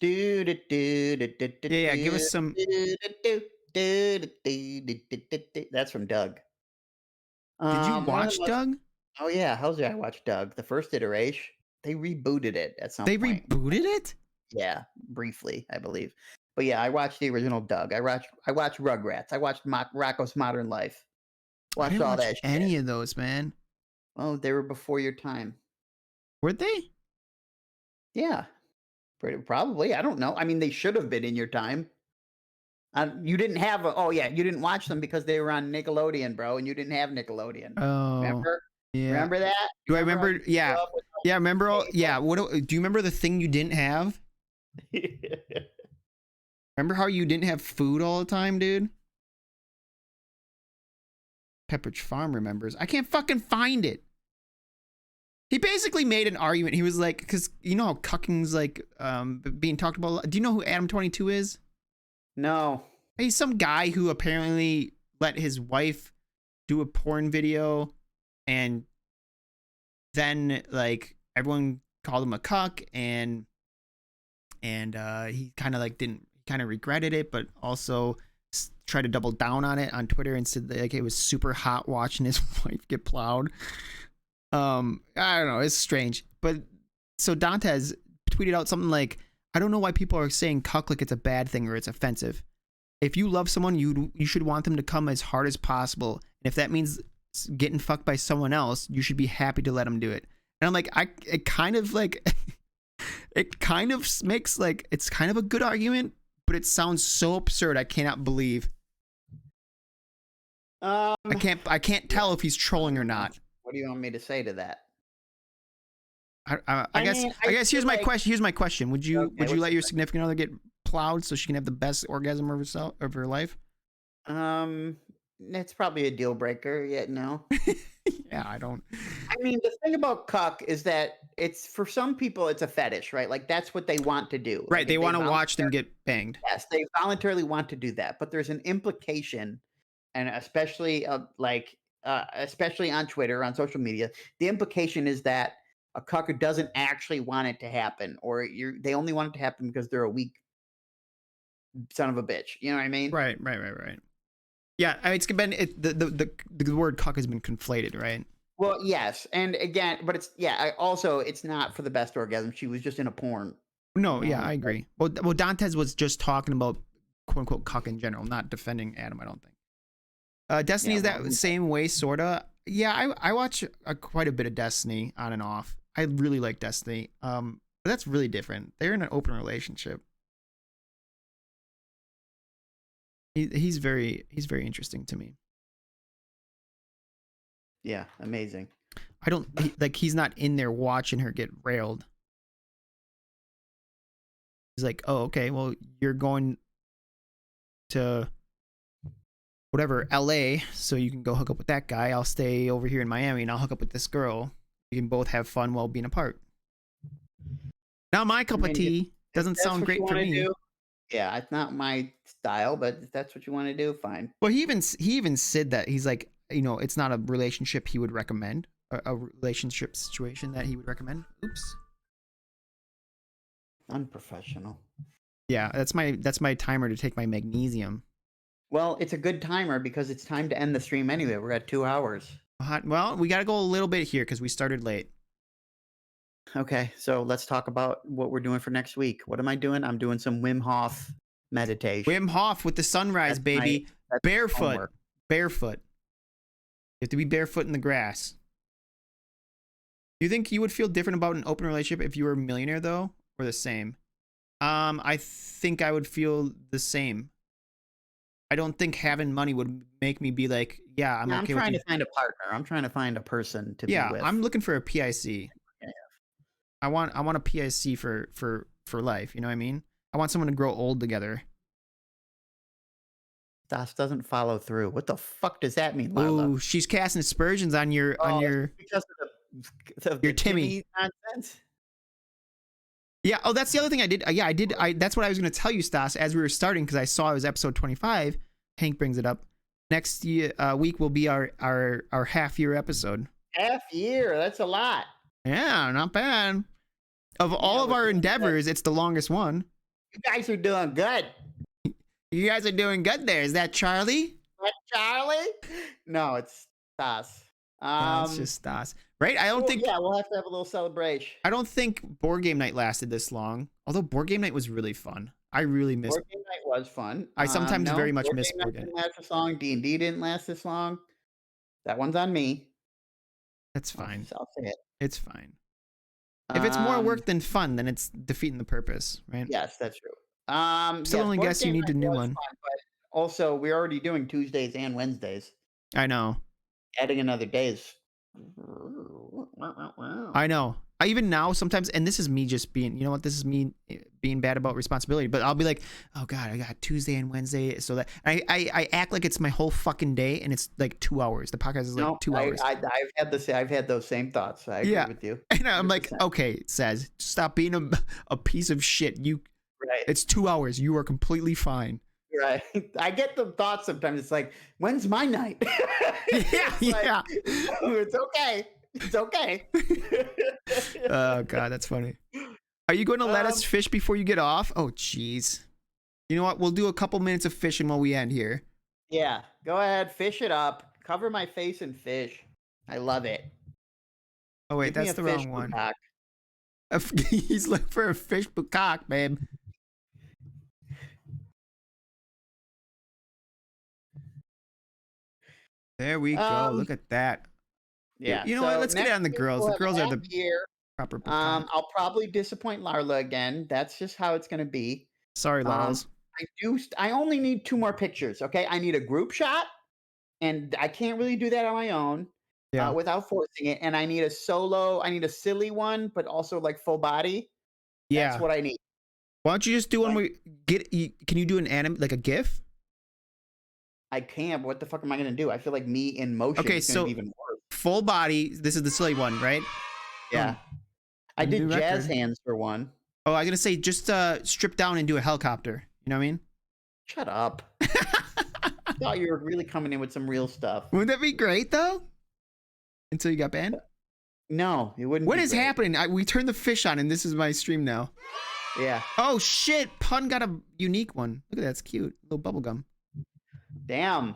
Yeah, give us some. That's from Doug. Did you One of the watch most Doug? Oh, yeah, how's I watched Doug, the first iteration. They rebooted it at some They point. rebooted it? Yeah, briefly, I believe. But yeah, I watched the original Doug. I watched Rugrats. I watched Rocko's Modern Life. I Watched didn't all watch that shit. any of those, man. Oh, they were before your time. Were they? Yeah, probably. I don't know. I mean, they should have been in your time. You didn't have oh yeah, you didn't watch them because they were on Nickelodeon, bro, and you didn't have Nickelodeon. Oh, Remember? yeah. Remember that? Do I Remember how remember? you grew Yeah. up with Yeah, remember all, cable? yeah, do you remember the thing you didn't have? Remember how you didn't have food all the time, dude? Pepperidge Farm remembers. I can't fucking find it. He basically made an argument. He was like, because you know how cucking's like being talked about. Do you know who Adam 22 is? No. He's some guy who apparently let his wife do a porn video, and then like everyone called him a cuck, and he kind of like didn't, kind of regretted it, but also tried to double down on it on Twitter and said that, like, it was super hot watching his wife get plowed. I don't know, it's strange. But so Dantes tweeted out something like, I don't know why people are saying cuck like it's a bad thing or it's offensive. If you love someone, you should want them to come as hard as possible. And if that means getting fucked by someone else, you should be happy to let them do it. And I'm like, it kind of like it kind of makes like, it's kind of a good argument, but it sounds so absurd. I cannot believe. I can't tell if he's trolling or not. What do you want me to say to that? I guess here's my question. Here's my question. Would you let your significant other get plowed so she can have the best orgasm of her life? That's probably a deal breaker. Yeah, no. Yeah, I don't. I mean, the thing about cuck is that it's, for some people, it's a fetish, right? Like that's what they want to do. Right, Like, they want to watch them get banged. Yes, they voluntarily want to do that, but there's an implication, and especially especially on Twitter, on social media, the implication is that a cucker doesn't actually want it to happen, or they only want it to happen because they're a weak son of a bitch. You know what I mean? Right. Yeah, it's been the word cuck has been conflated, right? Well, yes, and again, but it's not for the best orgasm. She was just in a porn. No, yeah, I agree. Well, Dantes was just talking about quote unquote cuck in general, not defending Adam, I don't think. Destiny is that same way, sorta. Yeah, I watch quite a bit of Destiny on and off. I really like Destiny. But that's really different. They're in an open relationship. He's very interesting to me. Yeah, amazing. I don't like, he's not in there watching her get railed. He's like, oh, okay, well, you're going to whatever, LA, so you can go hook up with that guy. I'll stay over here in Miami and I'll hook up with this girl. We can both have fun while being apart. Not my cup of tea. Doesn't sound great for me. Yeah, it's not my style, but if that's what you want to do, fine. Well, he even said that. He's like, you know, it's not a relationship he would recommend, a relationship situation that he would recommend. Oops. Unprofessional. Yeah, that's my timer to take my magnesium. Well, it's a good timer because it's time to end the stream anyway. We're at 2 hours. Well, we got to go a little bit here because we started late. Okay, so let's talk about what we're doing for next week. What am I doing? I'm doing some Wim Hof meditation. Wim Hof with the sunrise, baby. Barefoot. Barefoot. You have to be barefoot in the grass. Do you think you would feel different about an open relationship if you were a millionaire, though, or the same? I think I would feel the same. I don't think having money would make me be like, yeah, I'm okay with you. I'm trying to find a partner. I'm trying to find a person to be with. Yeah, I'm looking for a PIC. I want a PIC for life. You know what I mean? I want someone to grow old together. Das doesn't follow through. What the fuck does that mean, Lila? Ooh, she's casting aspersions on your because of your Timmy nonsense. Yeah. Oh, that's the other thing I did. Yeah, I did. That's what I was going to tell you, Stas, as we were starting, because I saw it was episode 25. Hank brings it up. Next week will be our half year episode. Half year. That's a lot. Yeah, not bad. Of all of our endeavors, it's the longest one. You guys are doing good. You guys are doing good there. Is that Charlie? What, Charlie? No, it's Stas. Yeah, it's just Stas. Right? I don't think. Yeah, we'll have to have a little celebration. I don't think board game night lasted this long. Although board game night was really fun. I really missed. Board game night was fun. I sometimes very much miss board game night. Didn't last this long. D&D didn't last this long. That one's on me. That's fine. I'll say it. It's fine. If it's more work than fun, then it's defeating the purpose, right? Yes, that's true. Still only guess you need a new one. Fun, but also, we're already doing Tuesdays and Wednesdays. I know. Adding another day is. I know. I even now sometimes, and this is me just being, you know what, this is me being bad about responsibility, but I'll be like, oh God, I got Tuesday and Wednesday. So that I act like it's my whole fucking day and it's like 2 hours. The podcast is like 2 hours. I've had those same thoughts. I agree with you. And I'm like, okay, Says, stop being a piece of shit. It's 2 hours. You are completely fine. Right. I get the thoughts sometimes. It's like, when's my night? Yeah. It's okay. It's okay. Oh God, that's funny. Are you going to let us fish before you get off? Oh, jeez. You know what? We'll do a couple minutes of fishing while we end here. Yeah. Go ahead. Fish it up. Cover my face and fish. I love it. Oh, wait. That's the wrong one. He's looking for a fish bukkake, babe. There we go. Look at that. Yeah. You know what? Let's get it on the girls. The girls are the proper. I'll probably disappoint Larla again. That's just how it's going to be. Sorry, Larls. I only need 2 more pictures. Okay. I need a group shot, and I can't really do that on my own without forcing it. And I need a solo. I need a silly one, but also like full body. Yeah. That's what I need. Why don't you just do one where can you do an anime, like a GIF? I can, but what the fuck am I going to do? I feel like me in motion is going to be even worse. Full body. This is the silly one, right? Yeah. I did jazz hands for one. Oh, I was going to say, just strip down and do a helicopter. You know what I mean? Shut up. I thought you were really coming in with some real stuff. Wouldn't that be great, though? Until you got banned? No, it wouldn't. What is happening? We turned the fish on, and this is my stream now. Yeah. Oh, shit. Pun got a unique one. Look at that. It's cute. A little bubble gum. Damn.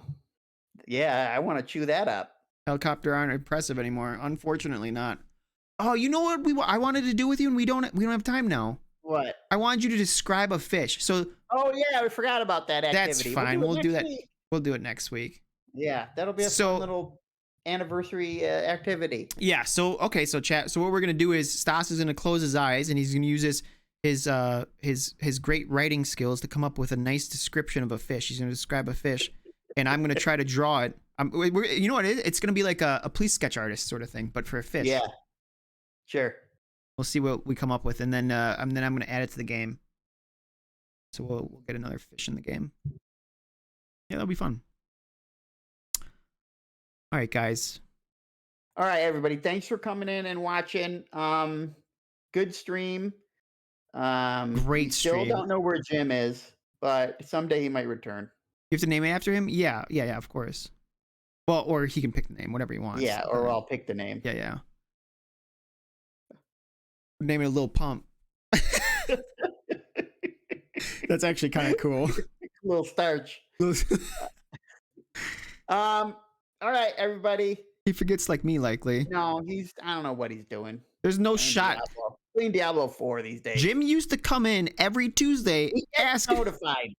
Yeah, I want to chew that up. Helicopter aren't impressive anymore. Unfortunately not. Oh, you know what I wanted to do with you, and we don't have time now. What? I wanted you to describe a fish. So. Oh yeah, we forgot about that activity. That's fine. We'll do that. We'll do it next week. Yeah, that'll be a fun little anniversary activity. Yeah. So okay. So chat. So what we're gonna do is Stas is gonna close his eyes and he's gonna use his great writing skills to come up with a nice description of a fish. He's gonna describe a fish, and I'm gonna try to draw it. You know what it is? It's gonna be like a police sketch artist sort of thing, but for a fish. Yeah. Sure. We'll see what we come up with, and then I'm gonna add it to the game. So we'll get another fish in the game. Yeah, that'll be fun. All right, guys. All right, everybody. Thanks for coming in and watching. Good stream. Great stream. Still don't know where Jim is, but someday he might return. You have to name it after him? Yeah, of course. Well, or he can pick the name, whatever he wants. Yeah, or I'll pick the name. Yeah. Name it a little pump. That's actually kind of cool. Little starch. All right, everybody. He forgets like me, likely. No, I don't know what he's doing. There's no shot. Playing Diablo 4 these days. Jim used to come in every Tuesday. He gets notified.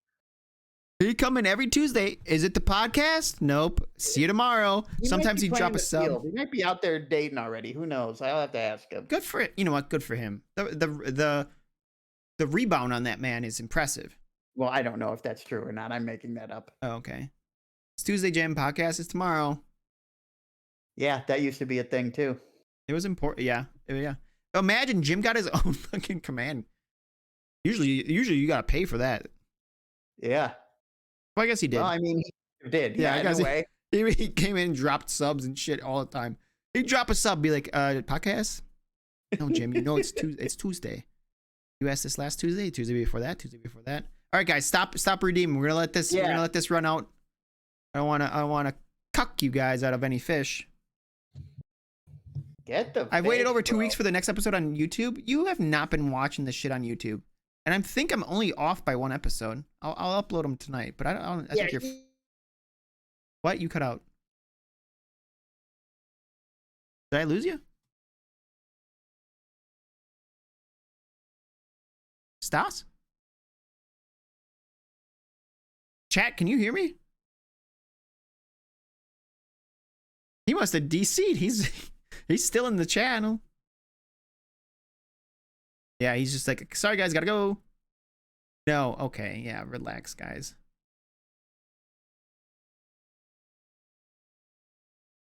He'd come in every Tuesday. Is it the podcast? Nope. See you tomorrow. Sometimes he'd drop a sub. He might be out there dating already. Who knows? I'll have to ask him. Good for it. You know what? Good for him. The rebound on that man is impressive. Well, I don't know if that's true or not. I'm making that up. Oh, okay. It's Tuesday Jam podcast is tomorrow. Yeah, that used to be a thing too. It was important. Yeah. Imagine Jim got his own fucking command. Usually you gotta pay for that. Yeah. Well, I guess he did. Well, I mean, he did. Yeah, I guess he came in and dropped subs and shit all the time. He'd drop a sub, be like, podcast? No, Jim, you know it's Tuesday. You asked this last Tuesday before that. All right, guys, stop redeeming. We're gonna let this run out. I don't wanna cuck you guys out of any fish. I've waited over 2 weeks for the next episode on YouTube. You have not been watching this shit on YouTube. And I think I'm only off by 1 episode. I'll upload them tonight, but I think you're... What? You cut out. Did I lose you? Stas? Chat, can you hear me? He must have DC'd. He's still in the channel. Yeah, he's just like, sorry guys, gotta go. No, okay, yeah, relax, guys.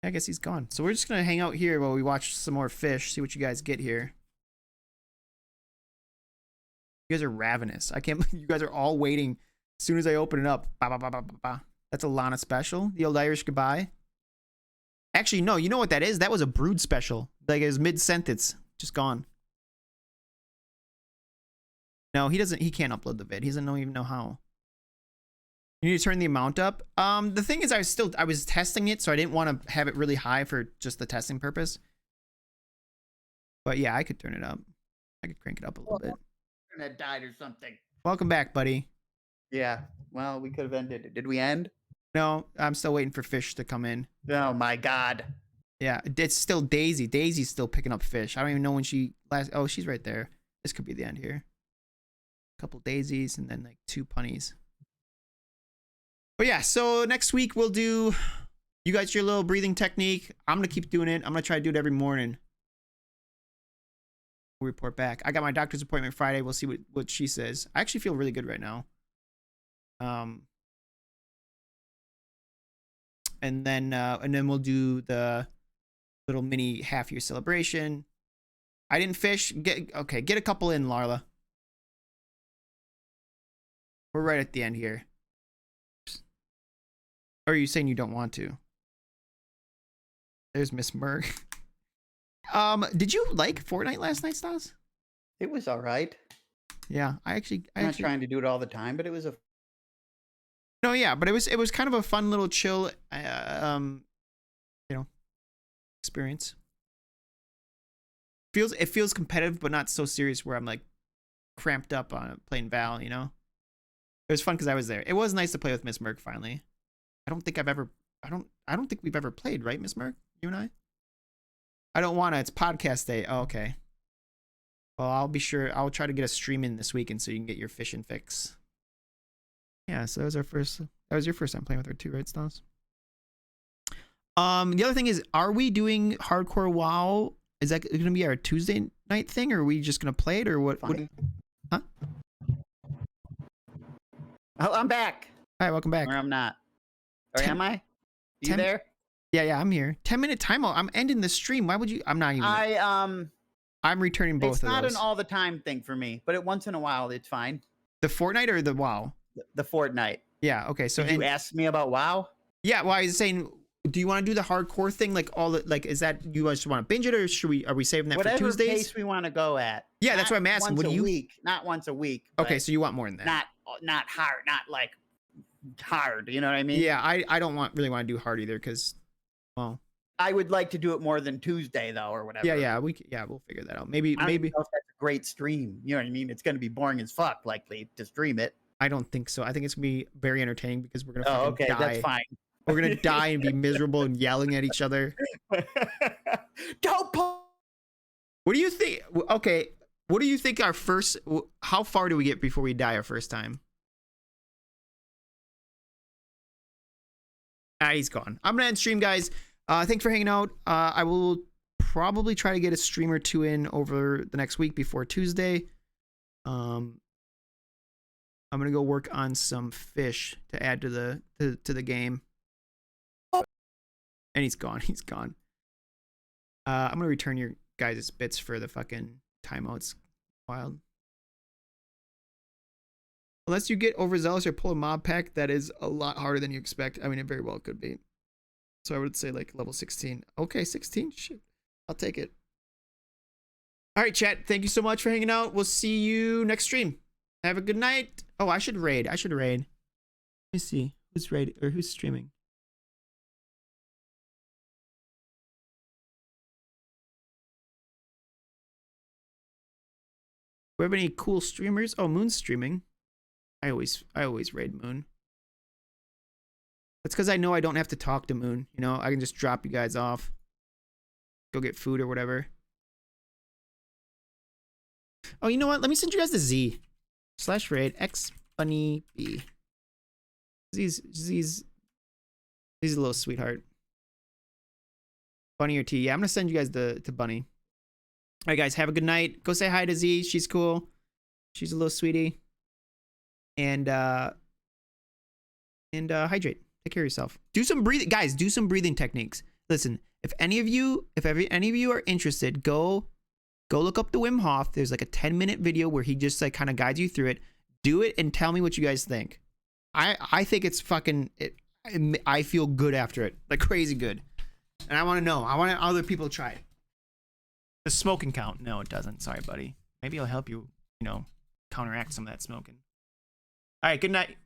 I guess he's gone. So we're just gonna hang out here while we watch some more fish, see what you guys get here. You guys are ravenous. I can't believe you guys are all waiting as soon as I open it up. Bah, bah, bah, bah, bah, bah. That's a Lana special. The old Irish goodbye. Actually, no, you know what that is? That was a Brood special. Like, it was mid-sentence. Just gone. No, he can't upload the vid. He doesn't even know how. You need to turn the amount up. The thing is, I was testing it, so I didn't want to have it really high for just the testing purpose. But yeah, I could turn it up. I could crank it up a little bit. Internet died or something. Welcome back, buddy. Yeah. Well, we could have ended it. Did we end? No, I'm still waiting for fish to come in. Oh my god. Yeah, it's still Daisy. Daisy's still picking up fish. I don't even know when she last. Oh, she's right there. This could be the end here. A couple daisies and then like 2 punnies. But yeah, so next week we'll do. You guys your little breathing technique. I'm gonna keep doing it. I'm gonna try to do it every morning. We'll report back. I got my doctor's appointment Friday. We'll see what she says. I actually feel really good right now. And then we'll do the little mini half-year celebration. I didn't fish. Get a couple in, Larla. We're right at the end here. Or are you saying you don't want to? There's Miss Merg. Did you like Fortnite last night, Stas? It was all right. Yeah, I'm not trying to do it all the time, but it was a... No, yeah, but it was kind of a fun little chill, experience. It feels competitive, but not so serious where I'm like cramped up on playing Val. You know, it was fun because I was there. It was nice to play with Miss Merc finally. I don't think we've ever played, right, Miss Merc? You and I. I don't want to. It's podcast day. Oh, okay. Well, I'll be sure. I'll try to get a stream in this weekend so you can get your fishing fix. Yeah, so that was your first time playing with her too, right, Stas? The other thing is, are we doing hardcore WoW? Is that going to be our Tuesday night thing, or are we just going to play it, or what? Huh? Oh, I'm back. All right, welcome back. Or I'm not. Or am I? You there? Yeah, I'm here. 10-minute timeout. I'm ending the stream. Why would you? I'm not even. I'm returning both of those. It's not an all the time thing for me, but once in a while, it's fine. The Fortnite or the WoW? The Fortnite. Yeah. Okay. So you asked me about WoW. Yeah. Well, I was saying, do you want to do the hardcore thing? Like is that you just want to binge it, or are we saving that for Tuesdays? Whatever pace we want to go at. Yeah, that's what I'm asking. What do you? Not once a week. Okay, so you want more than that. Not hard. Not like hard. You know what I mean? Yeah, I don't really want to do hard either because, well, I would like to do it more than Tuesday though, or whatever. Yeah, we'll figure that out. Maybe I don't know if that's a great stream. You know what I mean? It's going to be boring as fuck, likely to stream it. I don't think so. I think it's gonna be very entertaining because we're gonna die. That's fine. We're gonna die and be miserable and yelling at each other. Don't pull. What do you think? Okay, what do you think our first? How far do we get before we die our first time? He's gone. I'm gonna end stream, guys. Thanks for hanging out. I will probably try to get a stream or 2 in over the next week before Tuesday. I'm gonna go work on some fish to add to the game. And he's gone. He's gone. I'm gonna return your guys' bits for the fucking timeouts. Wild. Unless you get overzealous or pull a mob pack, that is a lot harder than you expect. I mean, it very well could be. So I would say like level 16. Okay, 16. Shit, I'll take it. All right, chat. Thank you so much for hanging out. We'll see you next stream. Have a good night. Oh, I should raid. Let me see who's raid or who's streaming. we have any cool streamers? Oh, Moon's streaming. I always raid Moon. That's because I know I don't have to talk to Moon. You know, I can just drop you guys off. Go get food or whatever. Oh, you know what? Let me send you guys the Z. /raid xBunnyB. Z's a little sweetheart. Bunny or T. Yeah, I'm gonna send you guys to Bunny. All right, guys, have a good night. Go say hi to Z. She's cool. She's a little sweetie. And hydrate. Take care of yourself. Do some breathing, guys. Do some breathing techniques. Listen, if any of you are interested, go look up the Wim Hof. There's like a 10-minute video where he just like kind of guides you through it. Do it and tell me what you guys think. I think it's fucking. I feel good after it, like crazy good. And I want to know. I want other people to try it. The smoking count? No, it doesn't. Sorry, buddy. Maybe it'll help you, you know, counteract some of that smoking. All right, good night.